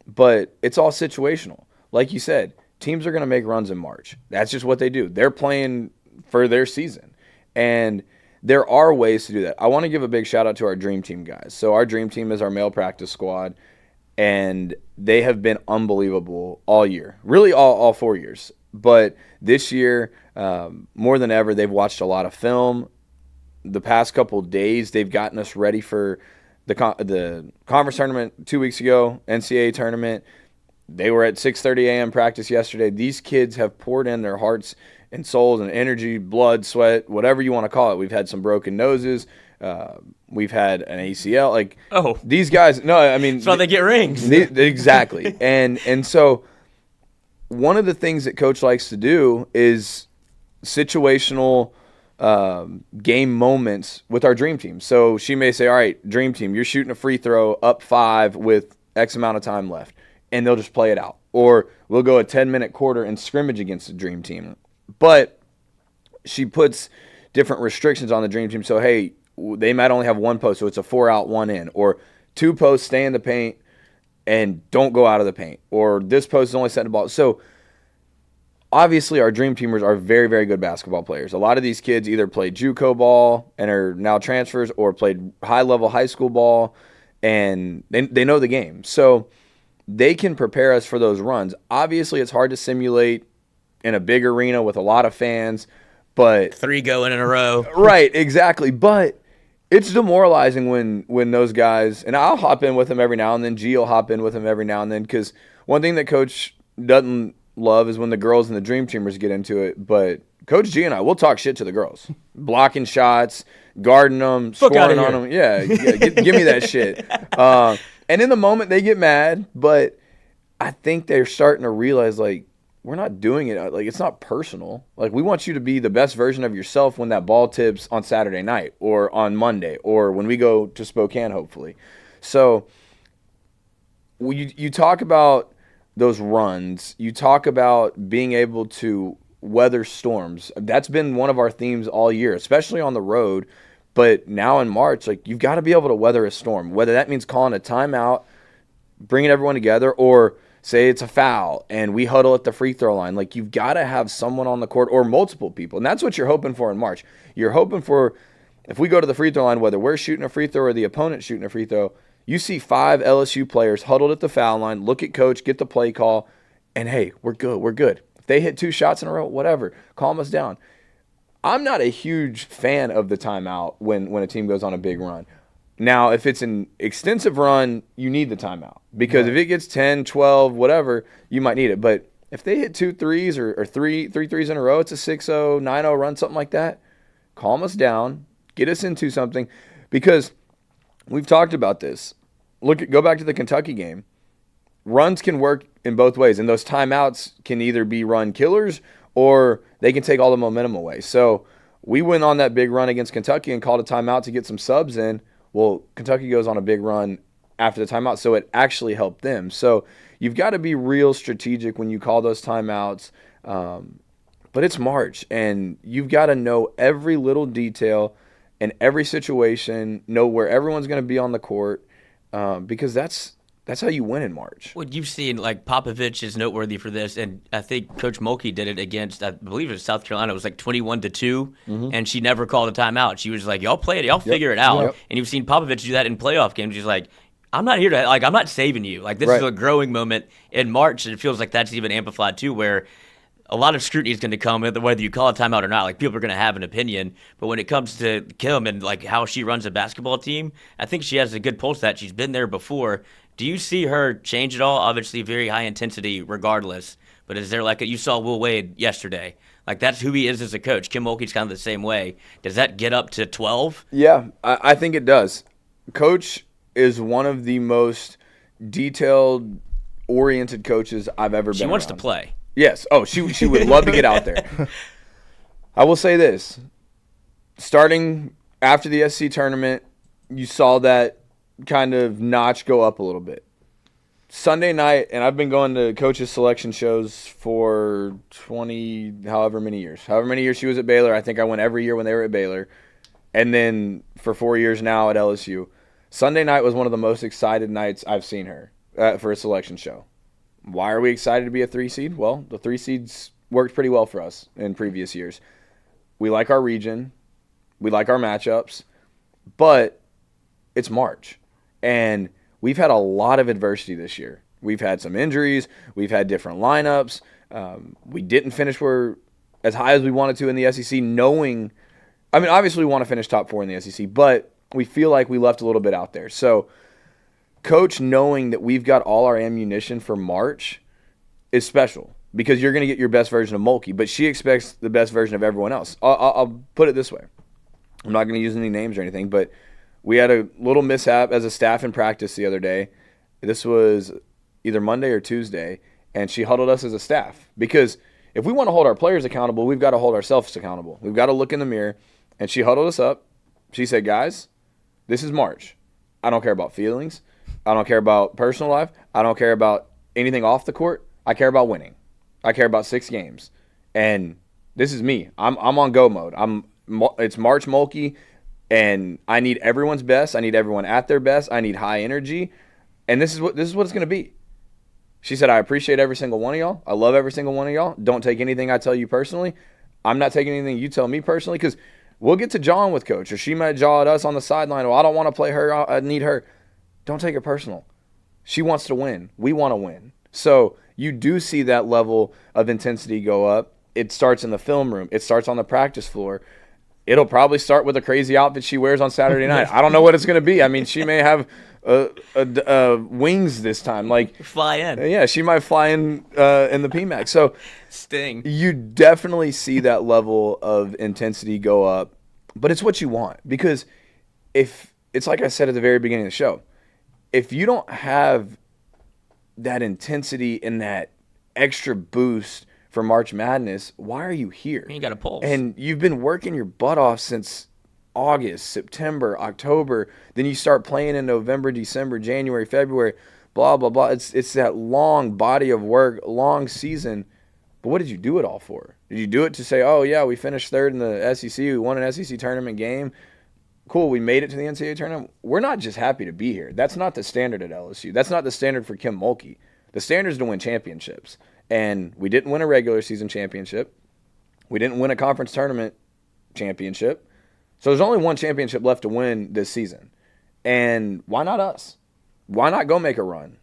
but it's all situational. Like you said, teams are going to make runs in March. That's just what they do. They're playing for their season. And there are ways to do that. I want to give a big shout out to our Dream Team guys. So our Dream Team is our male practice squad. and they have been unbelievable all year, really all 4 years. But this year, more than ever, they've watched a lot of film. The past couple of days, they've gotten us ready for the conference tournament 2 weeks ago, NCAA tournament. They were at 6:30 a.m. practice yesterday. These kids have poured in their hearts and souls and energy, blood, sweat, whatever you want to call it. We've had some broken noses. We've had an ACL. Like, these guys, no, I mean. That's why they get rings. Exactly. And so one of the things that Coach likes to do is situational game moments with our dream team. So she may say, all right, dream team, you're shooting a free throw up 5 with X amount of time left. And they'll just play it out. Or we'll go a 10-minute quarter and scrimmage against the dream team. But she puts different restrictions on the dream team. So, hey, they might only have 1 post, so it's a 4-out, 1 in. Or 2 posts, stay in the paint and don't go out of the paint. Or this post is only setting the ball. So, obviously, our dream teamers are very, very good basketball players. A lot of these kids either played JUCO ball and are now transfers, or played high-level high school ball, and they know the game. So, they can prepare us for those runs. Obviously, it's hard to simulate in a big arena with a lot of fans, but 3 going in a row. Right, exactly. But it's demoralizing when those guys, and I'll hop in with them every now and then. G will hop in with them every now and then, because one thing that Coach doesn't love is when the girls and the dream teamers get into it. But Coach G and I, we'll talk shit to the girls, blocking shots, guarding them, scoring on them. Yeah, give me that shit. And in the moment, they get mad, but I think they're starting to realize, like, we're not doing it. Like, it's not personal. Like, we want you to be the best version of yourself when that ball tips on Saturday night or on Monday or when we go to Spokane, hopefully. So you talk about those runs. You talk about being able to weather storms. That's been one of our themes all year, especially on the road. But now in March, like, you've got to be able to weather a storm, whether that means calling a timeout, bringing everyone together, or say it's a foul and we huddle at the free throw line. Like, you've got to have someone on the court or multiple people. And that's what you're hoping for in March. You're hoping for, if we go to the free throw line, whether we're shooting a free throw or the opponent shooting a free throw, you see 5 LSU players huddled at the foul line, look at coach, get the play call, and hey, we're good. We're good. If they hit 2 shots in a row, whatever, calm us down. I'm not a huge fan of the timeout when a team goes on a big run. Now, if it's an extensive run, you need the timeout. Because if it gets 10, 12, whatever, you might need it. But if they hit 2 threes or three threes in a row, it's a 6-0, 9-0 run, something like that, calm us down, get us into something. Because we've talked about this. Go back to the Kentucky game. Runs can work in both ways. And those timeouts can either be run killers or they can take all the momentum away. So we went on that big run against Kentucky and called a timeout to get some subs in. Well, Kentucky goes on a big run after the timeout, so it actually helped them. So you've got to be real strategic when you call those timeouts. But it's March, and you've got to know every little detail and every situation, know where everyone's going to be on the court, because that's how you win in March. Well, you've seen, like, Popovich is noteworthy for this, and I think Coach Mulkey did it against, I believe it was South Carolina. It was like 21-2, and she never called a timeout. She was like, y'all play it, y'all figure it out. Yep. And you've seen Popovich do that in playoff games. She's like, I'm not here to, like, I'm not saving you. Like, this is a growing moment in March, and it feels like that's even amplified too, where a lot of scrutiny is going to come whether you call a timeout or not. Like, people are going to have an opinion, but when it comes to Kim and, like, how she runs a basketball team, I think she has a good pulse that she's been there before. Do you see her change at all? Obviously, very high intensity regardless. But is there, like, you saw Will Wade yesterday. Like, that's who he is as a coach. Kim Mulkey's kind of the same way. Does that get up to 12? Yeah, I think it does. Coach is one of the most detailed-oriented coaches I've ever been around. She wants to play. Yes. Oh, she would love to get out there. I will say this. Starting after the SC tournament, you saw that kind of notch go up a little bit. Sunday night, and I've been going to coaches selection shows for 20, however many years she was at Baylor. I think I went every year when they were at Baylor. And then for 4 years now at LSU. Sunday night was one of the most excited nights I've seen her for a selection show. Why are we excited to be a 3 seed? Well, the 3 seeds worked pretty well for us in previous years. We like our region. We like our matchups. But it's March. And we've had a lot of adversity this year. We've had some injuries. We've had different lineups. We didn't finish as high as we wanted to in the SEC, knowing – I mean, obviously we want to finish top 4 in the SEC, but we feel like we left a little bit out there. So Coach knowing that we've got all our ammunition for March is special because you're going to get your best version of Mulkey, but she expects the best version of everyone else. I'll put it this way. I'm not going to use any names or anything, but we had a little mishap as a staff in practice the other day. This was either Monday or Tuesday, and she huddled us as a staff because if we want to hold our players accountable, we've got to hold ourselves accountable. We've got to look in the mirror, and she huddled us up. She said, guys, this is March. I don't care about feelings. I don't care about personal life. I don't care about anything off the court. I care about winning. I care about 6 games. And this is me. I'm on go mode. It's March Mulkey, and I need everyone's best. I need everyone at their best. I need high energy. And this is what it's going to be. She said, I appreciate every single one of y'all. I love every single one of y'all. Don't take anything I tell you personally. I'm not taking anything you tell me personally because we'll get to jawing with Coach, or she might jaw at us on the sideline. Well, I don't want to play her. I need her. Don't take it personal. She wants to win. We want to win. So you do see that level of intensity go up. It starts in the film room. It starts on the practice floor. It'll probably start with a crazy outfit she wears on Saturday night. I don't know what it's going to be. I mean, she may have wings this time. Like fly in. Yeah, she might fly in the PMAC. So sting. You definitely see that level of intensity go up, but it's what you want because if it's like I said at the very beginning of the show, if you don't have that intensity and that extra boost for March Madness, why are you here? You got a pulse. And you've been working your butt off since August, September, October. Then you start playing in November, December, January, February, blah, blah, blah. It's that long body of work, long season. But what did you do it all for? Did you do it to say, oh, yeah, we finished third in the SEC. We won an SEC tournament game. Cool, we made it to the NCAA tournament. We're not just happy to be here. That's not the standard at LSU. That's not the standard for Kim Mulkey. The standard is to win championships. And we didn't win a regular season championship. We didn't win a conference tournament championship. So there's only one championship left to win this season. And why not us? Why not go make a run?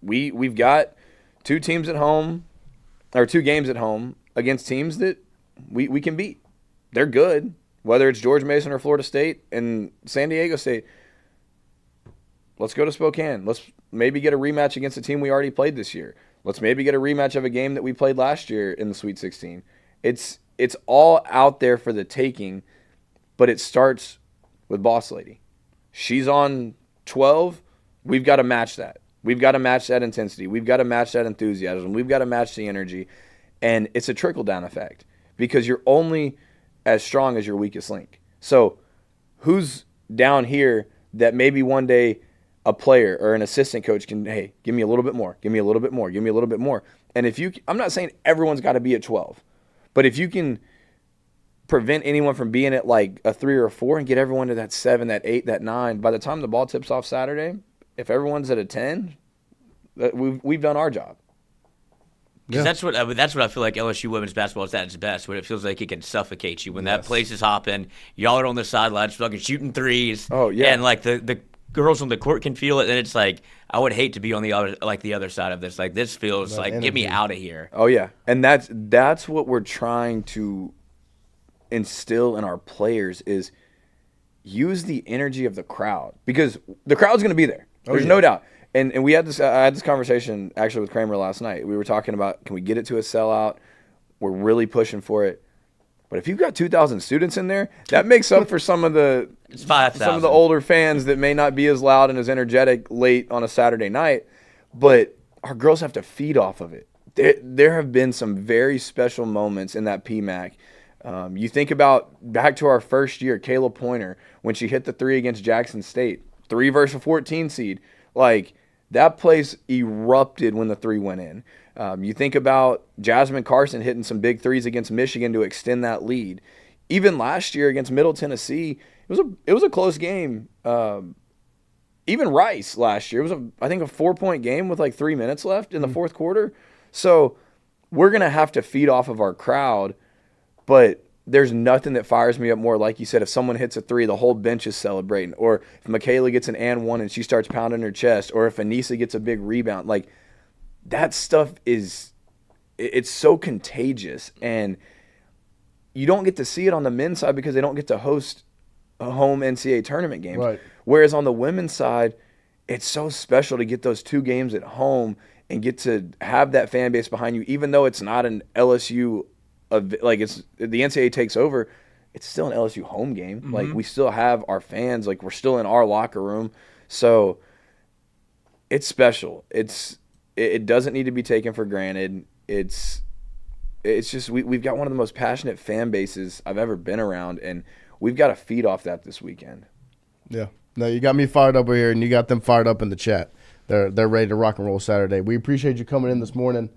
We've got 2 teams at home, or 2 games at home against teams that we can beat. They're good, whether it's George Mason or Florida State and San Diego State. Let's go to Spokane. Let's maybe get a rematch against a team we already played this year. Let's maybe get a rematch of a game that we played last year in the Sweet 16. It's all out there for the taking, but it starts with Boss Lady. She's on 12. We've got to match that. We've got to match that intensity. We've got to match that enthusiasm. We've got to match the energy. And it's a trickle-down effect because you're only as strong as your weakest link. So who's down here that maybe one day a player or an assistant coach can, hey, give me a little bit more, give me a little bit more, give me a little bit more. And if you, I'm not saying everyone's got to be at 12, but if you can prevent anyone from being at like a 3 or a 4 and get everyone to that 7, that 8, that 9, by the time the ball tips off Saturday, if everyone's at a 10, we've done our job. Because that's what I feel like LSU women's basketball is at its best, when it feels like it can suffocate you. When that place is hopping, y'all are on the sidelines fucking shooting threes. Oh, yeah. And like the girls on the court can feel it, and it's like, I would hate to be on the other side of this. Like, this feels like, get me out of here. Oh, yeah. And that's what we're trying to instill in our players is use the energy of the crowd. Because the crowd's going to be there. There's no doubt. And we had this. I had this conversation actually with Kramer last night. We were talking about, can we get it to a sellout? We're really pushing for it. But if you've got 2,000 students in there, that makes up for some of the 5,000. Some of the older fans that may not be as loud and as energetic late on a Saturday night. But our girls have to feed off of it. There have been some very special moments in that PMAC. You think about back to our first year, Kayla Pointer, when she hit the 3 against Jackson State, 3 versus a 14 seed. Like, that place erupted when the 3 went in. You think about Jasmine Carson hitting some big 3s against Michigan to extend that lead. Even last year against Middle Tennessee, it was a close game. Even Rice last year, it was I think a 4-point game with like 3 minutes left in the fourth quarter. So we're gonna have to feed off of our crowd, but there's nothing that fires me up more. Like you said, if someone hits a three, the whole bench is celebrating. Or if Michaela gets an and one and she starts pounding her chest. Or if Anissa gets a big rebound. Like, that stuff it's so contagious. And you don't get to see it on the men's side because they don't get to host a home NCAA tournament game. Right. Whereas on the women's side, it's so special to get those 2 games at home and get to have that fan base behind you, even though it's not an LSU, like it's the NCAA takes over, it's still an LSU home game. Mm-hmm. Like, we still have our fans, like, we're still in our locker room. So it's special. It doesn't need to be taken for granted. It's just we've got one of the most passionate fan bases I've ever been around, and we've got to feed off that this weekend. Yeah. No, you got me fired up over here, and you got them fired up in the chat. They're ready to rock and roll Saturday. We appreciate you coming in this morning.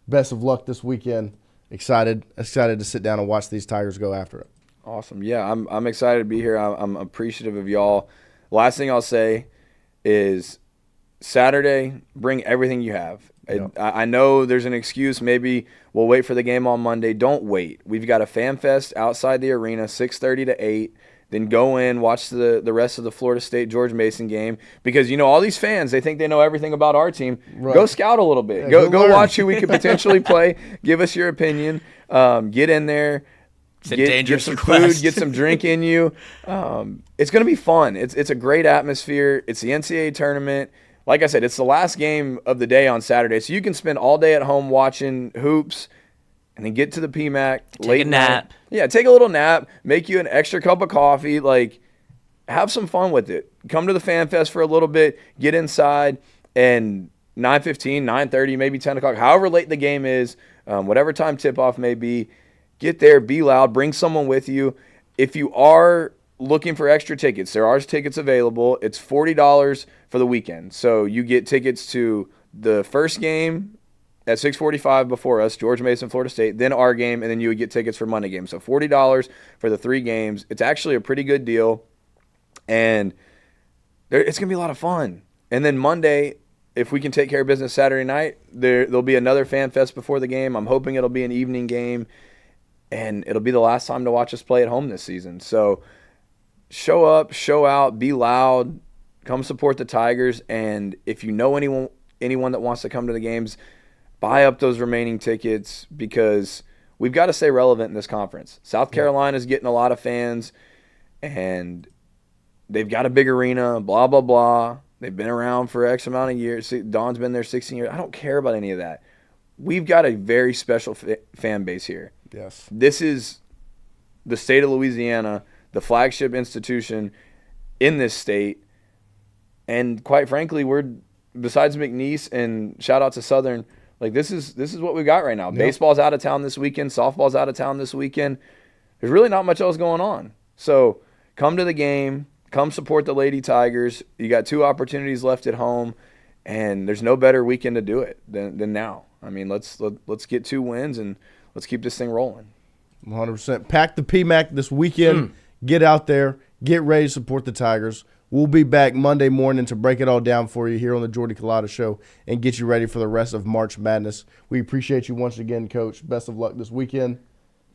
Best of luck this weekend. Excited to sit down and watch these Tigers go after it. Awesome. Yeah, I'm excited to be here. I'm appreciative of y'all. Last thing I'll say is Saturday, bring everything you have. Yep. I know there's an excuse. Maybe we'll wait for the game on Monday. Don't wait. We've got a fan fest outside the arena, 6:30 to 8. Then go in, watch the rest of the Florida State-George Mason game. Because, all these fans, they think they know everything about our team. Right. Go scout a little bit. Yeah, go watch who we could potentially play. Give us your opinion. Get in there. Get some food, get some drink in you. It's going to be fun. It's a great atmosphere. It's the NCAA tournament. Like I said, it's the last game of the day on Saturday. So you can spend all day at home watching hoops and then get to the PMAC. Take a nap. Yeah, take a little nap. Make you an extra cup of coffee. Like, have some fun with it. Come to the Fan Fest for a little bit. Get inside. And 9:15, 9:30, maybe 10 o'clock, however late the game is, whatever time tip-off may be, get there, be loud, bring someone with you. If you are looking for extra tickets, there are tickets available. It's $40 for the weekend. So you get tickets to the first game at 6:45 before us, George Mason, Florida State, then our game, and then you would get tickets for Monday game. So $40 for the 3 games. It's actually a pretty good deal, and it's going to be a lot of fun. And then Monday, if we can take care of business Saturday night, there'll be another fan fest before the game. I'm hoping it'll be an evening game, and it'll be the last time to watch us play at home this season. So show up, show out, be loud, come support the Tigers, and if you know anyone that wants to come to the games, buy up those remaining tickets because we've got to stay relevant in this conference. South Carolina's getting a lot of fans, and they've got a big arena, blah, blah, blah. They've been around for X amount of years. Dawn's been there 16 years. I don't care about any of that. We've got a very special fan base here. Yes. This is the state of Louisiana, the flagship institution in this state. And quite frankly, we're, besides McNeese and shout out to Southern, like this is what we got right now. Yep. Baseball's out of town this weekend. Softball's out of town this weekend. There's really not much else going on. So come to the game. Come support the Lady Tigers. You got 2 opportunities left at home, and there's no better weekend to do it than now. I mean, let's get 2 wins and let's keep this thing rolling. 100%. Pack the PMAC this weekend. Get out there. Get ready to support the Tigers. We'll be back Monday morning to break it all down for you here on the Jordy Culotta Show and get you ready for the rest of March Madness. We appreciate you once again, Coach. Best of luck this weekend.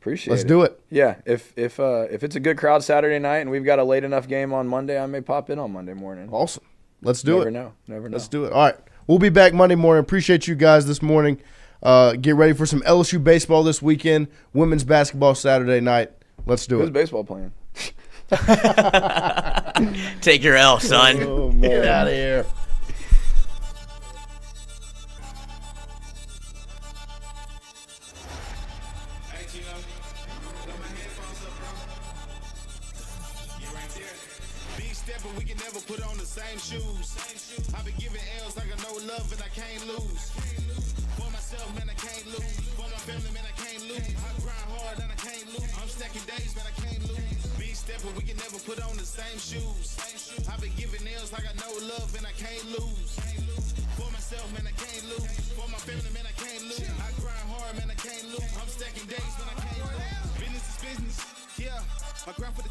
Appreciate it. Let's do it. Yeah, if it's a good crowd Saturday night and we've got a late enough game on Monday, I may pop in on Monday morning. Awesome. Let's do it. Never know. Let's do it. All right. We'll be back Monday morning. Appreciate you guys this morning. Get ready for some LSU baseball this weekend. Women's basketball Saturday night. Let's do Who's it. baseball playing? Take your L, son. Oh, get out of here. I've been giving L's like I know love and I can't lose. For myself, man, I can't lose. For my family, man, I can't lose. I grind hard and I can't lose. I'm stacking days, man, I can't lose. Big stepper, we can never put on the same shoes. I've been giving L's like I know love and I can't lose. For myself, man, I can't lose. For my family, man, I can't lose. I grind hard, man, I can't lose. I'm stacking days, man, I can't lose. Business is business, yeah. I grind for the